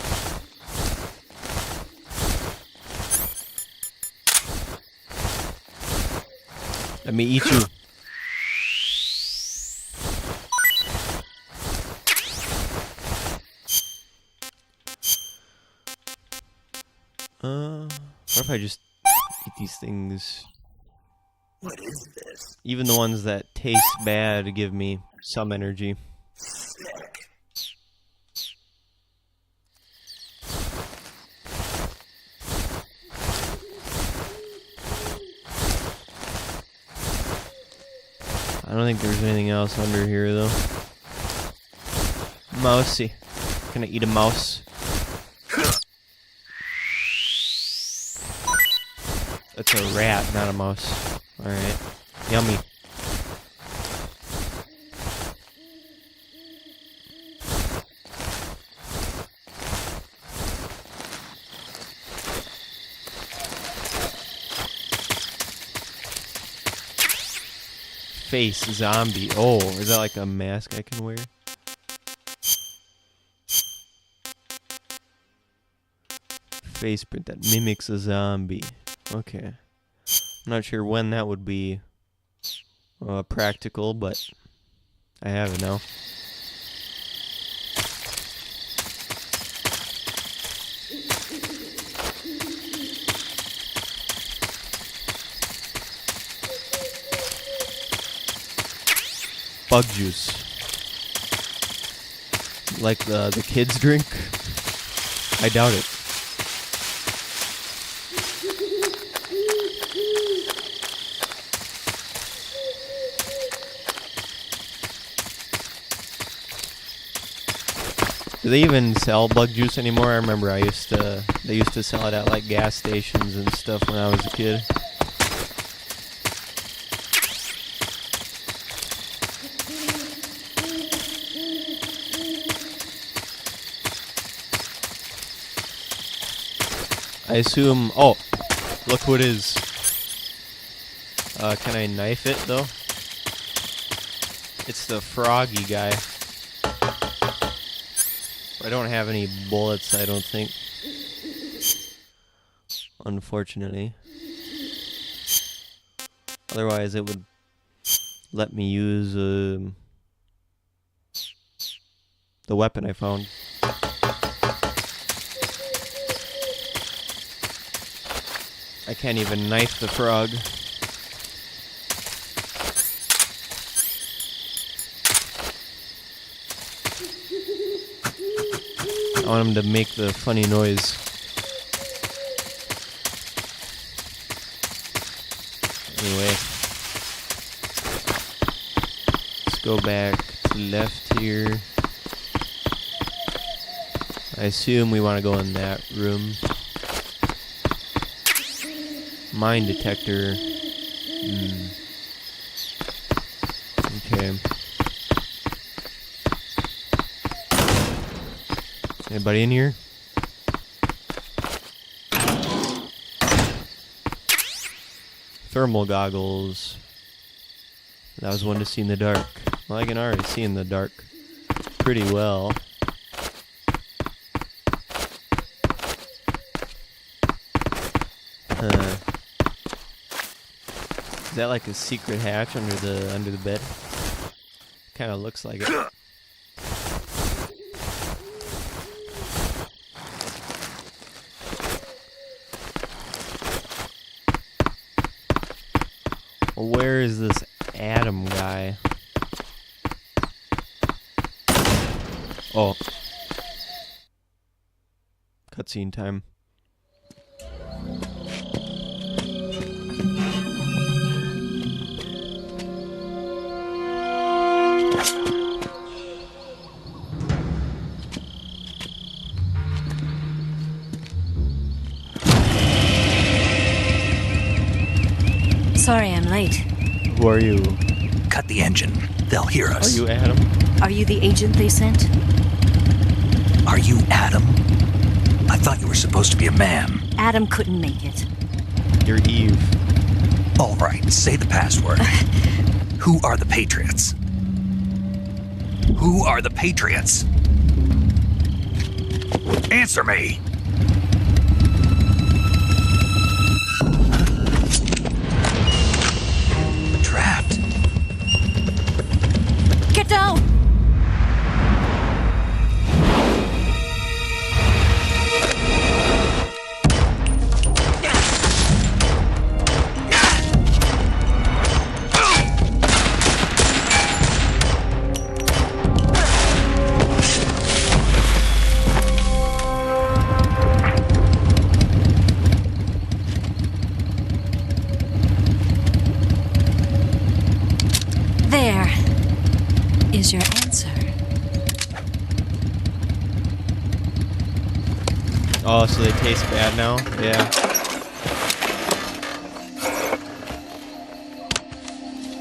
Let me eat you. What if I just eat these things? What is this? Even the ones that taste bad give me some energy. Sick. I don't think there's anything else under here, though. Mousey. Can I eat a mouse? That's a rat, not a mouse. Alright. Yummy. Face zombie. Oh, is that like a mask I can wear? Face print that mimics a zombie. Okay. I'm not sure when that would be practical, but I have it now. Bug juice. Like the kids drink? I doubt it. Do they even sell bug juice anymore? I remember they used to sell it at like gas stations and stuff when I was a kid. I assume... Oh! Look who it is. Can I knife it, though? It's the froggy guy. I don't have any bullets, I don't think. Unfortunately. Otherwise, it would let me use the weapon I found. I can't even knife the frog. I want him to make the funny noise. Anyway. Let's go back to left here. I assume we want to go in that room. Mine detector. Okay. Anybody in here? Thermal goggles. That was one to see in the dark. Well, I can already see in the dark pretty well. Is that like a secret hatch under the bed? Kind of looks like it. Where is this Adam guy? Oh. Cutscene time. Sorry I'm late. Who are you? Cut the engine. They'll hear us. Are you Adam? Are you the agent they sent? Are you Adam? I thought you were supposed to be a man. Adam couldn't make it. You're Eve. All right, say the password. Who are the Patriots? Who are the Patriots? Answer me! Trapped. Get down! There is your answer. Oh, so they taste bad now? Yeah.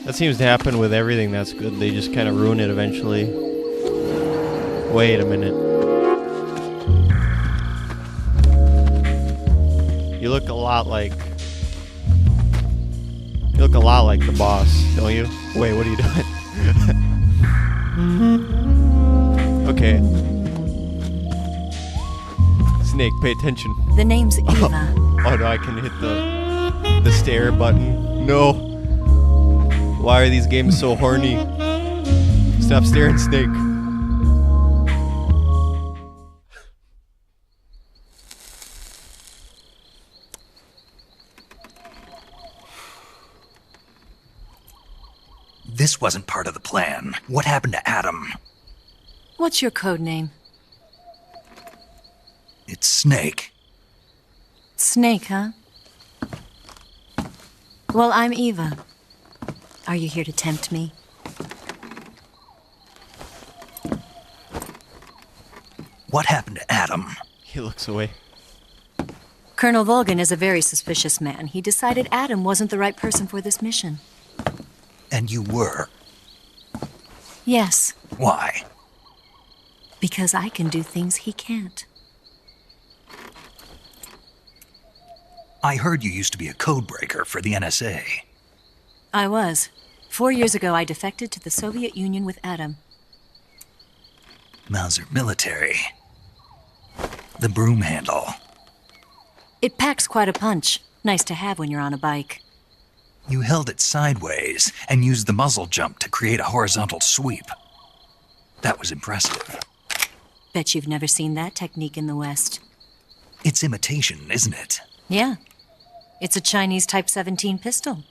That seems to happen with everything that's good. They just kind of ruin it eventually. Wait a minute. You look a lot like... You look a lot like the boss, don't you? Wait, what are you doing? Okay. Snake, pay attention. The name's Eva. Oh no, I can hit the stare button. No. Why are these games so horny? Stop staring, Snake. This wasn't part of the plan. What happened to Adam? What's your code name? It's Snake. Snake, huh? Well, I'm Eva. Are you here to tempt me? What happened to Adam? He looks away. Colonel Volgan is a very suspicious man. He decided Adam wasn't the right person for this mission. And you were? Yes. Why? Because I can do things he can't. I heard you used to be a code breaker for the NSA. I was. 4 years ago, I defected to the Soviet Union with Adam. Mauser military. The broom handle. It packs quite a punch. Nice to have when you're on a bike. You held it sideways and used the muzzle jump to create a horizontal sweep. That was impressive. Bet you've never seen that technique in the West. It's imitation, isn't it? Yeah. It's a Chinese Type 17 pistol.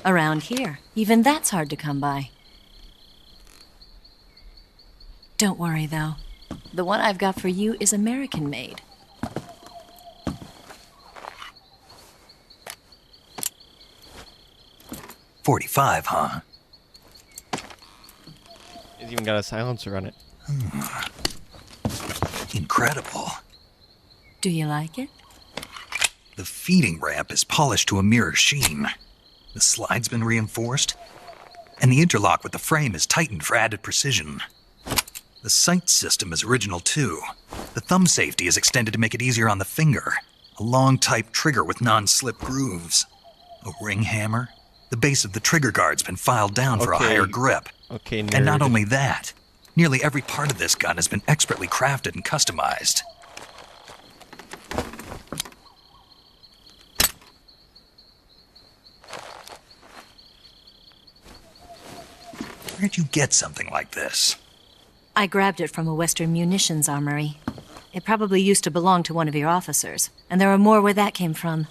Around here, even that's hard to come by. Don't worry, though. The one I've got for you is American-made. .45, huh? It's even got a silencer on it. Incredible. Do you like it? The feeding ramp is polished to a mirror sheen. The slide's been reinforced, and the interlock with the frame is tightened for added precision. The sight system is original too. The thumb safety is extended to make it easier on the finger. A long type trigger with non-slip grooves. A ring hammer. The base of the trigger guard's been filed down for a higher grip. Okay, nerd. And not only that, nearly every part of this gun has been expertly crafted and customized. Where'd you get something like this? I grabbed it from a Western munitions armory. It probably used to belong to one of your officers, and there are more where that came from.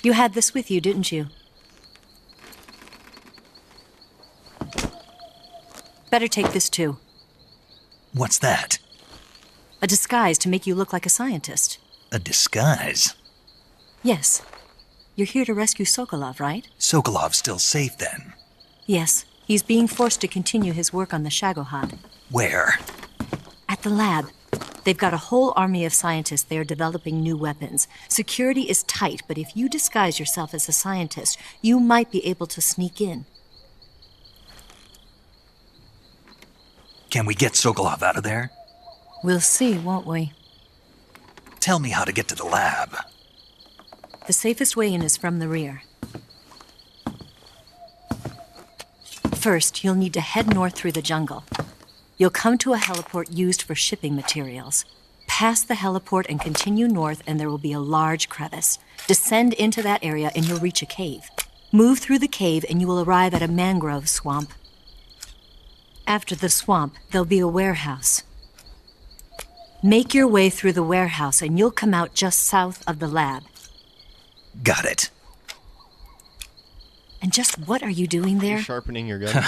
You had this with you, didn't you? Better take this too. What's that? A disguise to make you look like a scientist. A disguise? Yes. You're here to rescue Sokolov, right? Sokolov's still safe then? Yes. He's being forced to continue his work on the Shagohod. Where? At the lab. They've got a whole army of scientists there developing new weapons. Security is tight, but if you disguise yourself as a scientist, you might be able to sneak in. Can we get Sokolov out of there? We'll see, won't we? Tell me how to get to the lab. The safest way in is from the rear. First, you'll need to head north through the jungle. You'll come to a heliport used for shipping materials. Pass the heliport and continue north, and there will be a large crevice. Descend into that area, and you'll reach a cave. Move through the cave, and you will arrive at a mangrove swamp. After the swamp, there'll be a warehouse. Make your way through the warehouse, and you'll come out just south of the lab. Got it. And just what are you doing there? You're sharpening your gun.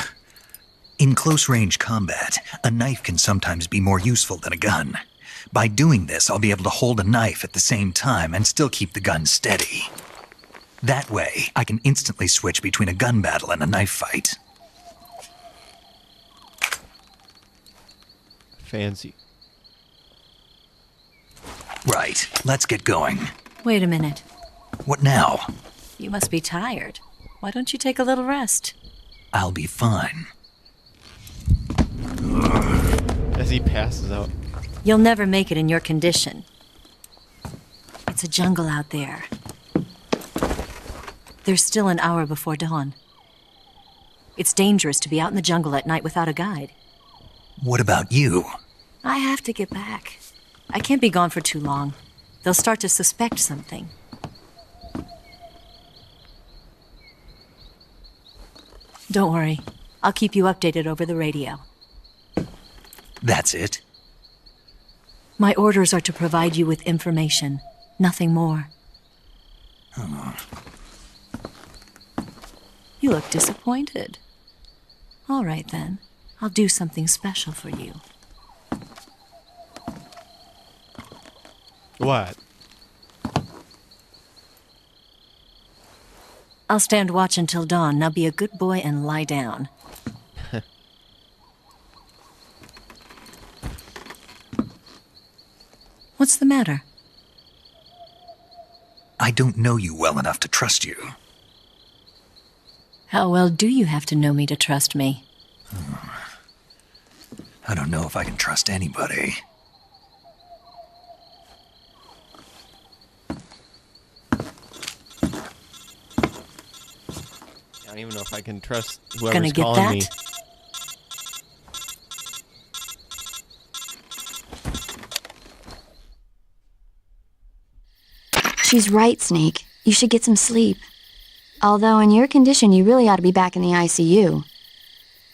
In close-range combat, a knife can sometimes be more useful than a gun. By doing this, I'll be able to hold a knife at the same time and still keep the gun steady. That way, I can instantly switch between a gun battle and a knife fight. Fancy. Right, let's get going. Wait a minute. What now? You must be tired. Why don't you take a little rest? I'll be fine. As he passes out. You'll never make it in your condition. It's a jungle out there. There's still an hour before dawn. It's dangerous to be out in the jungle at night without a guide. What about you? I have to get back. I can't be gone for too long. They'll start to suspect something. Don't worry. I'll keep you updated over the radio. That's it? My orders are to provide you with information. Nothing more. Oh. You look disappointed. All right, then. I'll do something special for you. What? I'll stand watch until dawn. Now be a good boy and lie down. What's the matter? I don't know you well enough to trust you. How well do you have to know me to trust me? I don't know if I can trust anybody. I don't even know if I can trust Gonna whoever's get calling that? me. She's right, Snake. You should get some sleep. Although in your condition, you really ought to be back in the ICU.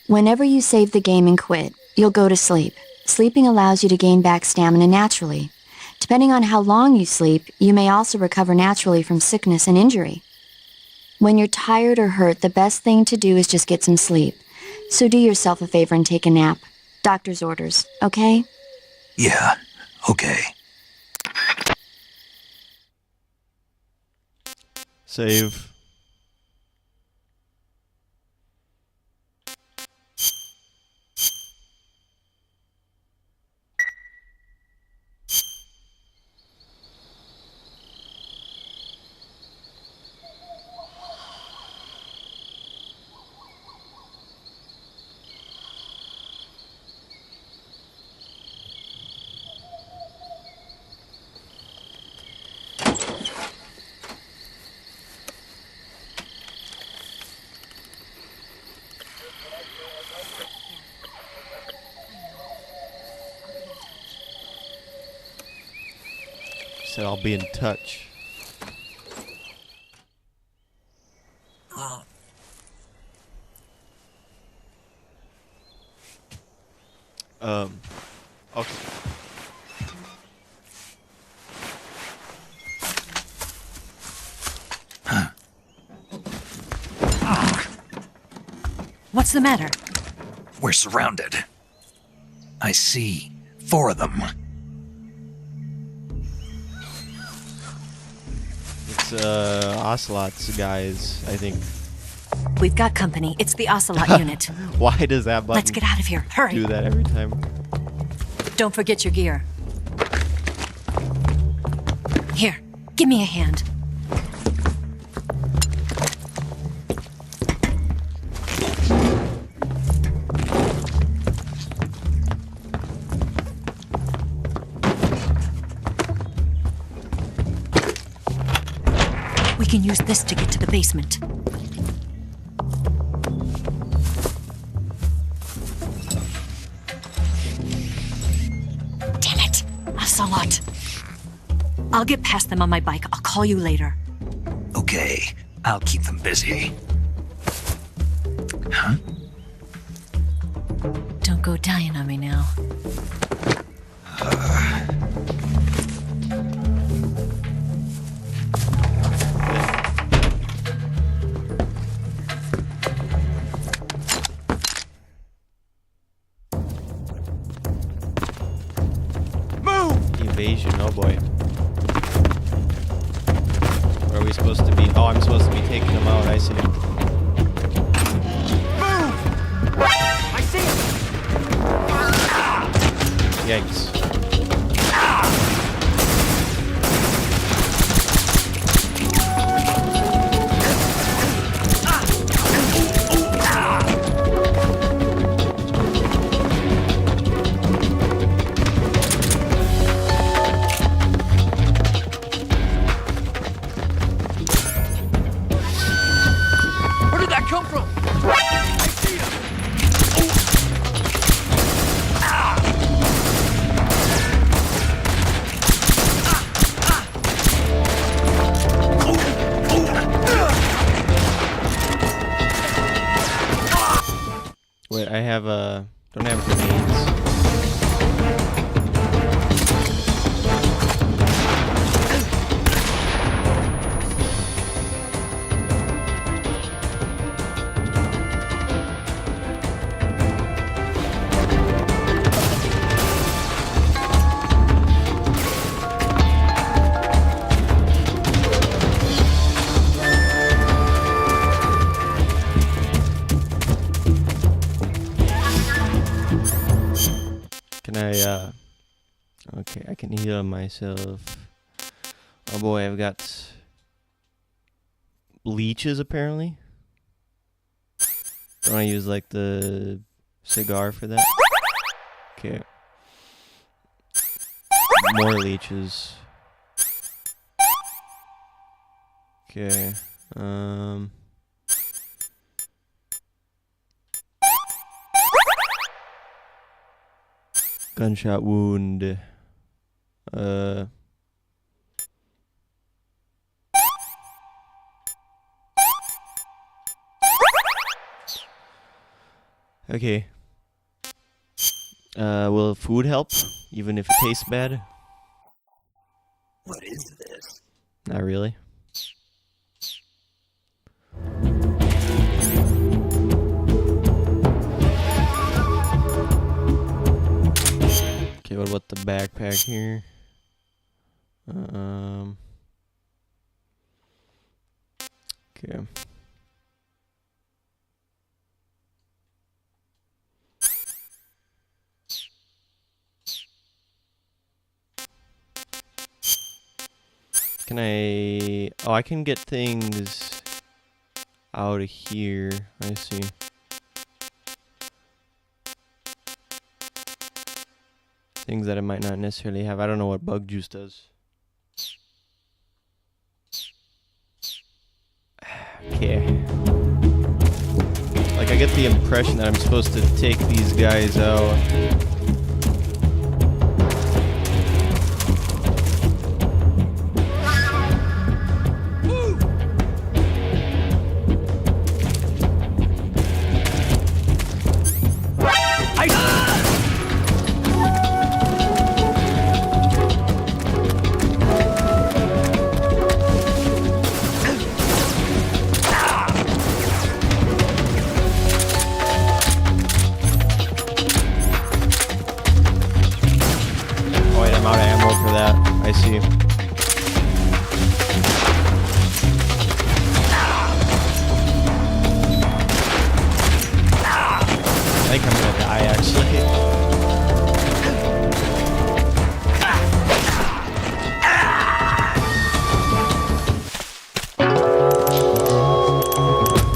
Whenever you save the game and quit, you'll go to sleep. Sleeping allows you to gain back stamina naturally. Depending on how long you sleep, you may also recover naturally from sickness and injury. When you're tired or hurt, the best thing to do is just get some sleep. So do yourself a favor and take a nap. Doctor's orders, okay? Yeah, okay. Save. Said I'll be in touch. Okay. What's the matter? We're surrounded. I see 4 of them. It's Ocelot's guys, I think. We've got company. It's the Ocelot unit. Why does that button Let's get out of here. Hurry. do that every time? Don't forget your gear. Here, give me a hand. We can use this to get to the basement. Damn it! Ocelot! I'll get past them on my bike. I'll call you later. Okay, I'll keep them busy. Huh? Don't go dying on me now. Evasion, oh boy. Where are we supposed to be? Oh, I'm supposed to be taking them out, I see. Move! I see him! Yikes. Where did that come from? I see him! Wait, I have don't have grenades. Can I, okay, I can heal myself. Oh boy, I've got leeches apparently. Don't I use like the cigar for that? Okay. More leeches. Okay. Gunshot wound. Okay. Will food help, even if it tastes bad? What is this? Not really. Okay, what about the backpack here? Okay. Can I... Oh, I can get things out of here. I see. Things that I might not necessarily have. I don't know what bug juice does. Okay. Like, I get the impression that I'm supposed to take these guys out. I see. I think I'm gonna die actually.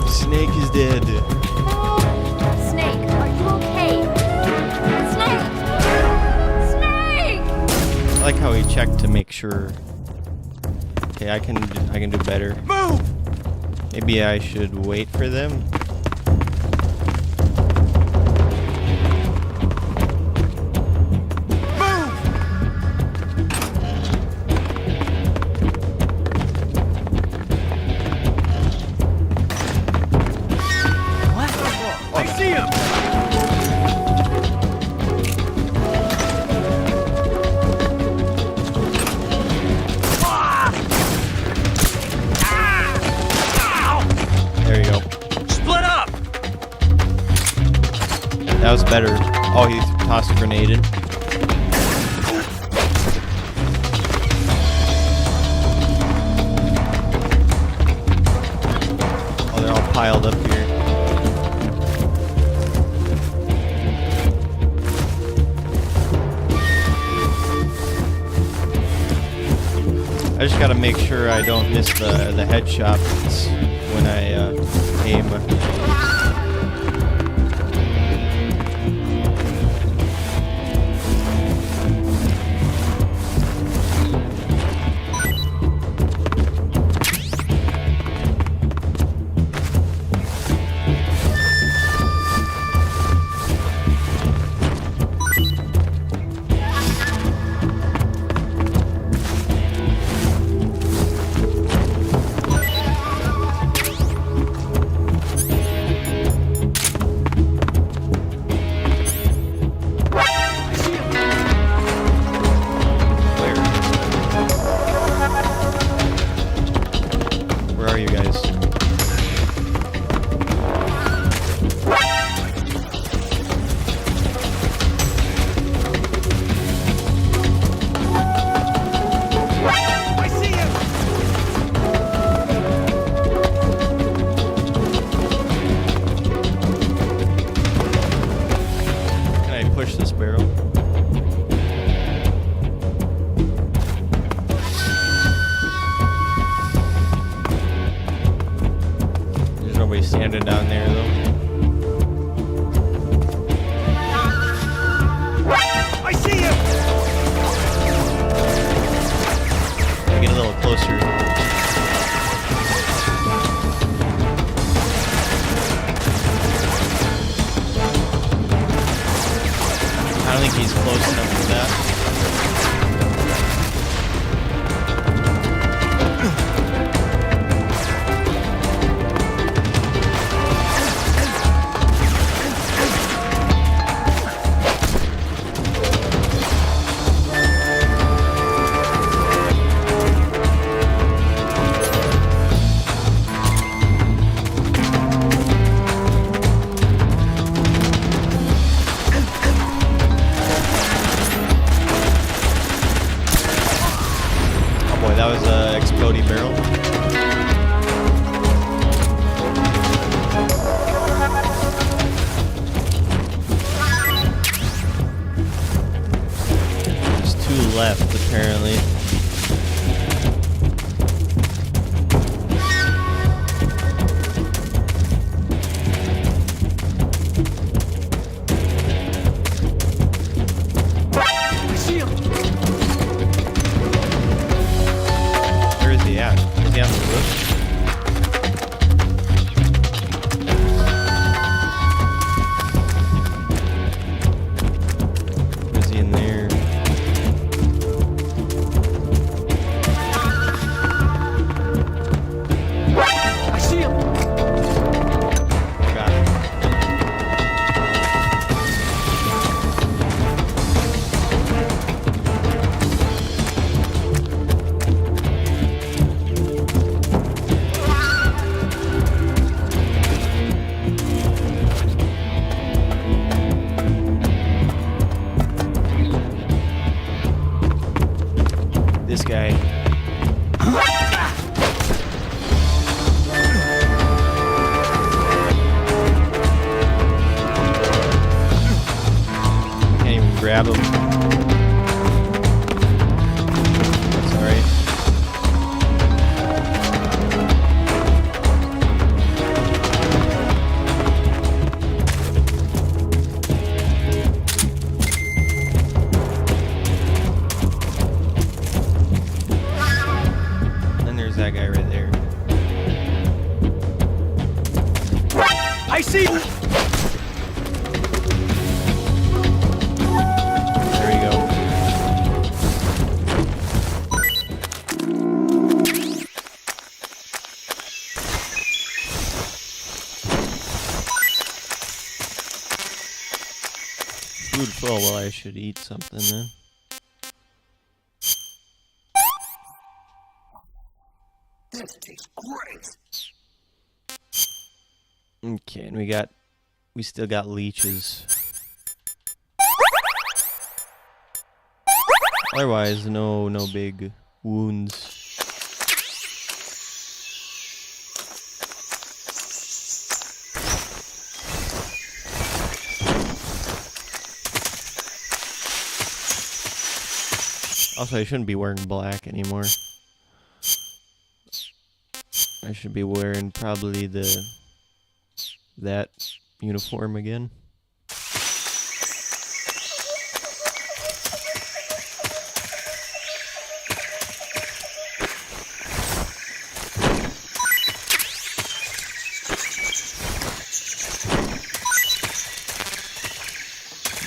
Snake is dead. Snake, are you okay? Snake! Snake! I like how he checked to make sure. Okay, I can do better. Move! Maybe I should wait for them. That was better. Oh, he tossed a grenade in. Oh, they're all piled up here. I just gotta make sure I don't miss the headshots when I aim. Push this barrel. There's nobody standing down there though. I see you! Get a little closer. I don't think he's close enough. that was a exploding barrel. There's 2 left, apparently. Where is he at? Is he on the roof? Or is he in there? I see him. Got it. This guy. Can't even grab him. That's alright. Then there's that guy right there. I see. There you go. Food full, well I should eat something then. This tastes great. Okay, and we still got leeches. Otherwise, no big wounds. Also, I shouldn't be wearing black anymore. I should be wearing probably that uniform again.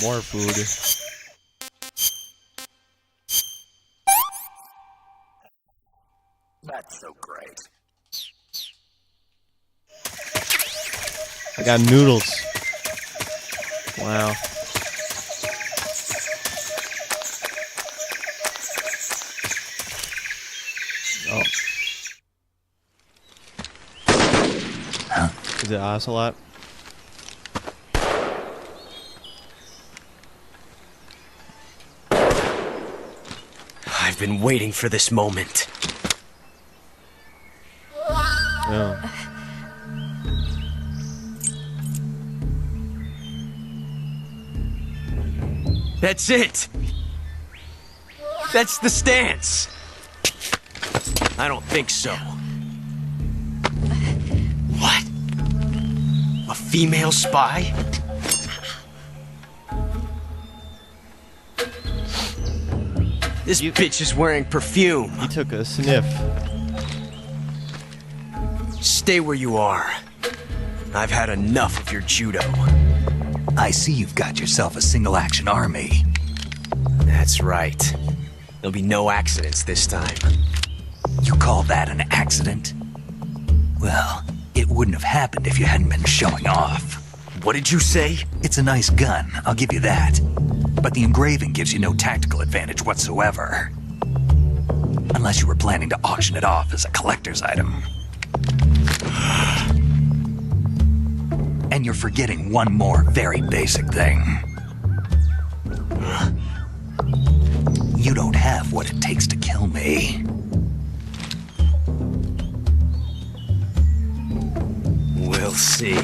More food. That's so great. I got noodles. Wow. Oh. Is it ocelot? I've been waiting for this moment. Oh. That's it. That's the stance. I don't think so. What? A female spy? This bitch is wearing perfume. He took a sniff. Stay where you are. I've had enough of your judo. I see you've got yourself a single-action army. That's right. There'll be no accidents this time. You call that an accident? Well, it wouldn't have happened if you hadn't been showing off. What did you say? It's a nice gun, I'll give you that. But the engraving gives you no tactical advantage whatsoever. Unless you were planning to auction it off as a collector's item. And you're forgetting one more very basic thing. You don't have what it takes to kill me. We'll see.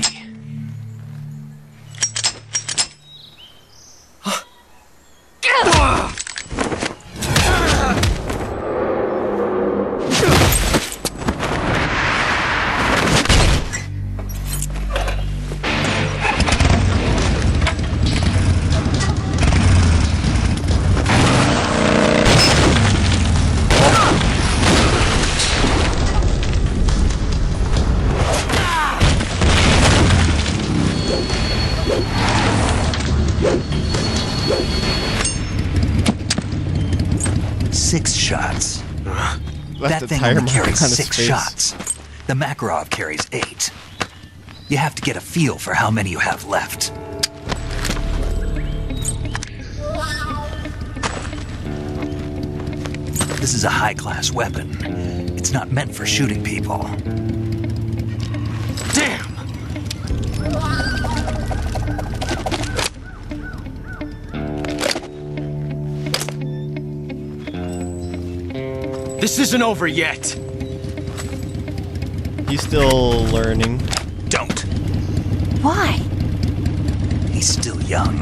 Six shots. Left That a thing tire only mark carries on his 6 face. shots. The Makarov carries 8. You have to get a feel for how many you have left. This is a high-class weapon. It's not meant for shooting people. Damn! This isn't over yet. He's still learning. Don't. Why? He's still young.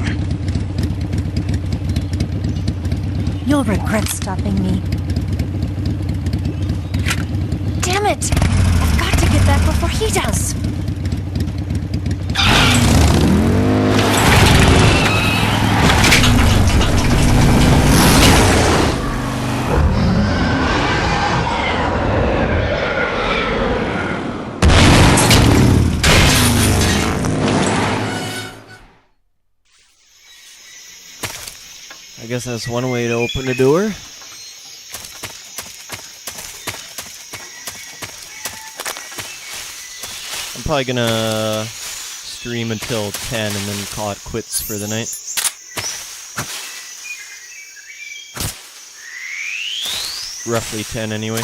You'll regret stopping me. Damn it! I've got to get back before he does. I guess that's one way to open the door. I'm probably gonna stream until 10 and then call it quits for the night. Roughly 10 anyway.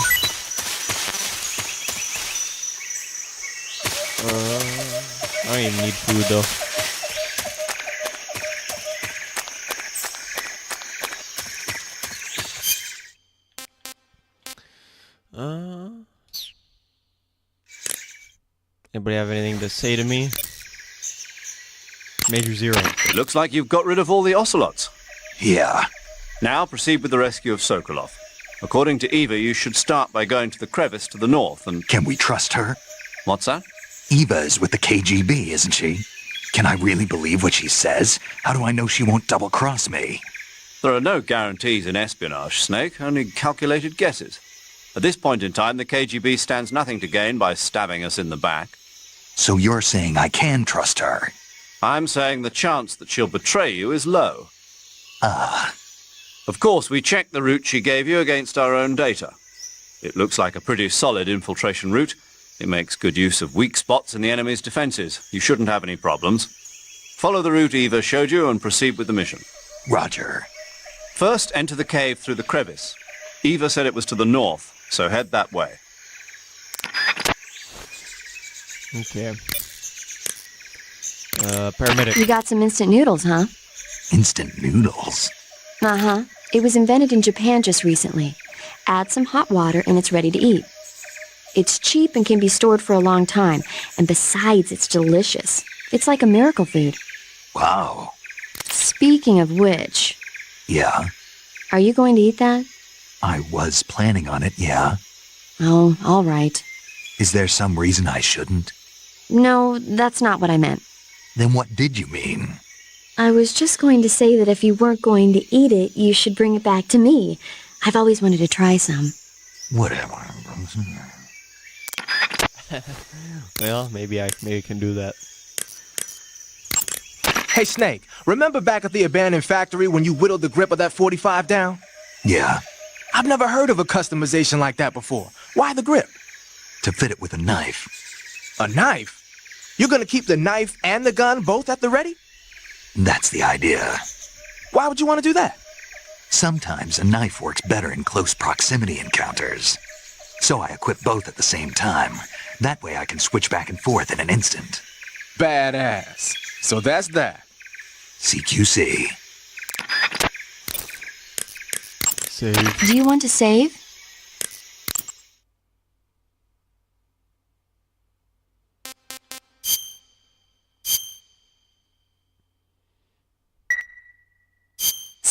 I don't even need food though. Anybody have anything to say to me? Major Zero. It looks like you've got rid of all the ocelots. Yeah. Now proceed with the rescue of Sokolov. According to Eva, you should start by going to the crevice to the north and... Can we trust her? What's that? Eva is with the KGB, isn't she? Can I really believe what she says? How do I know she won't double-cross me? There are no guarantees in espionage, Snake, only calculated guesses. At this point in time, the KGB stands nothing to gain by stabbing us in the back. So you're saying I can trust her? I'm saying the chance that she'll betray you is low. Ah. Of course, we checked the route she gave you against our own data. It looks like a pretty solid infiltration route. It makes good use of weak spots in the enemy's defenses. You shouldn't have any problems. Follow the route Eva showed you and proceed with the mission. Roger. First, enter the cave through the crevice. Eva said it was to the north, so head that way. Okay. Paramedic. You got some instant noodles, huh? Instant noodles? Uh-huh. It was invented in Japan just recently. Add some hot water and it's ready to eat. It's cheap and can be stored for a long time. And besides, it's delicious. It's like a miracle food. Wow. Speaking of which... Yeah? Are you going to eat that? I was planning on it, yeah. Oh, all right. Is there some reason I shouldn't? No, that's not what I meant. Then what did you mean? I was just going to say that if you weren't going to eat it, you should bring it back to me. I've always wanted to try some. Whatever. Well, maybe I can do that. Hey, Snake, remember back at the abandoned factory when you whittled the grip of that 45 down? Yeah. I've never heard of a customization like that before. Why the grip? To fit it with a knife. A knife? You're gonna keep the knife and the gun both at the ready? That's the idea. Why would you want to do that? Sometimes a knife works better in close proximity encounters. So I equip both at the same time. That way I can switch back and forth in an instant. Badass. So that's that. CQC. Save. Do you want to save?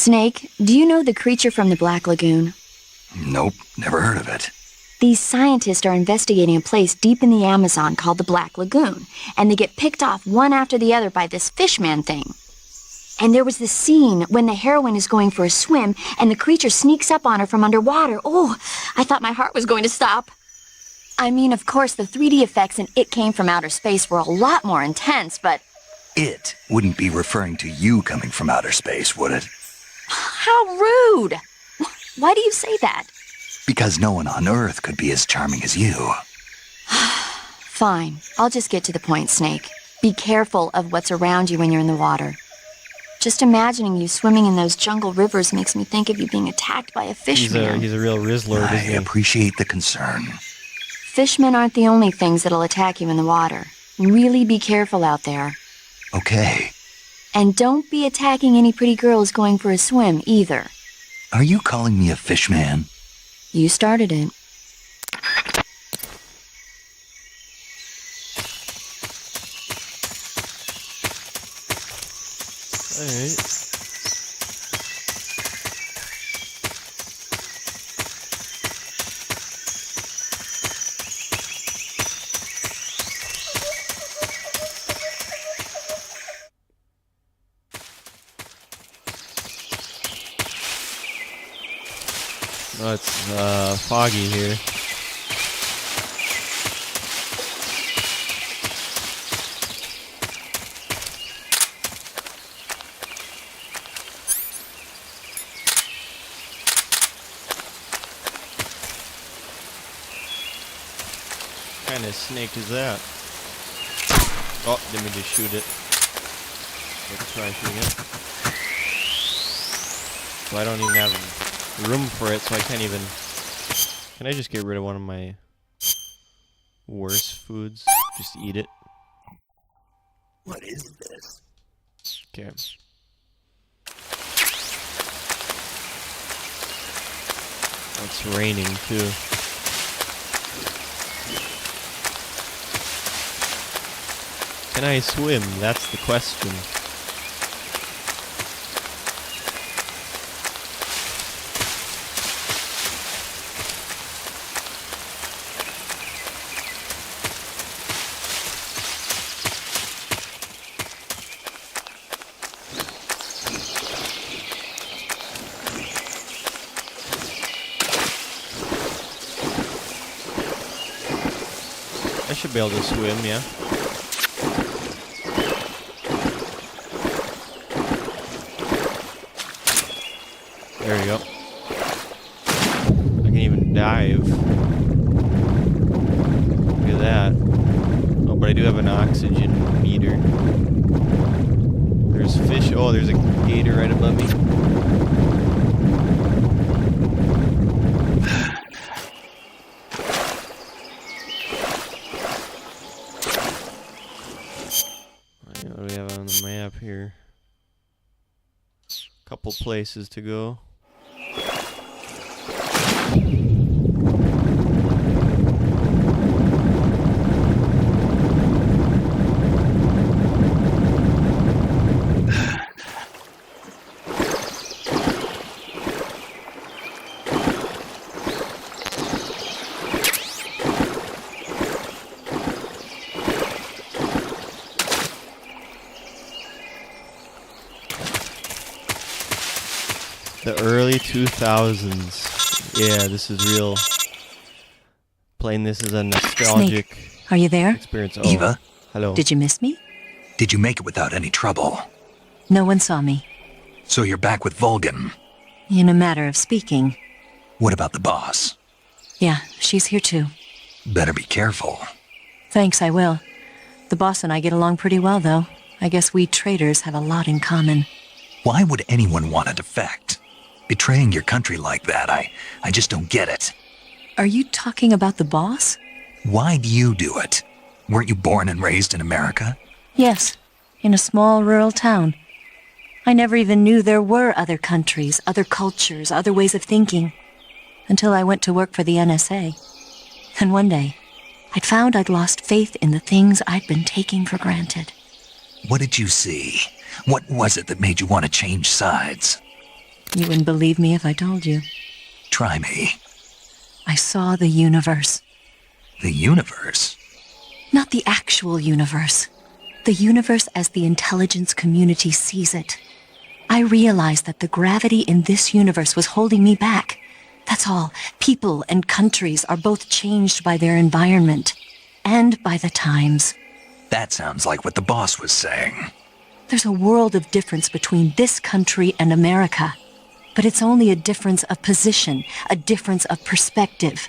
Snake, do you know the creature from the Black Lagoon? Nope, never heard of it. These scientists are investigating a place deep in the Amazon called the Black Lagoon, and they get picked off one after the other by this fishman thing. And there was this scene when the heroine is going for a swim, and the creature sneaks up on her from underwater. Oh, I thought my heart was going to stop. I mean, of course, the 3D effects in It Came from Outer Space were a lot more intense, but... It wouldn't be referring to you coming from outer space, would it? How rude! Why do you say that? Because no one on Earth could be as charming as you. Fine. I'll just get to the point, Snake. Be careful of what's around you when you're in the water. Just imagining you swimming in those jungle rivers makes me think of you being attacked by a fishman. He's a real Rizzler, I isn't he? appreciate the concern. Fishmen aren't the only things that'll attack you in the water. Really be careful out there. Okay. And don't be attacking any pretty girls going for a swim, either. Are you calling me a fishman? You started it. Alright. Oh, it's foggy here. What kind of snake is that? Oh, let me just shoot it. Let's try shooting it. So I don't even have room for it, so I can't even... Can I just get rid of one of my worst foods? Just eat it. What is this? Okay. It's raining too. Can I swim? That's the question. I should be able to swim, yeah. There we go. I can even dive. Look at that. Oh, but I do have an oxygen meter. There's fish. Oh, there's a gator right above me. What do we have on the map here? Couple places to go. The early 2000s. Yeah, this is real. Playing this is a nostalgic Snake, are you there? experience. Oh, Eva? hello. Did you miss me? Did you make it without any trouble? No one saw me. So you're back with Vulcan. In a matter of speaking. What about the boss? Yeah, she's here too. Better be careful. Thanks, I will. The boss and I get along pretty well, though. I guess we traitors have a lot in common. Why would anyone want to defect? Betraying your country like that, I just don't get it. Are you talking about the boss? Why do you do it? Weren't you born and raised in America? Yes, in a small rural town. I never even knew there were other countries, other cultures, other ways of thinking, until I went to work for the NSA. And one day, I'd found I'd lost faith in the things I'd been taking for granted. What did you see? What was it that made you want to change sides? You wouldn't believe me if I told you. Try me. I saw the universe. The universe? Not the actual universe. The universe as the intelligence community sees it. I realized that the gravity in this universe was holding me back. That's all. People and countries are both changed by their environment and by the times. That sounds like what the boss was saying. There's a world of difference between this country and America. But it's only a difference of position, a difference of perspective.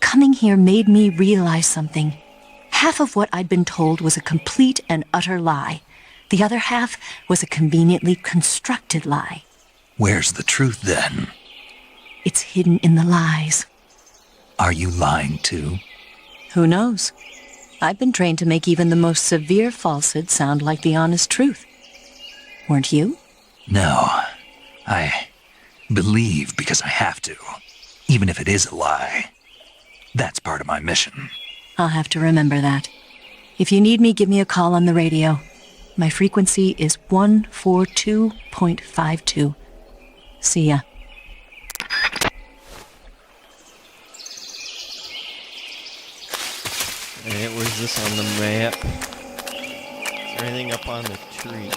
Coming here made me realize something. Half of what I'd been told was a complete and utter lie. The other half was a conveniently constructed lie. Where's the truth then? It's hidden in the lies. Are you lying too? Who knows? I've been trained to make even the most severe falsehood sound like the honest truth. Weren't you? No. I believe because I have to, even if it is a lie. That's part of my mission. I'll have to remember that. If you need me, give me a call on the radio. My frequency is 142.52. See ya. Alright, where's this on the map? Is there anything up on the tree?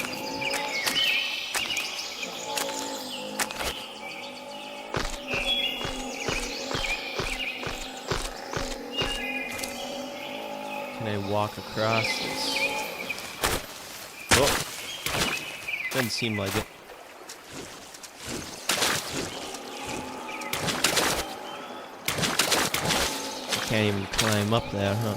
Can I walk across this? Oh! Doesn't seem like it. I can't even climb up there, huh?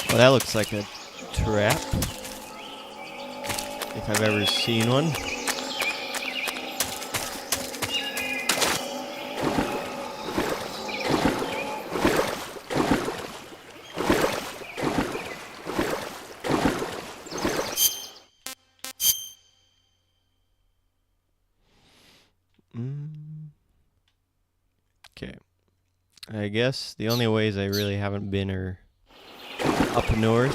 Well, that looks like a trap, if I've ever seen one. Okay. I guess the only ways I really haven't been are up north.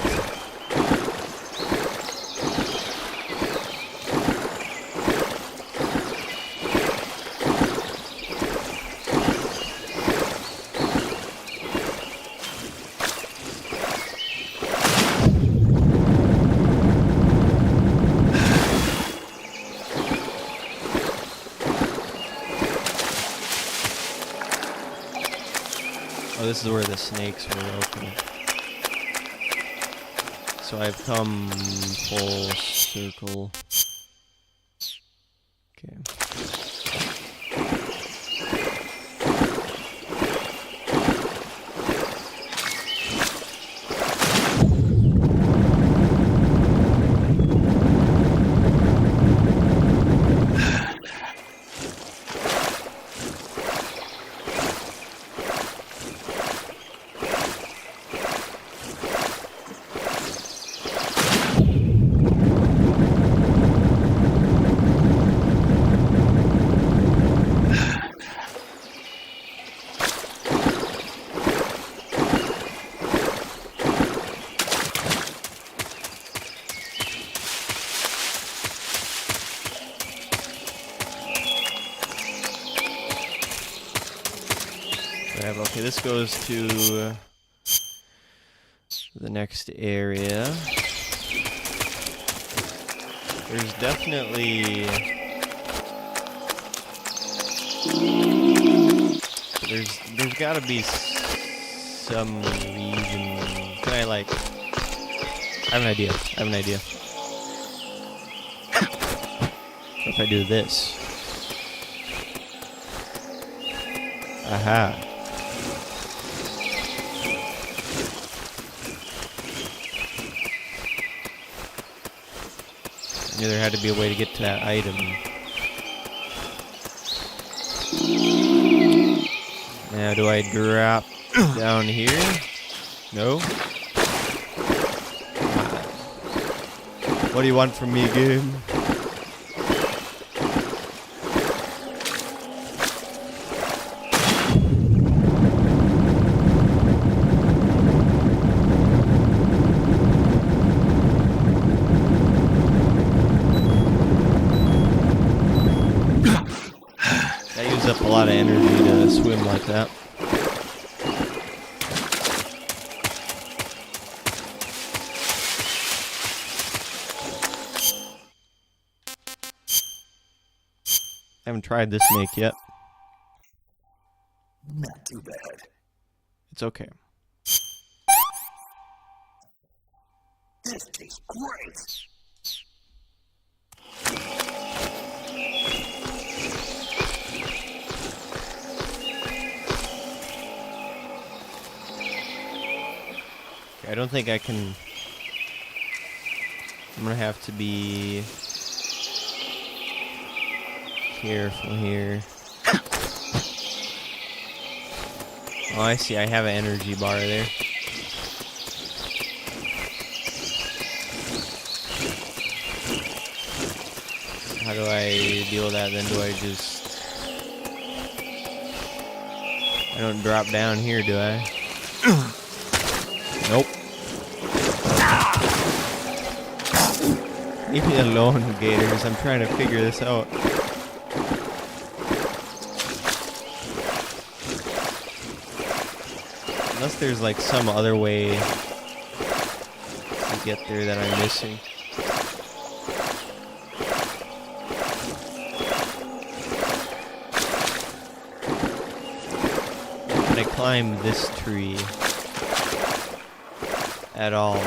Oh, this is where the snakes were open. So I've come full circle. Okay. Okay, this goes to the next area. There's definitely... There's gotta be some reason. Can I, like... I have an idea. What if I do this? Aha. Yeah, there had to be a way to get to that item. Now, do I drop down here? No? What do you want from me, game? That used up a lot of energy to swim like that. Haven't tried this snake yet. Not too bad. It's okay. This tastes great. Okay, I don't think I can. I'm gonna have to be careful here. Oh, I see. I have an energy bar there. How do I deal with that then? Do I just... I don't drop down here, do I? Nope. Leave me alone, Gators. I'm trying to figure this out. Unless there's like some other way to get there that I'm missing. Can I climb this tree at all?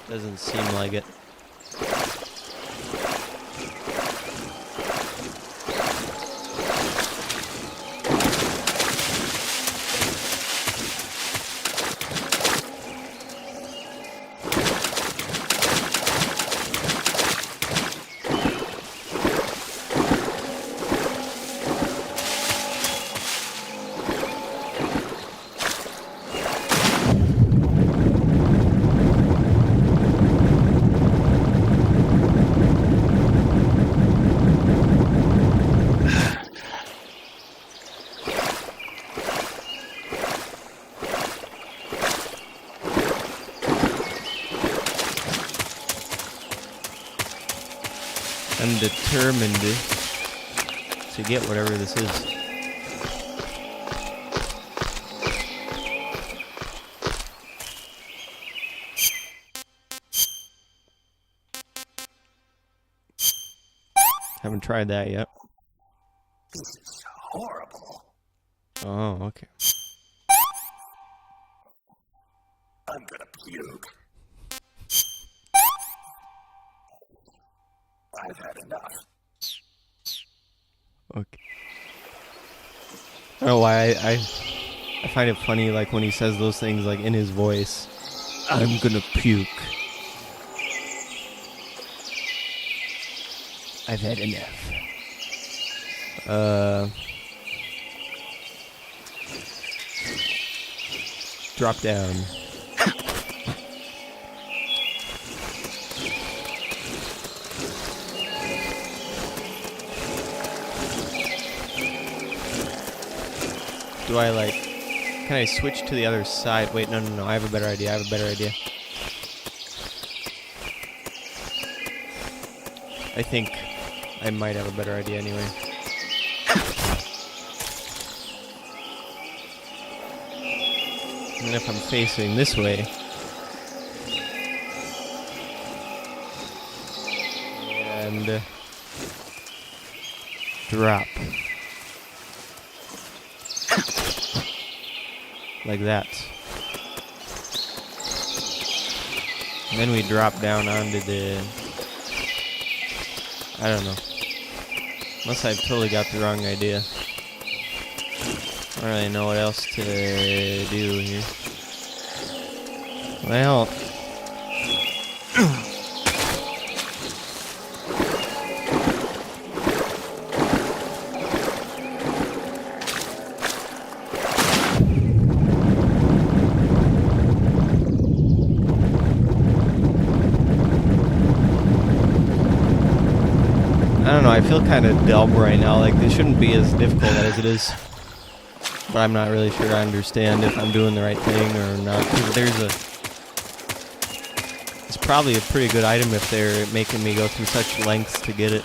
Doesn't seem like it. I'm determined to get whatever this is. Haven't tried that yet. This is horrible. Oh, okay. I'm gonna puke. I've had enough. Okay. I don't know why I find it funny, like when he says those things, like in his voice. I'm gonna puke. I've had enough. Drop down. Do I like... Can I switch to the other side? Wait, no, I have a better idea. I think I might have a better idea anyway. And if I'm facing this way... And... drop. Like that. And then we drop down onto the... I don't know. Unless I've totally got the wrong idea. I don't really know what else to do here. feel kind of dumb right now. Like, this shouldn't be as difficult as it is. But I'm not really sure I understand if I'm doing the right thing or not. 'Cause it's probably a pretty good item if they're making me go through such lengths to get it.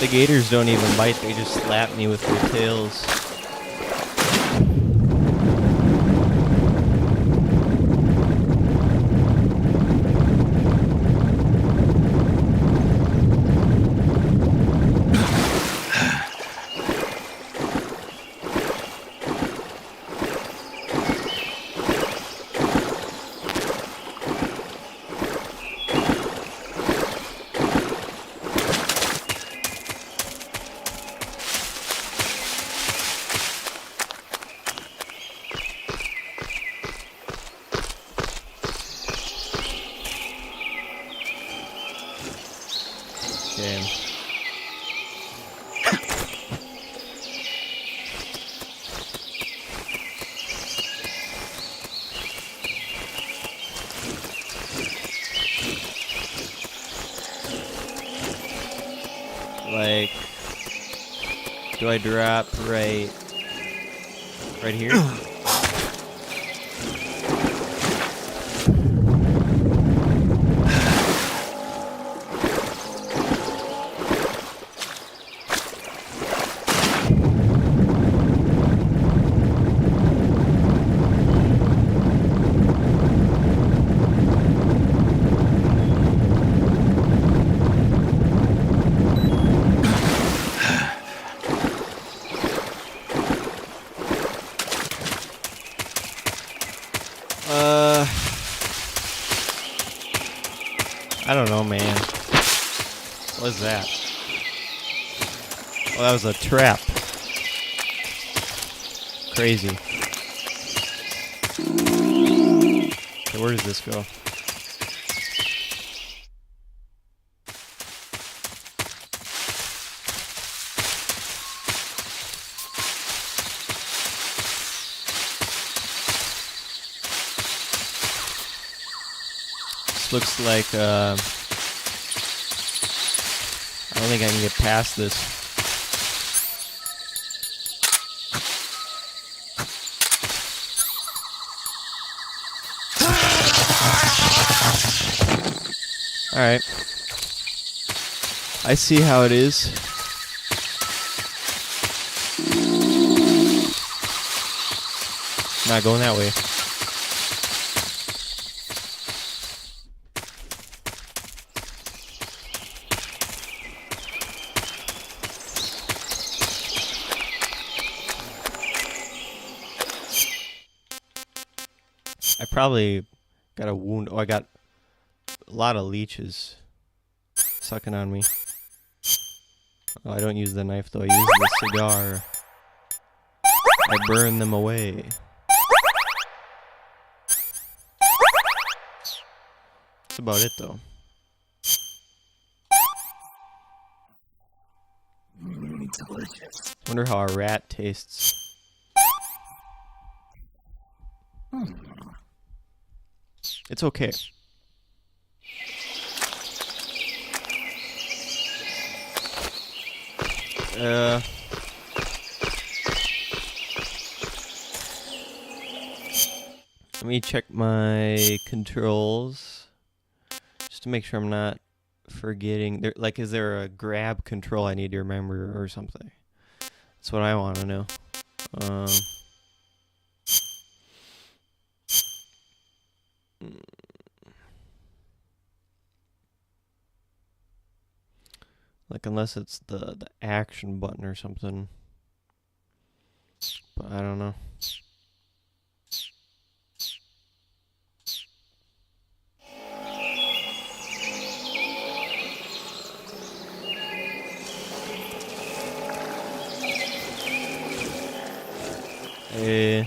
The gators don't even bite, they just slap me with their tails. Okay. Like, do I drop right here? I don't know, man. What was that? Oh, that was a trap. Crazy. Okay, where does this go? Looks like, I don't think I can get past this. Alright. I see how it is. Not going that way. I probably got a wound. Oh, I got a lot of leeches sucking on me. Oh, I don't use the knife though. I use the cigar. I burn them away. That's about it though. Delicious. Wonder how a rat tastes. It's okay. Let me check my controls just to make sure I'm not forgetting. Like, is there a grab control I need to remember or something? That's what I want to know. Like, unless it's the action button or something. But I don't know. Okay.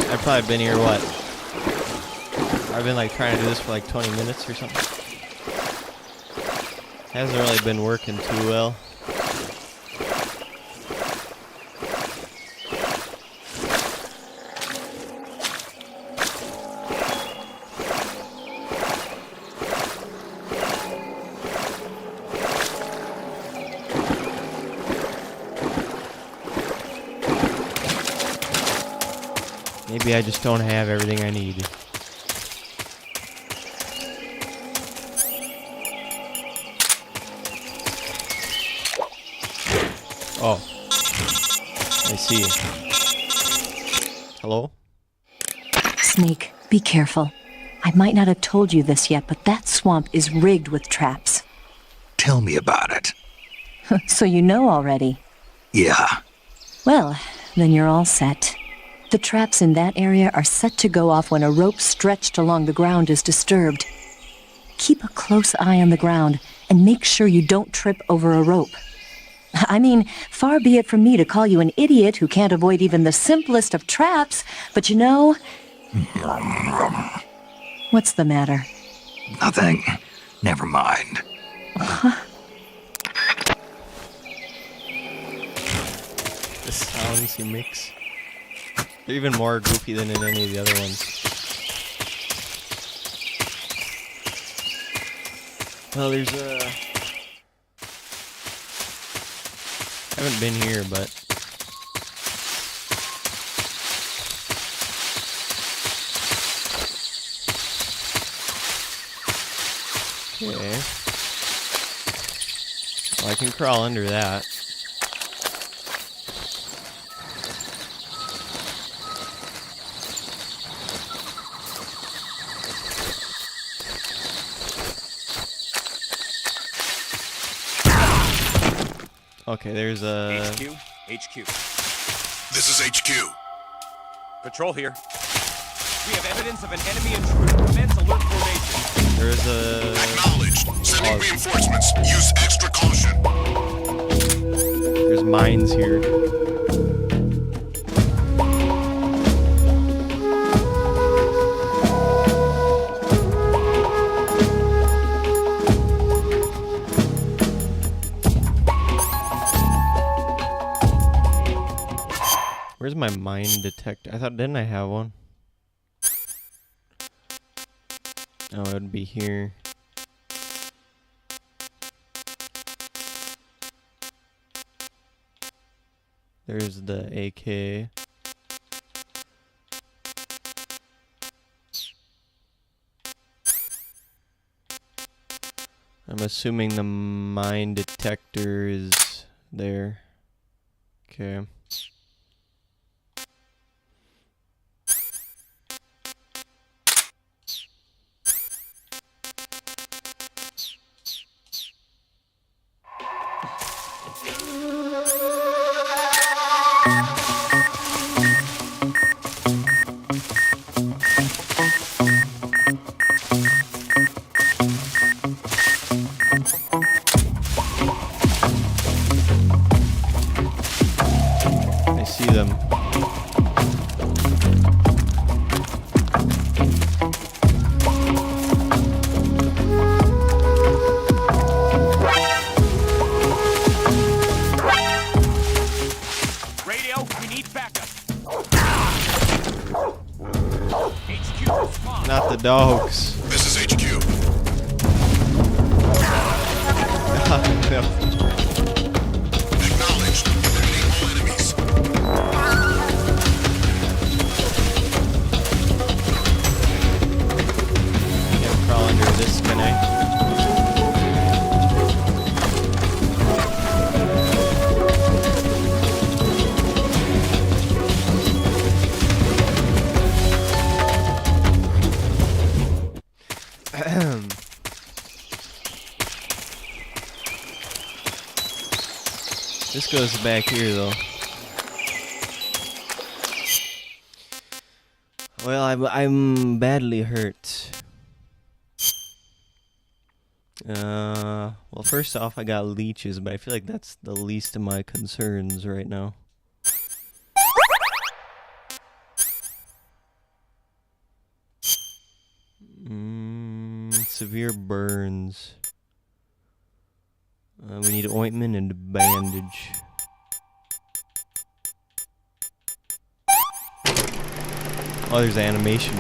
I've probably been here, what? I've been like trying to do this for like 20 minutes or something. Hasn't really been working too well. Maybe I just don't have everything I need. Oh. I see. Hello? Snake, be careful. I might not have told you this yet, but that swamp is rigged with traps. Tell me about it. So you know already. Yeah. Well, then you're all set. The traps in that area are set to go off when a rope stretched along the ground is disturbed. Keep a close eye on the ground and make sure you don't trip over a rope. I mean, far be it from me to call you an idiot who can't avoid even the simplest of traps, but you know... What's the matter? Nothing. Never mind. The sounds he makes. They're even more goofy than in any of the other ones. Well, there's I haven't been here, but... Okay. Well, I can crawl under that. Okay, there's a... HQ. This is HQ. Patrol here. We have evidence of an enemy intruder. Commence alert formation. There's a... Acknowledged. Sending reinforcements. Use extra caution. There's mines here. Where's my mine detector? I thought, didn't I have one? Oh, it would be here. There's the AK. I'm assuming the mine detector is there. Okay. I see them. Radio, we need backup. HQ, respond. Not the dogs. This is HQ. No. Acknowledged. Eliminating all enemies. Can't crawl under this, can I? goes back here, though. Well, I'm badly hurt. Well, first off, I got leeches, but I feel like that's the least of my concerns right now. Severe burns. We need ointment and a bandage. Oh, there's animation.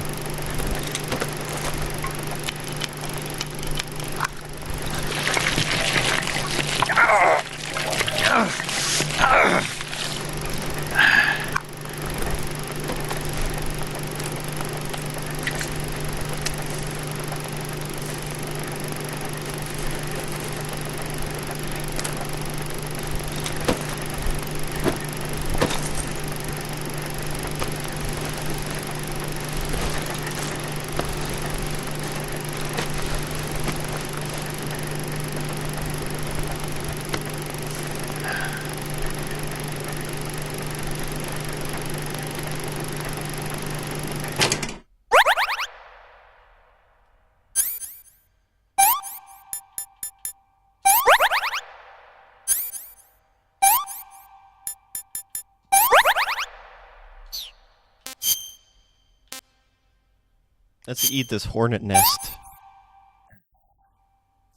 Let's eat this hornet nest.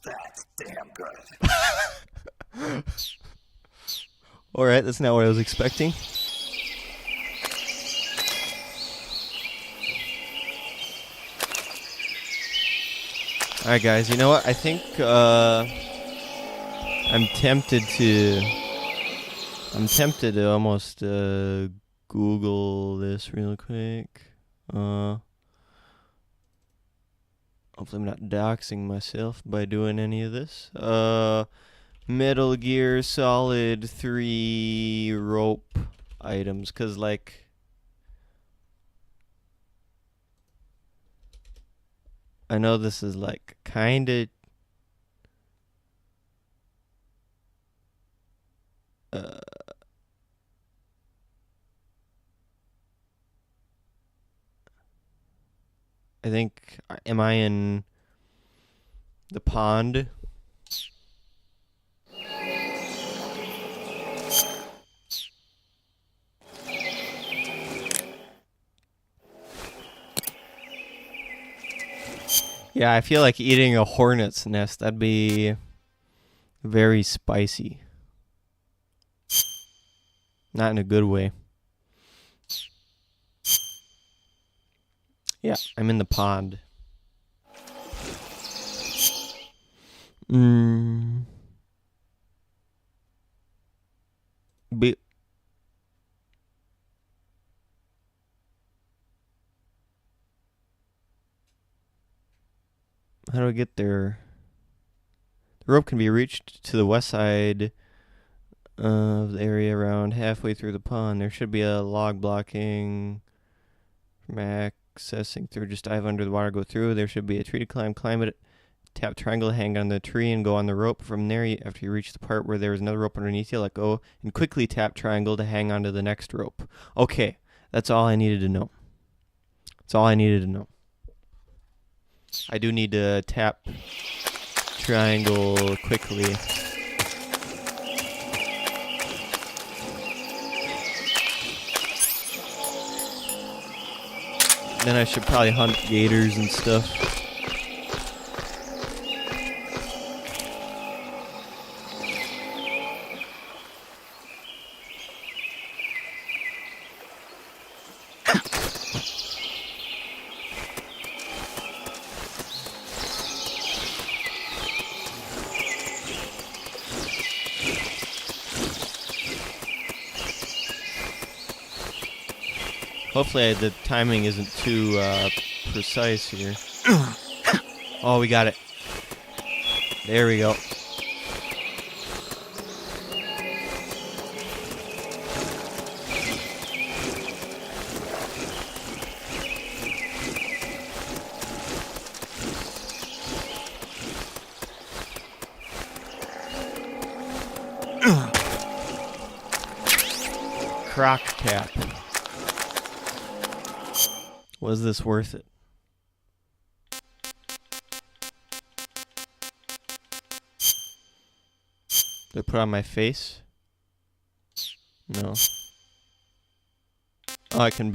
That's damn good. Alright, that's not what I was expecting. Alright guys, you know what? I think I'm tempted to almost Google this real quick. Hopefully I'm not doxing myself by doing any of this. Metal Gear Solid 3 rope items, cause like I know this is like kinda I think, am I in the pond? Yeah, I feel like eating a hornet's nest. That'd be very spicy. Not in a good way. Yeah, I'm in the pond. How do I get there? The rope can be reached to the west side of the area around halfway through the pond. There should be a log blocking from accessing through. Just dive under the water, go through. There should be a tree to climb it. Tap triangle, hang on the tree, and go on the rope. From there, after you reach the part where there is another rope underneath you, let go, and quickly tap triangle to hang onto the next rope. Okay, that's all I needed to know. That's all I needed to know. I do need to tap triangle quickly. Then I should probably hunt gators and stuff. Hopefully the timing isn't too precise here. Oh, we got it. There we go. croc cap. Was this worth it? Do I put it on my face? No. Oh, I can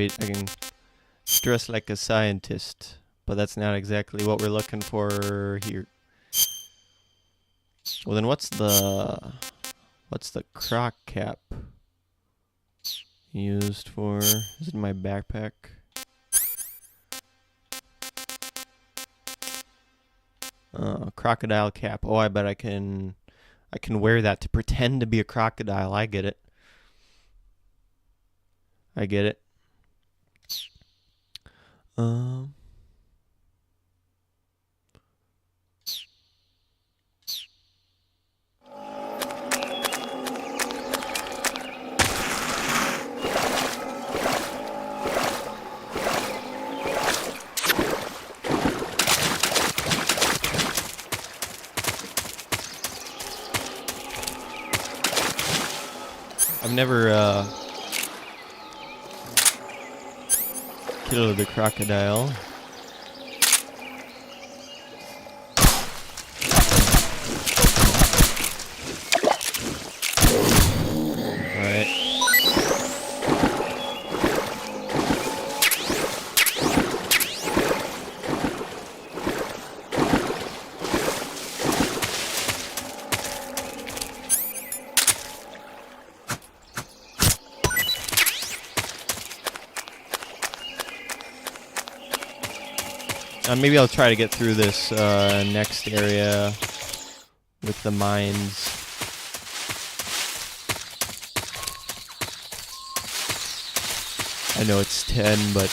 dress like a scientist, but that's not exactly what we're looking for here. Well, then what's the croc cap used for? Is it in my backpack? Crocodile cap. Oh, I bet I can wear that to pretend to be a crocodile. I get it. I get it. I've never killed a crocodile. Alright. Maybe I'll try to get through this next area with the mines. I know it's 10, but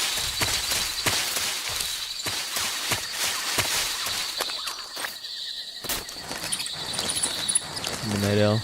Midnight Owl.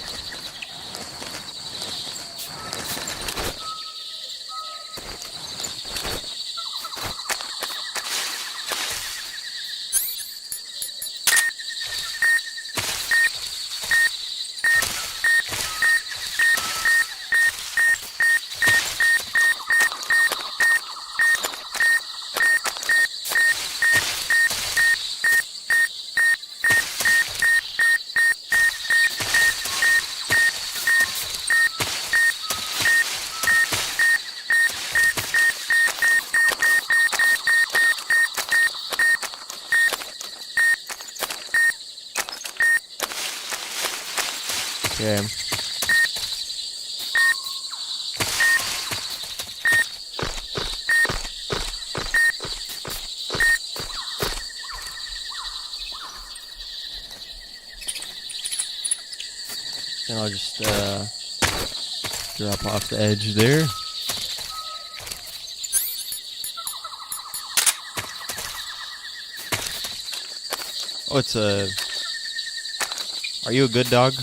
Okay. Then I'll just drop off the edge there. Oh, it's a... Are you a good dog?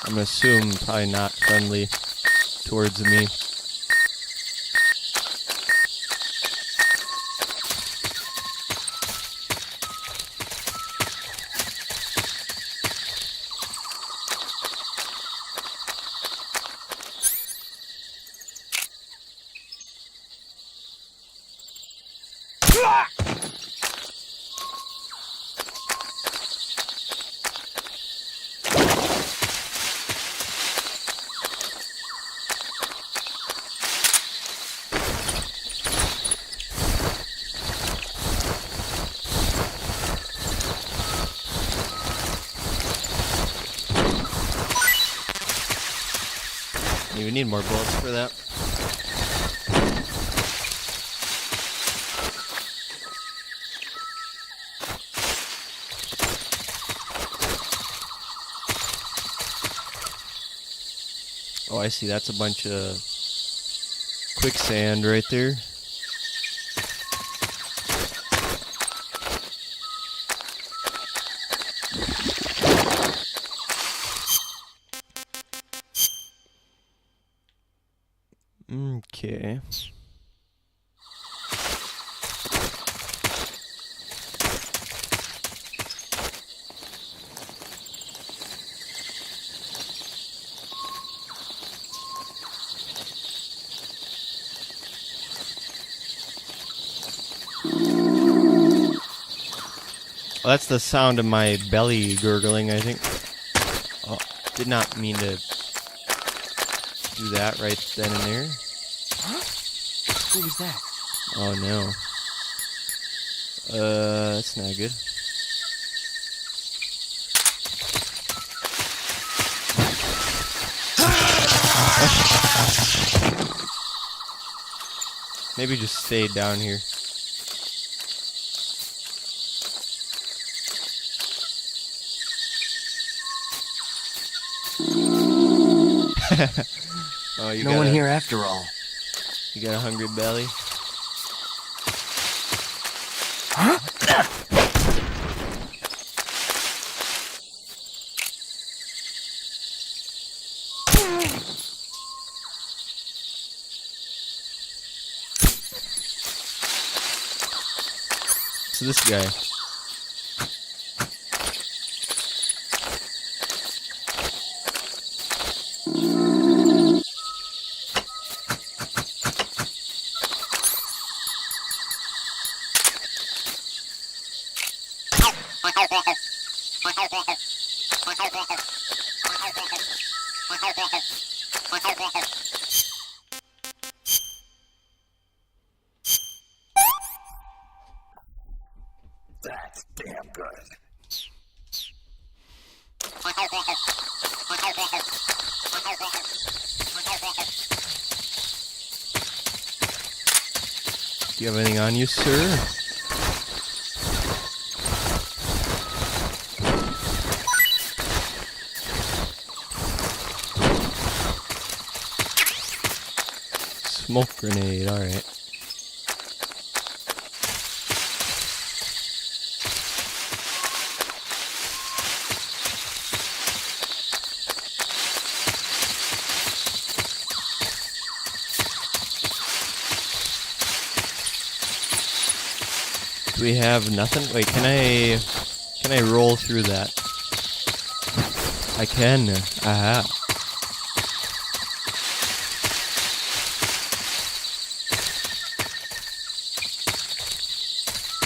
I'm gonna assume probably not friendly towards me. You need more bullets for that. Oh, I see. That's a bunch of quicksand right there. Okay. that's the sound of my belly gurgling, I think. Oh, did not mean to do that right then and there. Huh? Who was that? Oh no. That's not good. Maybe just stay down here. Oh, you No one here after all. You got a hungry belly? Huh? So this guy. That's damn good. Do you have anything on you, sir? Smoke grenade, alright. Do we have nothing? Wait, can I roll through that? I can. Aha.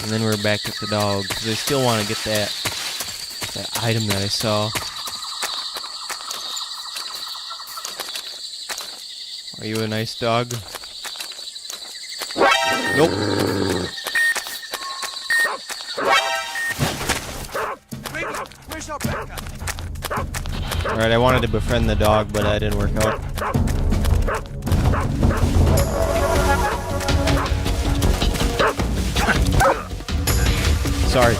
And then we're back at the dog, because I still want to get that item that I saw. Are you a nice dog? Nope. Alright, I wanted to befriend the dog, but that didn't work out. Sorry.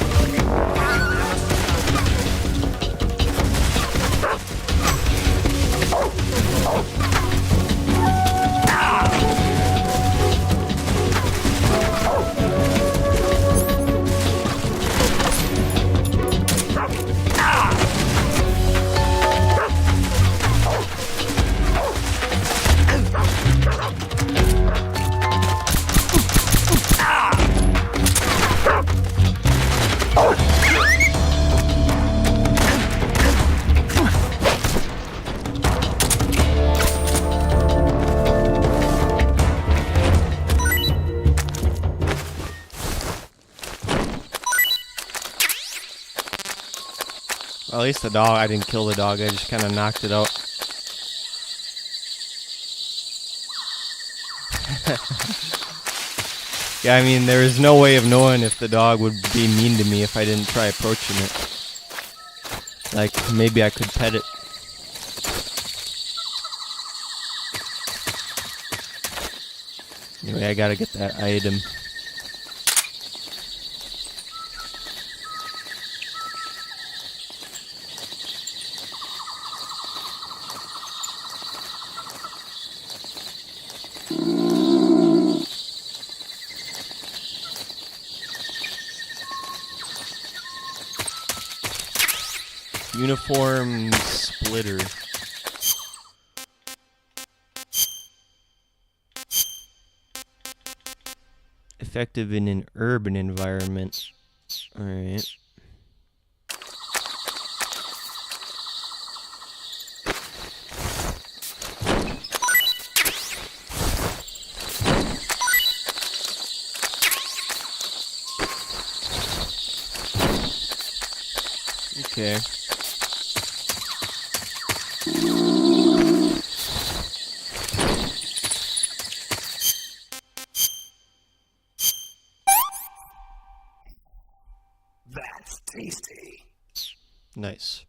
Well, at least the dog, I didn't kill the dog, I just kind of knocked it out. Yeah, I mean, there is no way of knowing if the dog would be mean to me if I didn't try approaching it. Like, maybe I could pet it. Anyway, I gotta get that item. Uniform splitter. Effective in an urban environment. Alright. Okay. That's tasty. Nice.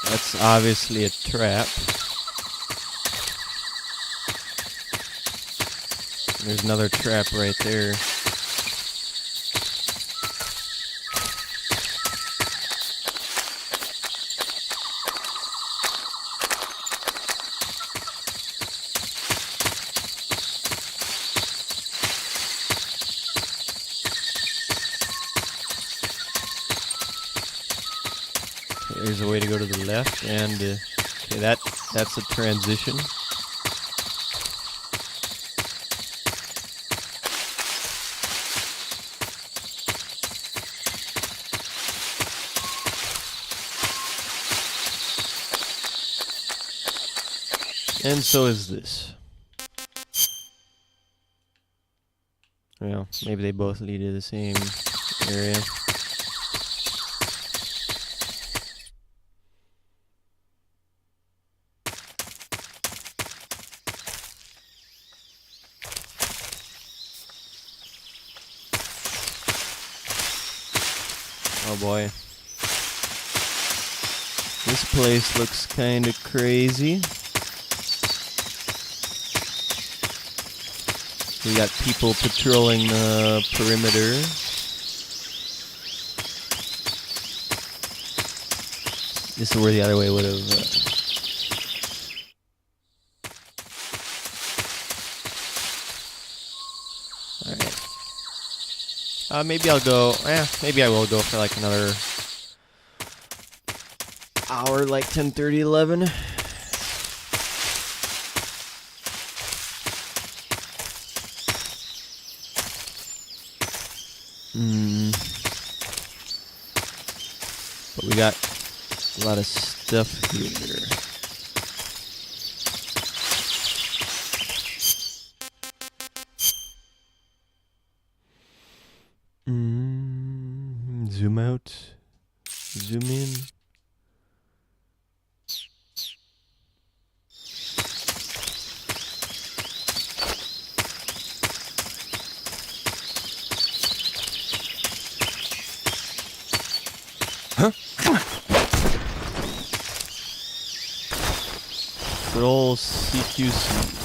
That's obviously a trap. There's another trap right there. There's a way to go to the left, and okay, that's a transition. And so is this. Well, maybe they both lead to the same area. Oh boy. This place looks kind of crazy. We got people patrolling the perimeter. This is where the other way would have... Alright. Maybe I'll go... maybe I will go for like another hour, like 10:30, 11. But we got a lot of stuff here. Zoom out. Zoom in. Huh? Good old CQC.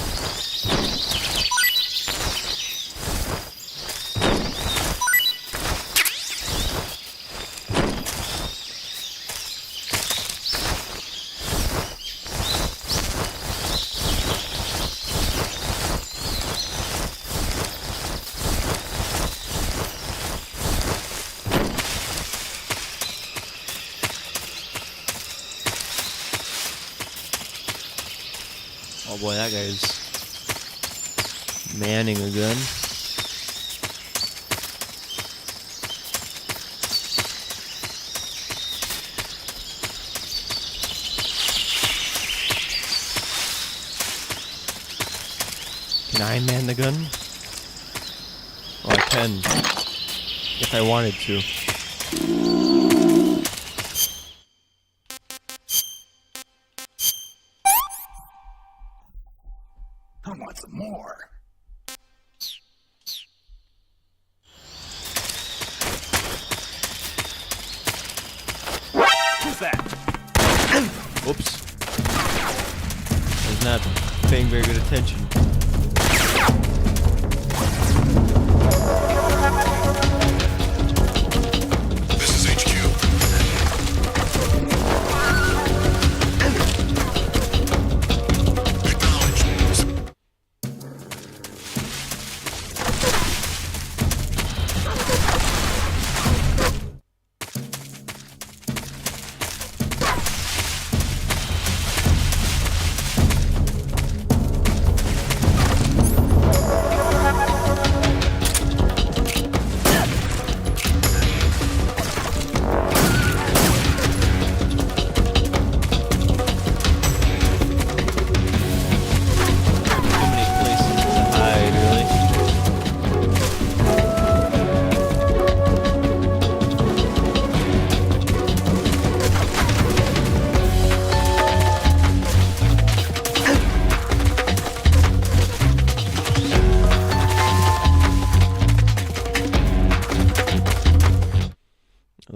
Oh boy, that guy's manning a gun. Can I man the gun? Oh, I can. If I wanted to. I want some more. Who's that? Oops. I was not paying very good attention. This is HQ.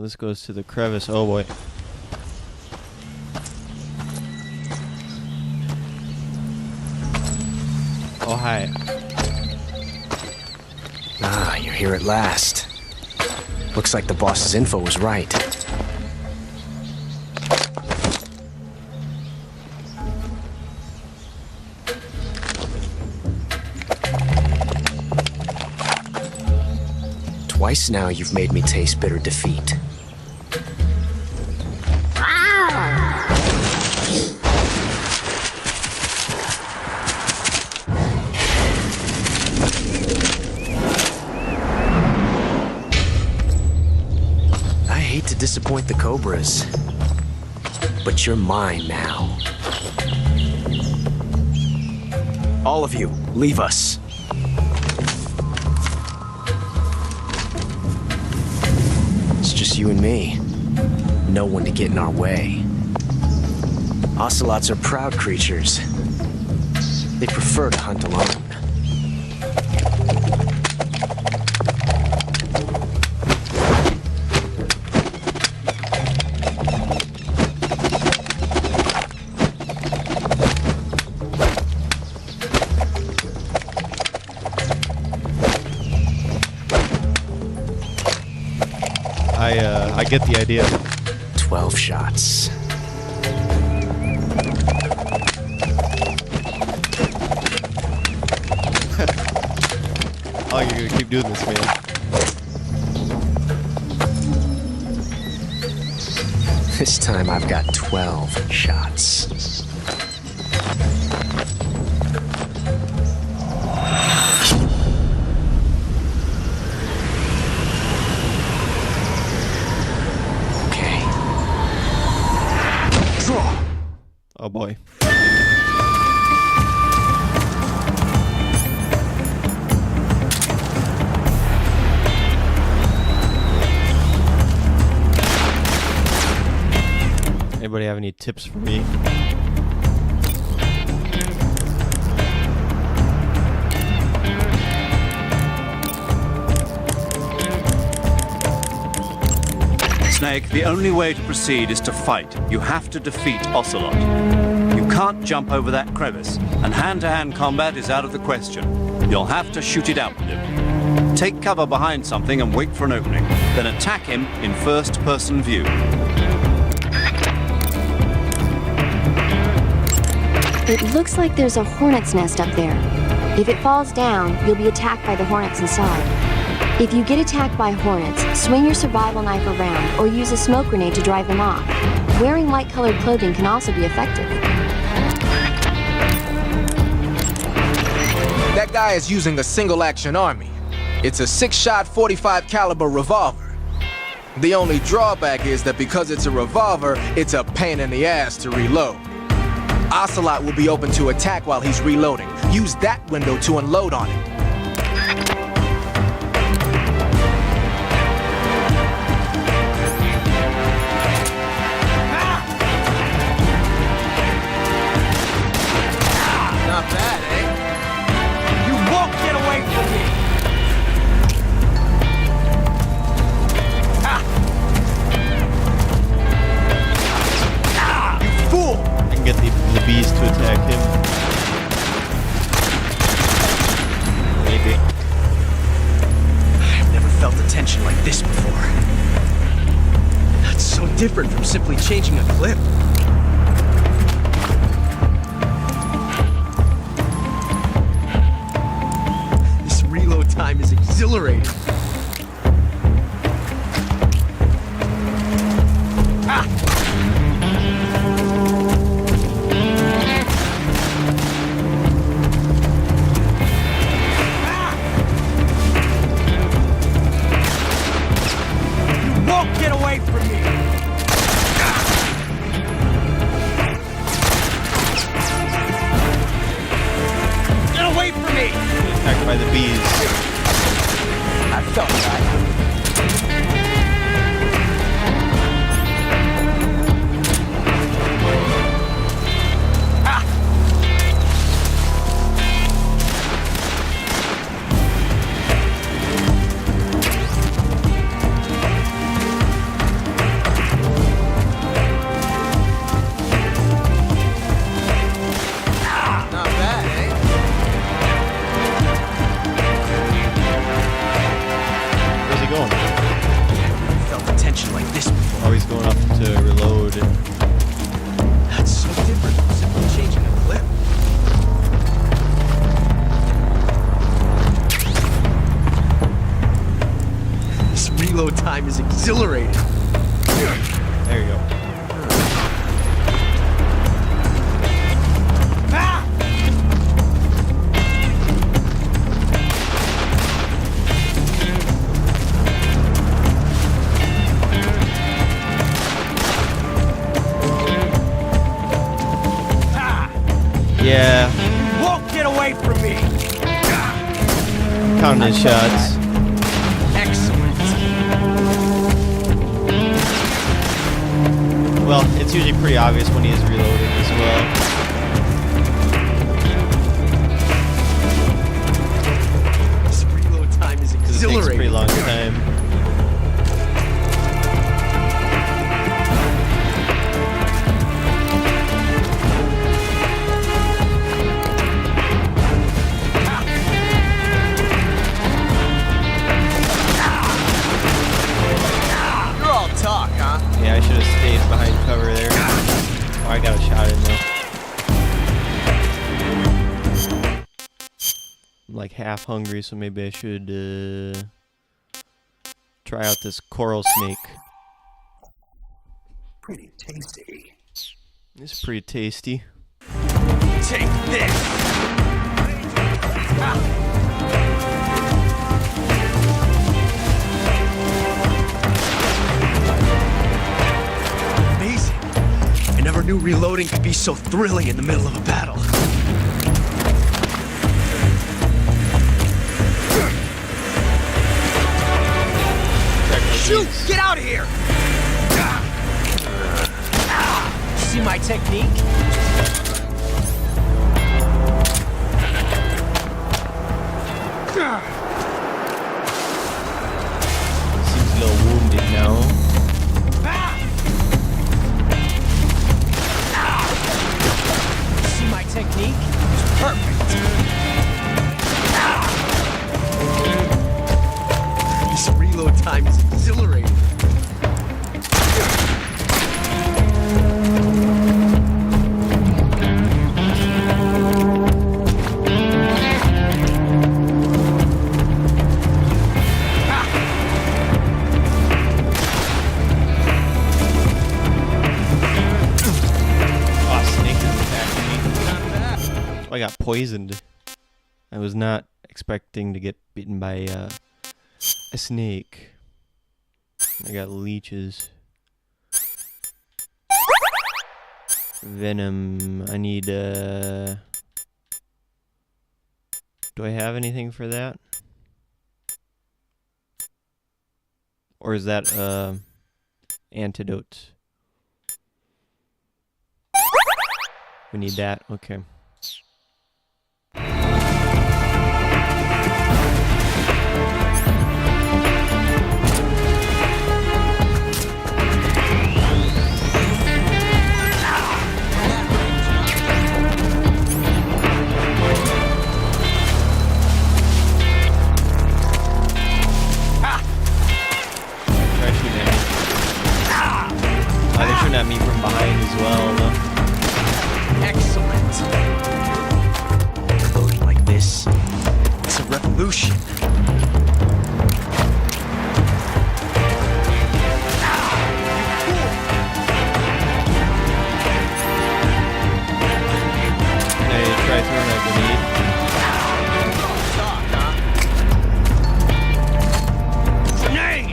this goes to the crevice. Oh boy. Oh, hi. Ah, you're here at last. Looks like the boss's info was right. Twice now you've made me taste bitter defeat. I hate to disappoint the Cobras, but you're mine now. All of you, leave us. It's just you and me. No one to get in our way. Ocelots are proud creatures. They prefer to hunt alone. I get the idea. 12 shots. Oh, you're gonna keep doing this, man. This time I've got 12 shots. Oh boy. Anybody have any tips for me? Snake, the only way to proceed is to fight. You have to defeat Ocelot. You can't jump over that crevice, and hand-to-hand combat is out of the question. You'll have to shoot it out with him. Take cover behind something and wait for an opening, then attack him in first-person view. It looks like there's a hornet's nest up there. If it falls down, you'll be attacked by the hornets inside. If you get attacked by hornets, swing your survival knife around or use a smoke grenade to drive them off. Wearing light-colored clothing can also be effective. That guy is using a single-action army. It's a 6-shot 45 caliber revolver. The only drawback is that because it's a revolver, it's a pain in the ass to reload. Ocelot will be open to attack while he's reloading. Use that window to unload on it. Not bad, eh? You won't get away from me! You fool! I can get the bees to attack him. Maybe. I've never felt a tension like this before. That's so different from simply changing a clip. This reload time is exhilarating. Won't get away from me! Get away from me! Attacked by the bees. I felt that. tension like this before. Always going up to reload. That's so different from simply changing a clip. This reload time is exhilarating. There you go. Yeah. Won't get away from me. Counting his shots. Excellent. Well, it's usually pretty obvious when he is reloading as well. This reload time is It takes a exhilarating. pretty long time. You're all talk, huh? Yeah, I should have stayed behind cover there. Oh, I got a shot in though. I'm like half hungry, so maybe I should try out this coral snake. Pretty tasty. It's pretty tasty. Take this. Amazing. I never knew reloading could be so thrilling in the middle of a battle. Shoot! Get out of here! See my technique? Seems a little wounded now. See my technique? Perfect. This reload time is exhilarating. Oh, snake is attacking me. I got poisoned. I was not expecting to get bitten by a snake. I got leeches. Venom. I need do I have anything for that? Or is that antidote? We need that. Okay. They're shooting at me from behind as well, though. Excellent. Loading like this, it's a revolution. Hey, try throwing a grenade. Grenade!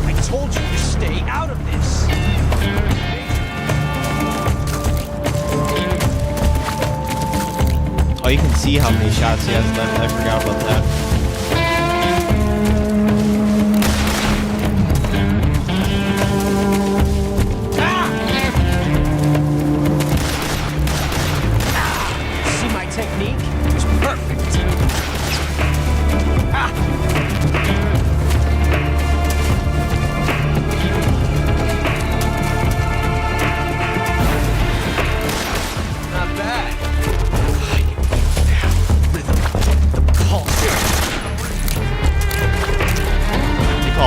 I told you to stay out of this. Oh, you can see how many shots he has left. I forgot about that. See my technique? It's perfect.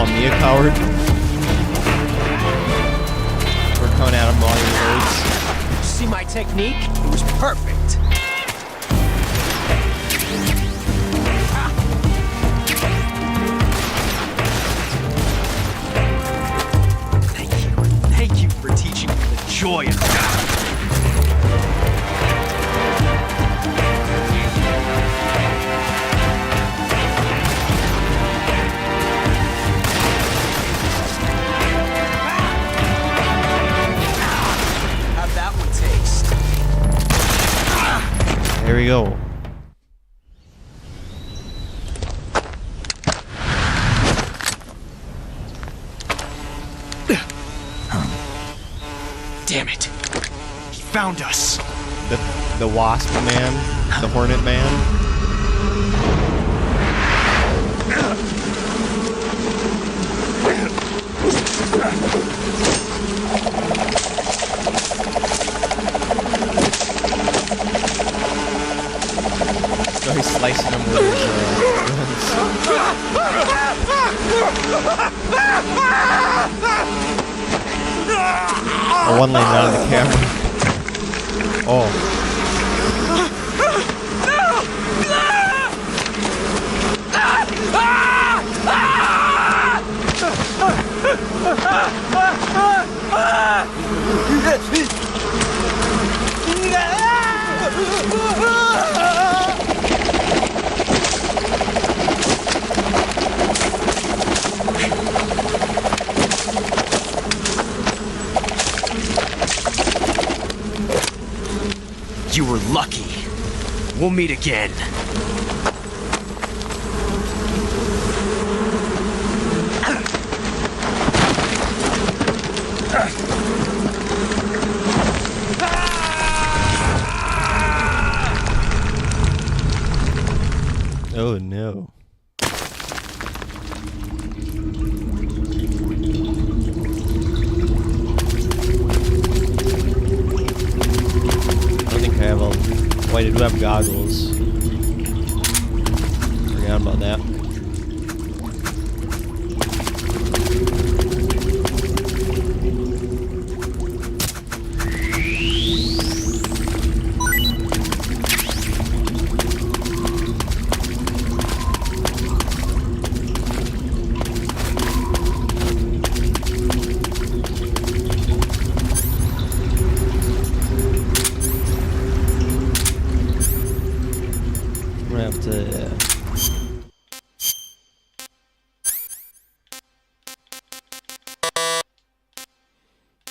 call me a coward for coming at him while he hurts. See my technique? It was perfect. Thank you for teaching me the joy of battle. How'd that one taste? There we go. Damn it. He found us. The wasp man, the hornet man. So he's slicing them with one laying down on the camera. Oh. You were lucky. We'll meet again. Oh no. I have a... Wait, I do have goggles. Forgot about that.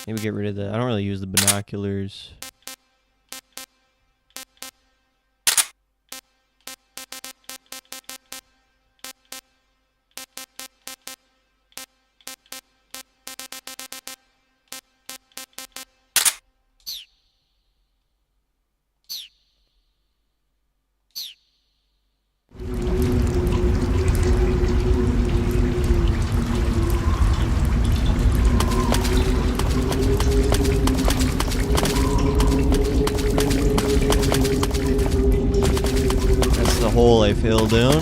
Maybe get rid of the... I don't really use the binoculars. Hole I fell down.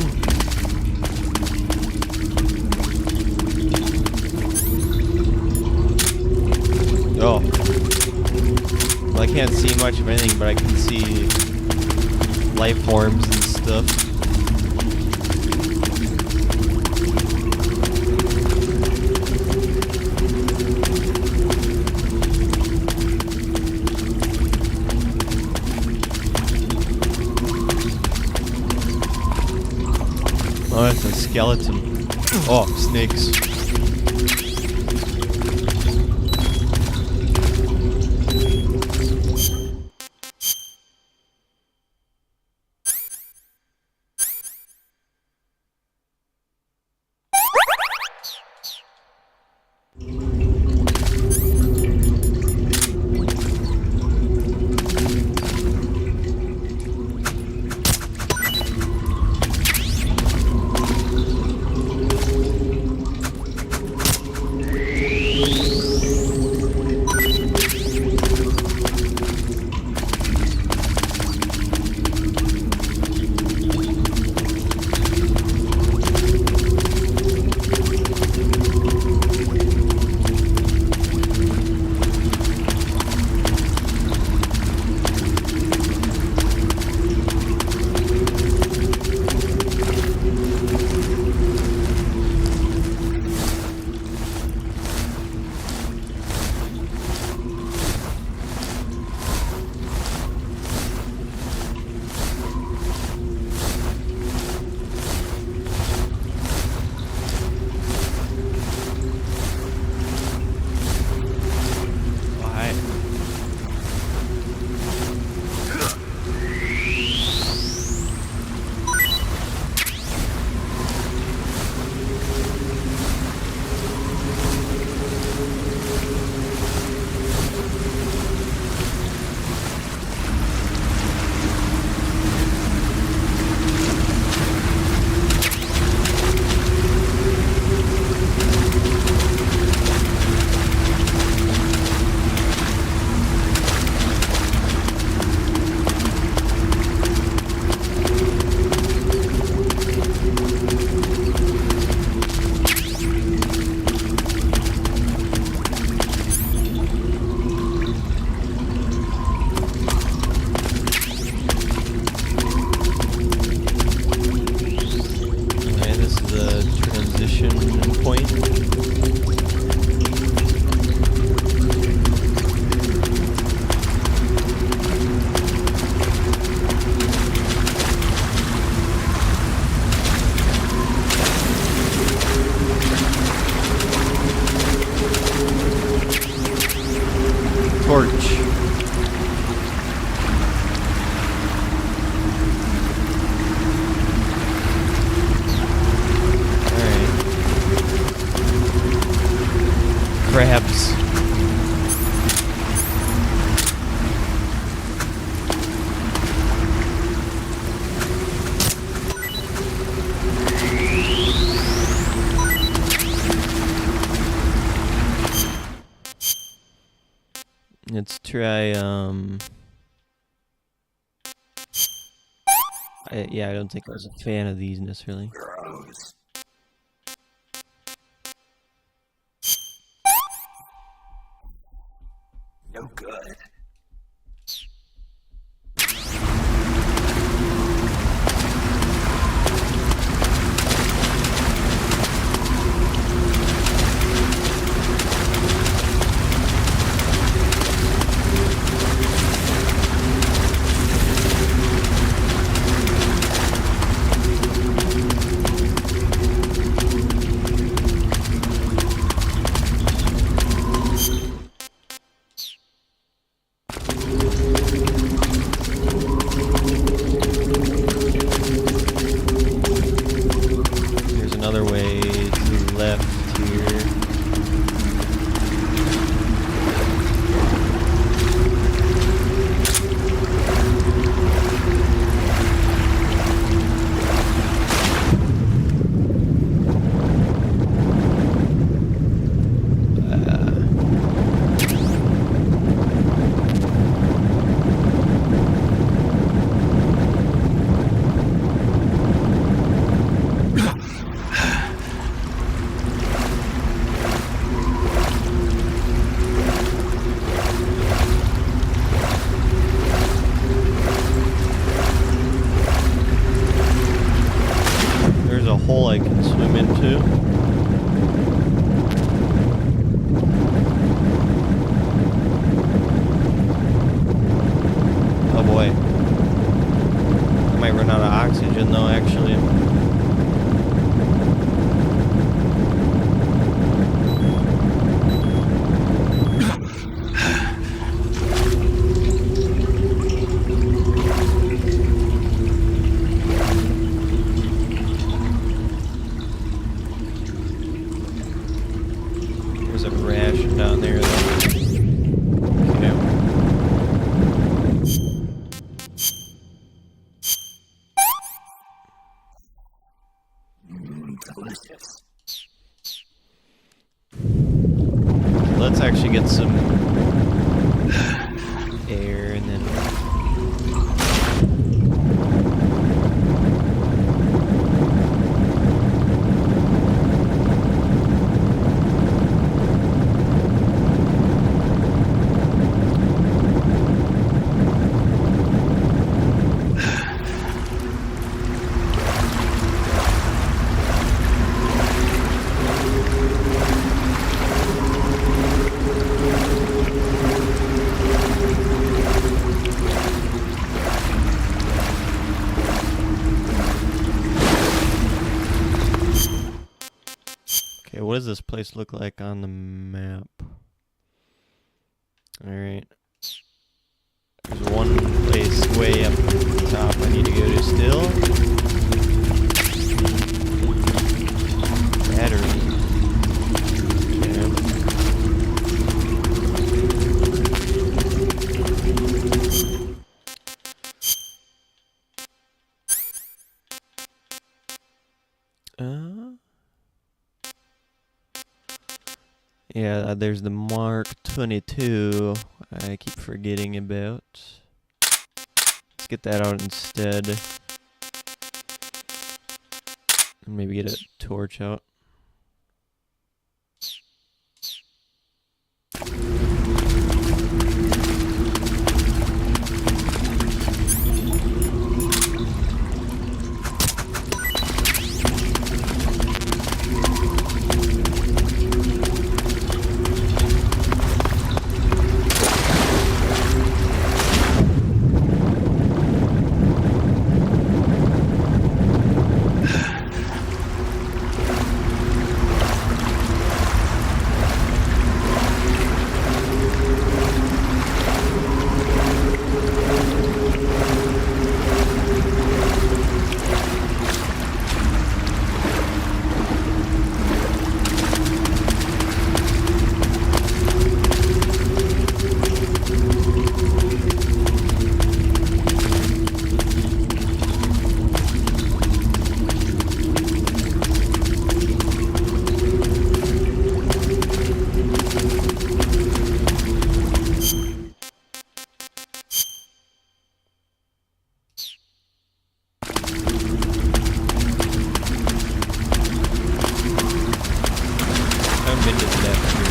Oh. Well, I can't see much of anything, but I can see life forms and stuff. Oh, that's a skeleton. Oh, snakes. extraction point. Torch. Crabs. Let's try, yeah, I don't think I was a fan of these necessarily. No good. Another way to the left here. There's a hole I can swim into. Oh boy. I might run out of oxygen though, actually. There's a ration down there though. Okay. Delicious. Let's actually get some air and then okay, what does this place look like on the map? Alright. There's one place way up at the top I need to go to still. Battery. Yeah, there's the Mark 22 I keep forgetting about. Let's get that out instead. And maybe get a torch out. haven't been to the depths here.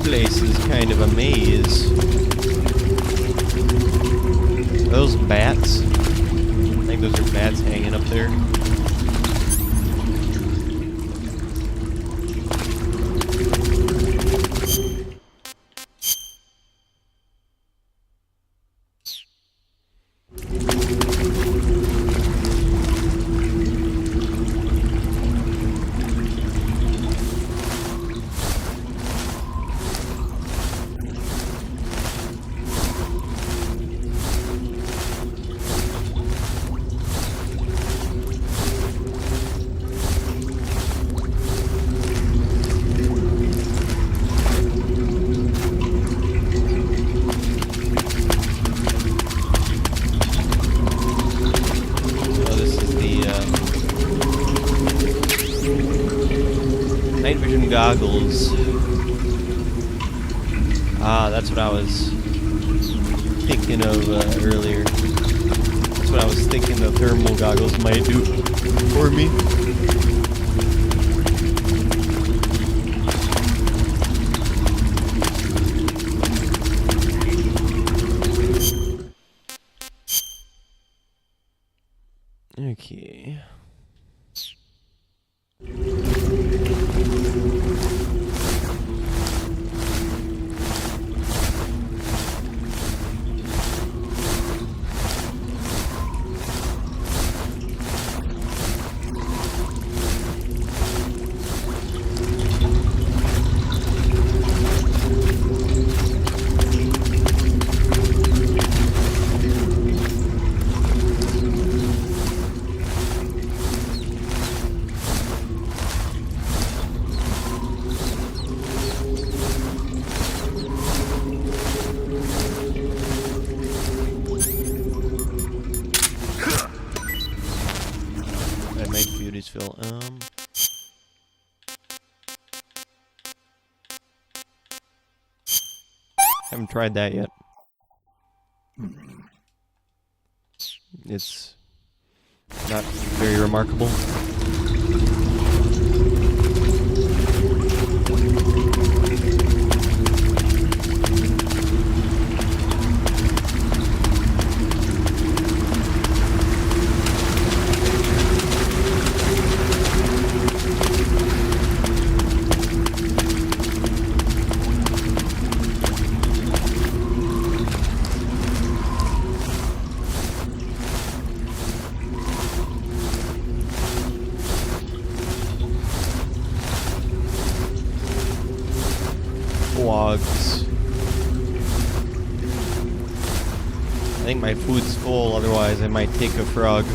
Place is kind of a maze. Are those bats? I think those are bats hanging up there. Night vision goggles. Ah, that's what I was thinking of earlier. That's what I was thinking the thermal goggles might do for me. Okay. Fill. Haven't tried that yet. It's not very remarkable. Logs. I think my food's full, otherwise I might take a frog.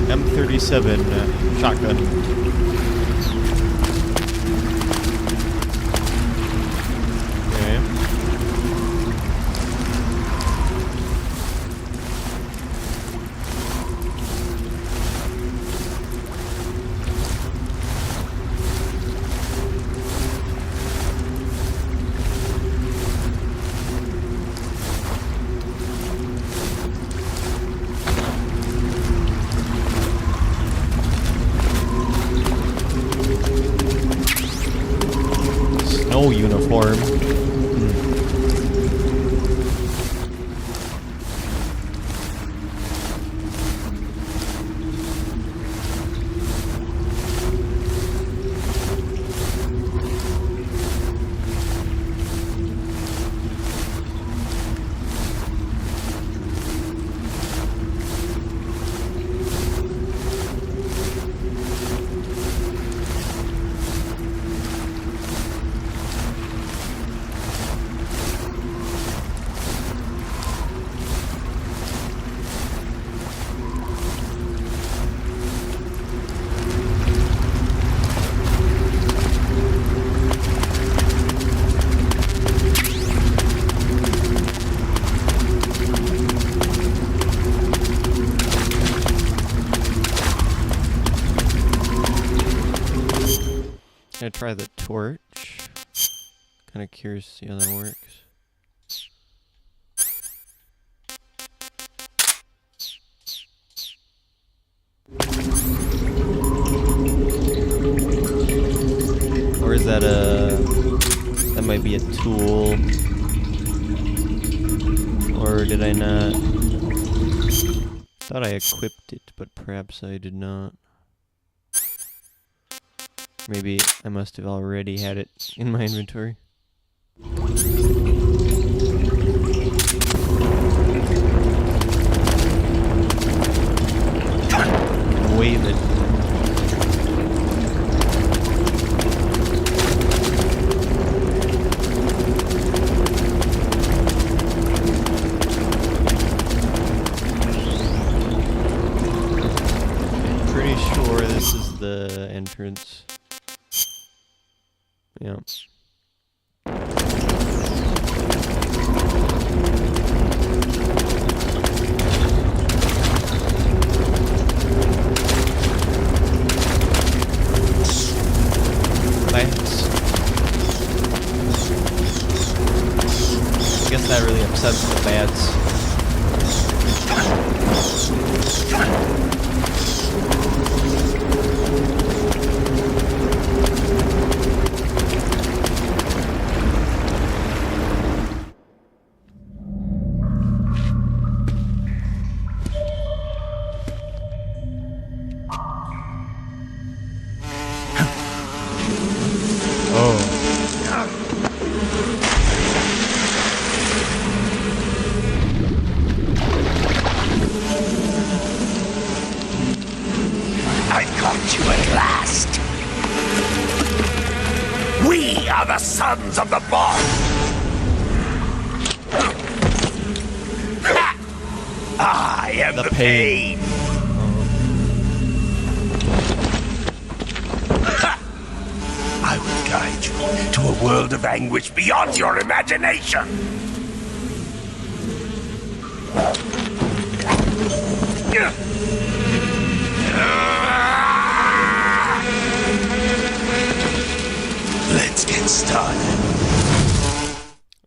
M37 shotgun. Okay. No uniform. Gonna try the torch. Kind of curious to see how that works. Or is that that might be a tool? Or did I not? Thought I equipped it, but perhaps I did not. Maybe I must have already had it in my inventory. Wave it. Pretty sure this is the entrance. Yeah. Nice. I guess that really upsets the bats. I caught you at last. We are the sons of the boss. I am the pain. I will guide you to a world of anguish beyond your imagination. Let's get started.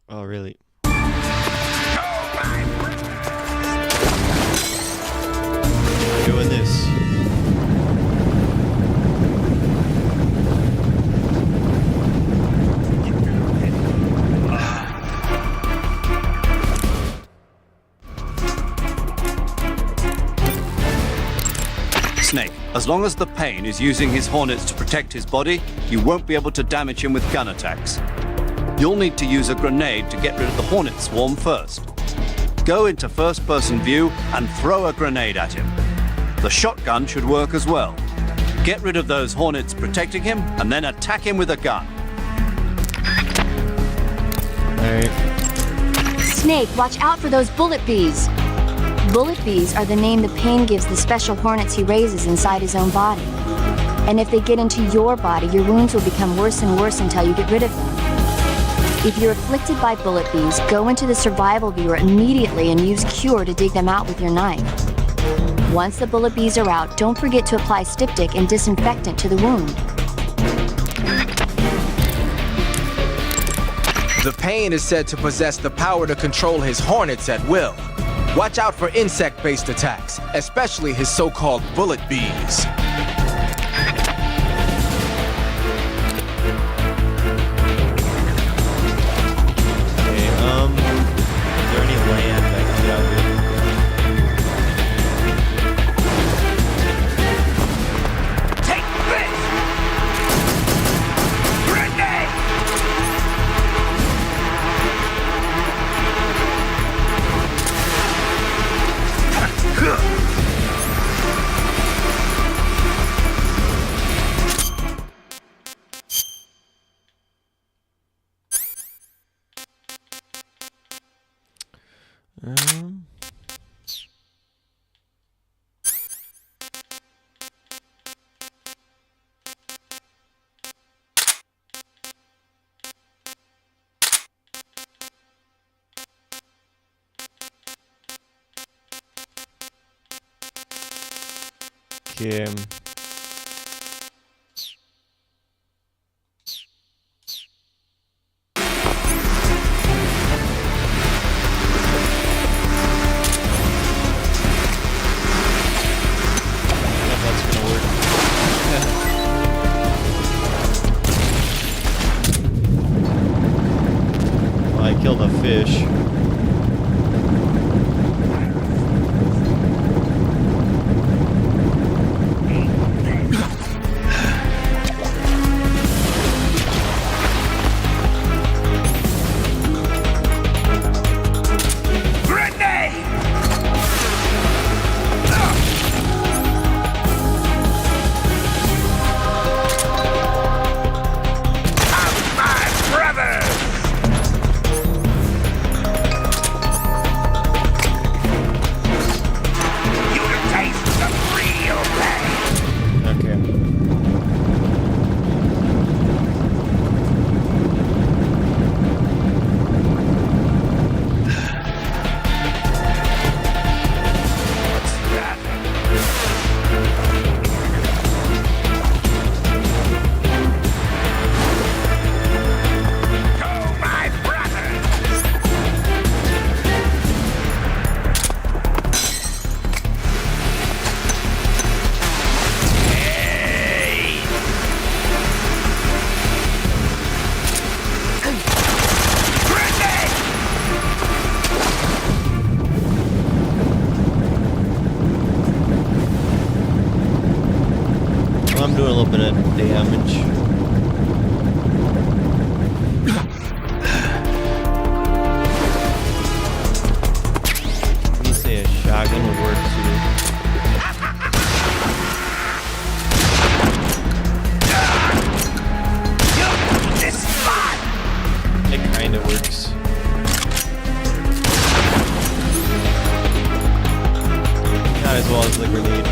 Oh, really? Doing this. Snake, as long as the Pain is using his hornets to protect his body, you won't be able to damage him with gun attacks. You'll need to use a grenade to get rid of the hornet swarm first. Go into first-person view and throw a grenade at him. The shotgun should work as well. Get rid of those hornets protecting him, and then attack him with a gun. Alright. Snake, watch out for those bullet bees. Bullet bees are the name the Pain gives the special hornets he raises inside his own body. And if they get into your body, your wounds will become worse and worse until you get rid of them. If you're afflicted by bullet bees, go into the survival viewer immediately and use Cure to dig them out with your knife. Once the bullet bees are out, don't forget to apply styptic and disinfectant to the wound. The Pain is said to possess the power to control his hornets at will. Watch out for insect-based attacks, especially his so-called bullet bees. Okay. I killed a fish. I'm doing a little bit of damage. Let me say a shotgun would work too. It kind of works. Not as well as the grenade.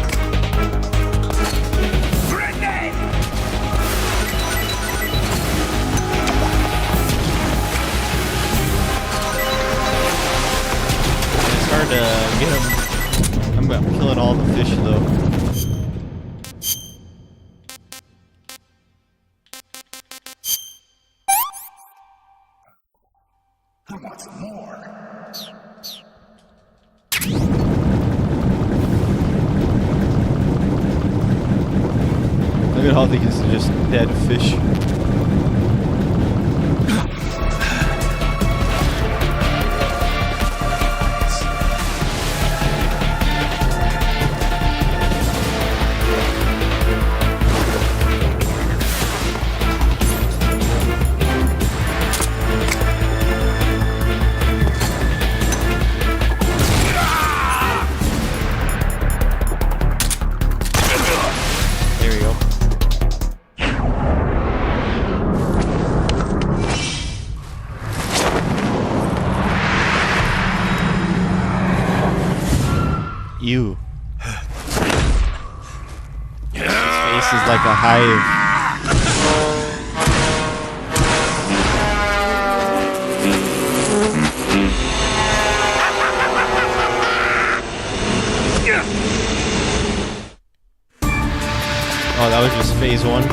Hard to get him. I'm killing all the fish though. What's more? Look at all these just dead fish. You. His face is like a hive. Oh, that was just phase one.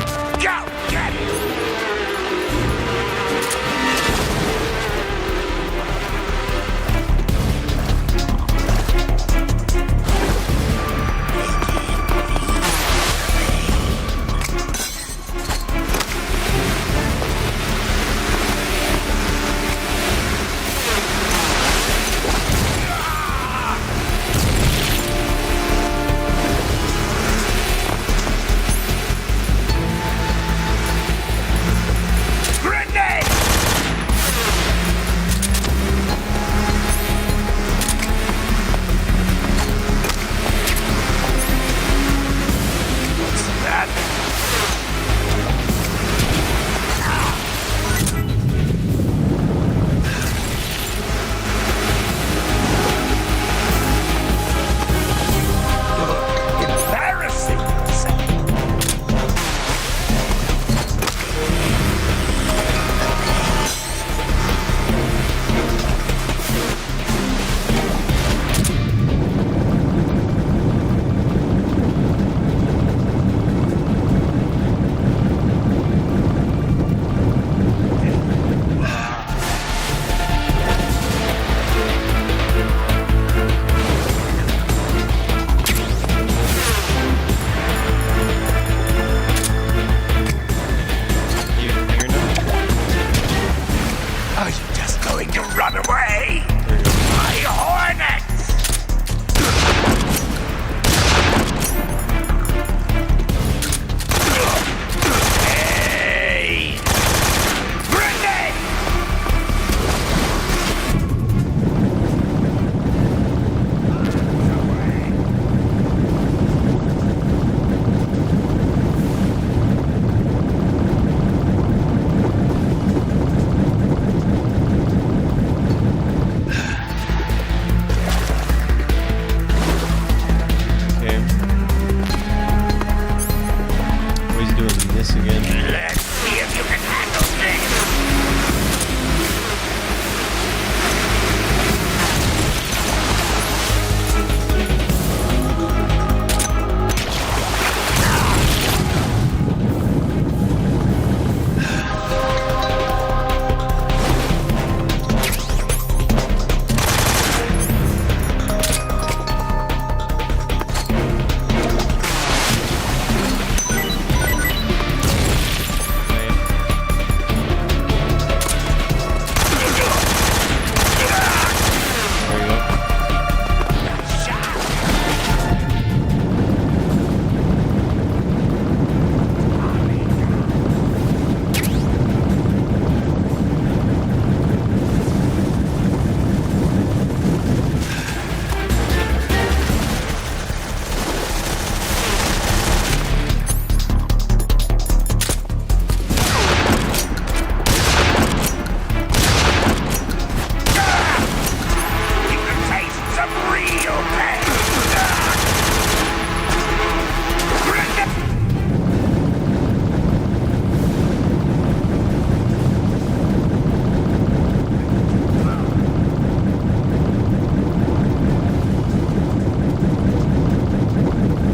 Let's see if you can handle this.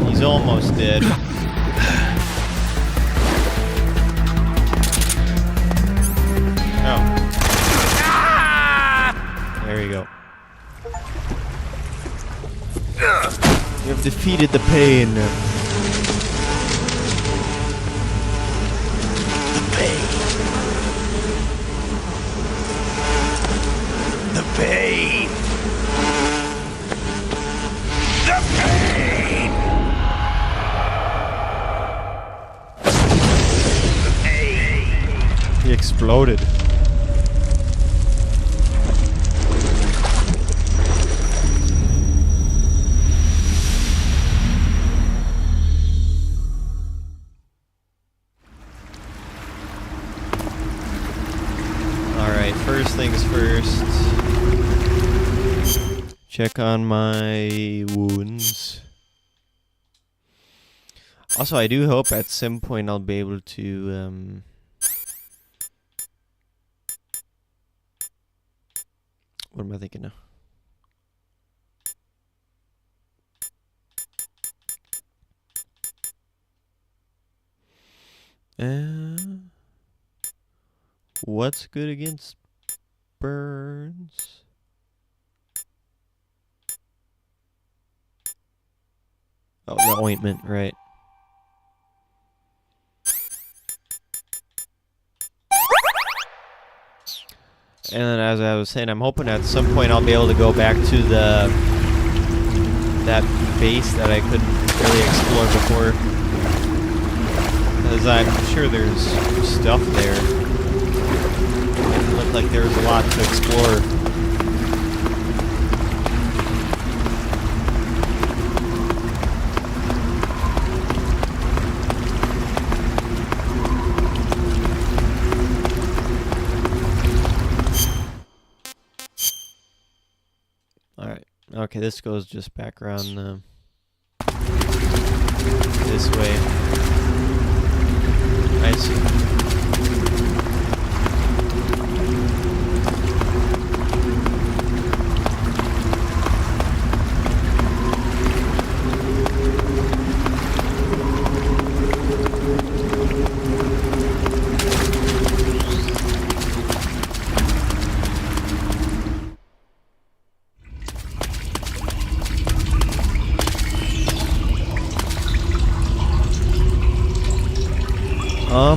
He's almost dead. Oh. There you go. You have defeated the pain. The pain. The pain. He exploded. Alright, first things first. Check on my wounds. Also, I do hope at some point I'll be able to what am I thinking now? What's good against burns? Oh, the ointment, right. And then, as I was saying, I'm hoping at some point I'll be able to go back to that base that I couldn't really explore before. Because I'm sure there's stuff there. It looked like there was a lot to explore. Okay, this goes just back around this way. I see.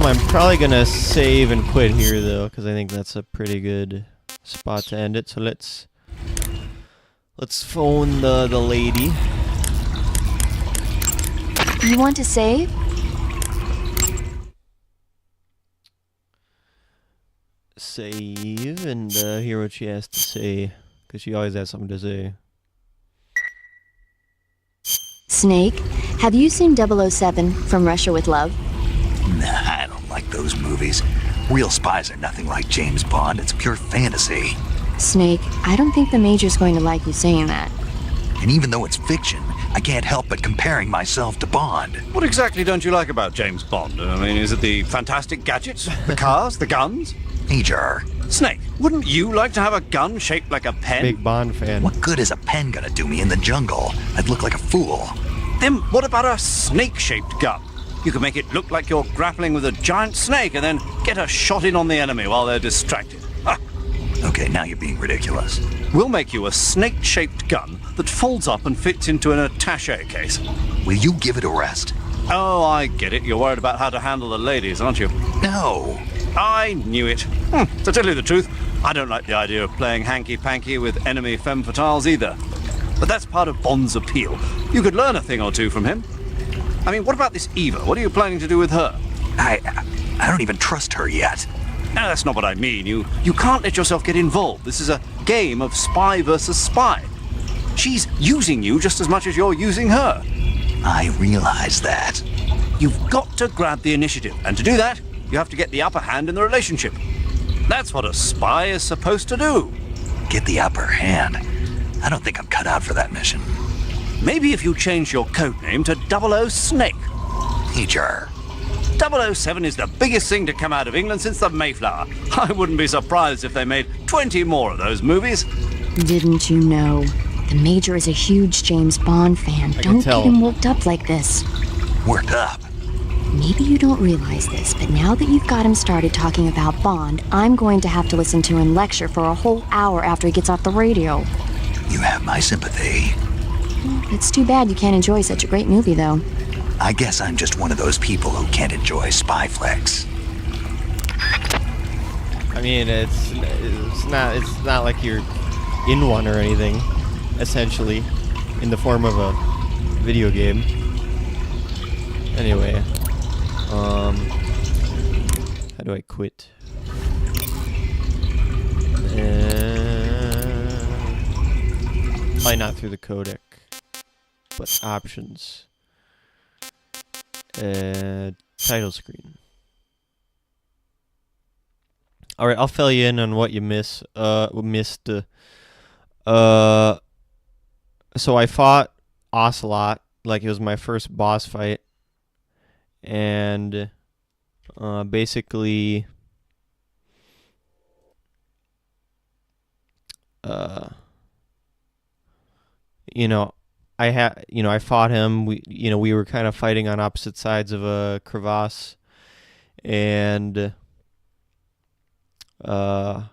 I'm probably gonna save and quit here though, because I think that's a pretty good spot to end it. So let's phone the lady. You want to save? Save and hear what she has to say, because she always has something to say. Snake, have you seen 007 From Russia with Love? Nah, I don't like those movies. Real spies are nothing like James Bond. It's pure fantasy. Snake, I don't think the Major's going to like you saying that. And even though it's fiction, I can't help but comparing myself to Bond. What exactly don't you like about James Bond? I mean, is it the fantastic gadgets, the cars, the guns? Major. Snake, wouldn't you like to have a gun shaped like a pen? Big Bond fan. What good is a pen gonna do me in the jungle? I'd look like a fool. Then what about a snake-shaped gun? You could make it look like you're grappling with a giant snake and then get a shot in on the enemy while they're distracted. Ha! Okay, now you're being ridiculous. We'll make you a snake-shaped gun that folds up and fits into an attaché case. Will you give it a rest? Oh, I get it. You're worried about how to handle the ladies, aren't you? No. I knew it. To tell you the truth, I don't like the idea of playing hanky-panky with enemy femme fatales either. But that's part of Bond's appeal. You could learn a thing or two from him. I mean, what about this Eva? What are you planning to do with her? I don't even trust her yet. No, that's not what I mean. You can't let yourself get involved. This is a game of spy versus spy. She's using you just as much as you're using her. I realize that. You've got to grab the initiative, and to do that, you have to get the upper hand in the relationship. That's what a spy is supposed to do. Get the upper hand? I don't think I'm cut out for that mission. Maybe if you change your code name to 00 Snake. Major. 007 is the biggest thing to come out of England since the Mayflower. I wouldn't be surprised if they made 20 more of those movies. Didn't you know? The Major is a huge James Bond fan. Don't get him worked up like this. Worked up? Maybe you don't realize this, but now that you've got him started talking about Bond, I'm going to have to listen to him lecture for a whole hour after he gets off the radio. You have my sympathy. It's too bad you can't enjoy such a great movie, though. I guess I'm just one of those people who can't enjoy spy flicks. I mean, it's not like you're in one or anything, essentially, in the form of a video game. Anyway, how do I quit? Probably not through the codec, but options. Title screen. All right, I'll fill you in on what you missed. So I fought Ocelot like it was my first boss fight, and basically, I fought him. We were kind of fighting on opposite sides of a crevasse, and I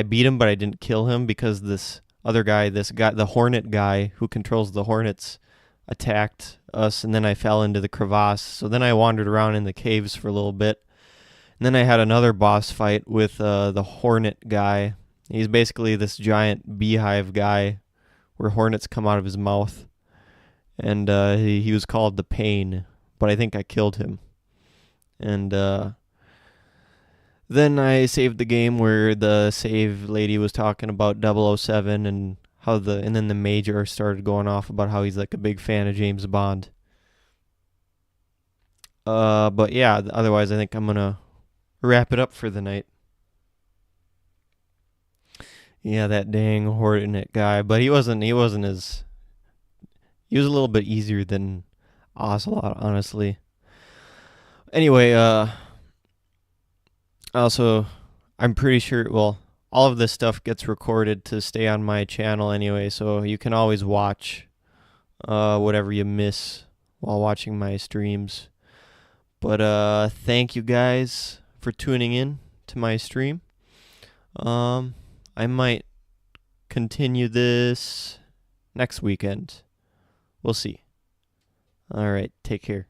beat him, but I didn't kill him because this guy, the Hornet guy who controls the Hornets, attacked us, and then I fell into the crevasse. So then I wandered around in the caves for a little bit, and then I had another boss fight with the Hornet guy. He's basically this giant beehive guy where hornets come out of his mouth. And he was called the Pain, but I think I killed him. And then I saved the game where the save lady was talking about 007 and and then the Major started going off about how he's like a big fan of James Bond. But yeah, otherwise I think I'm gonna wrap it up for the night. Yeah, that dang Hornet guy, but he was a little bit easier than Ocelot, honestly. Anyway, also, I'm pretty sure, well, all of this stuff gets recorded to stay on my channel anyway, so you can always watch whatever you miss while watching my streams. But thank you guys for tuning in to my stream. I might continue this next weekend. We'll see. All right, take care.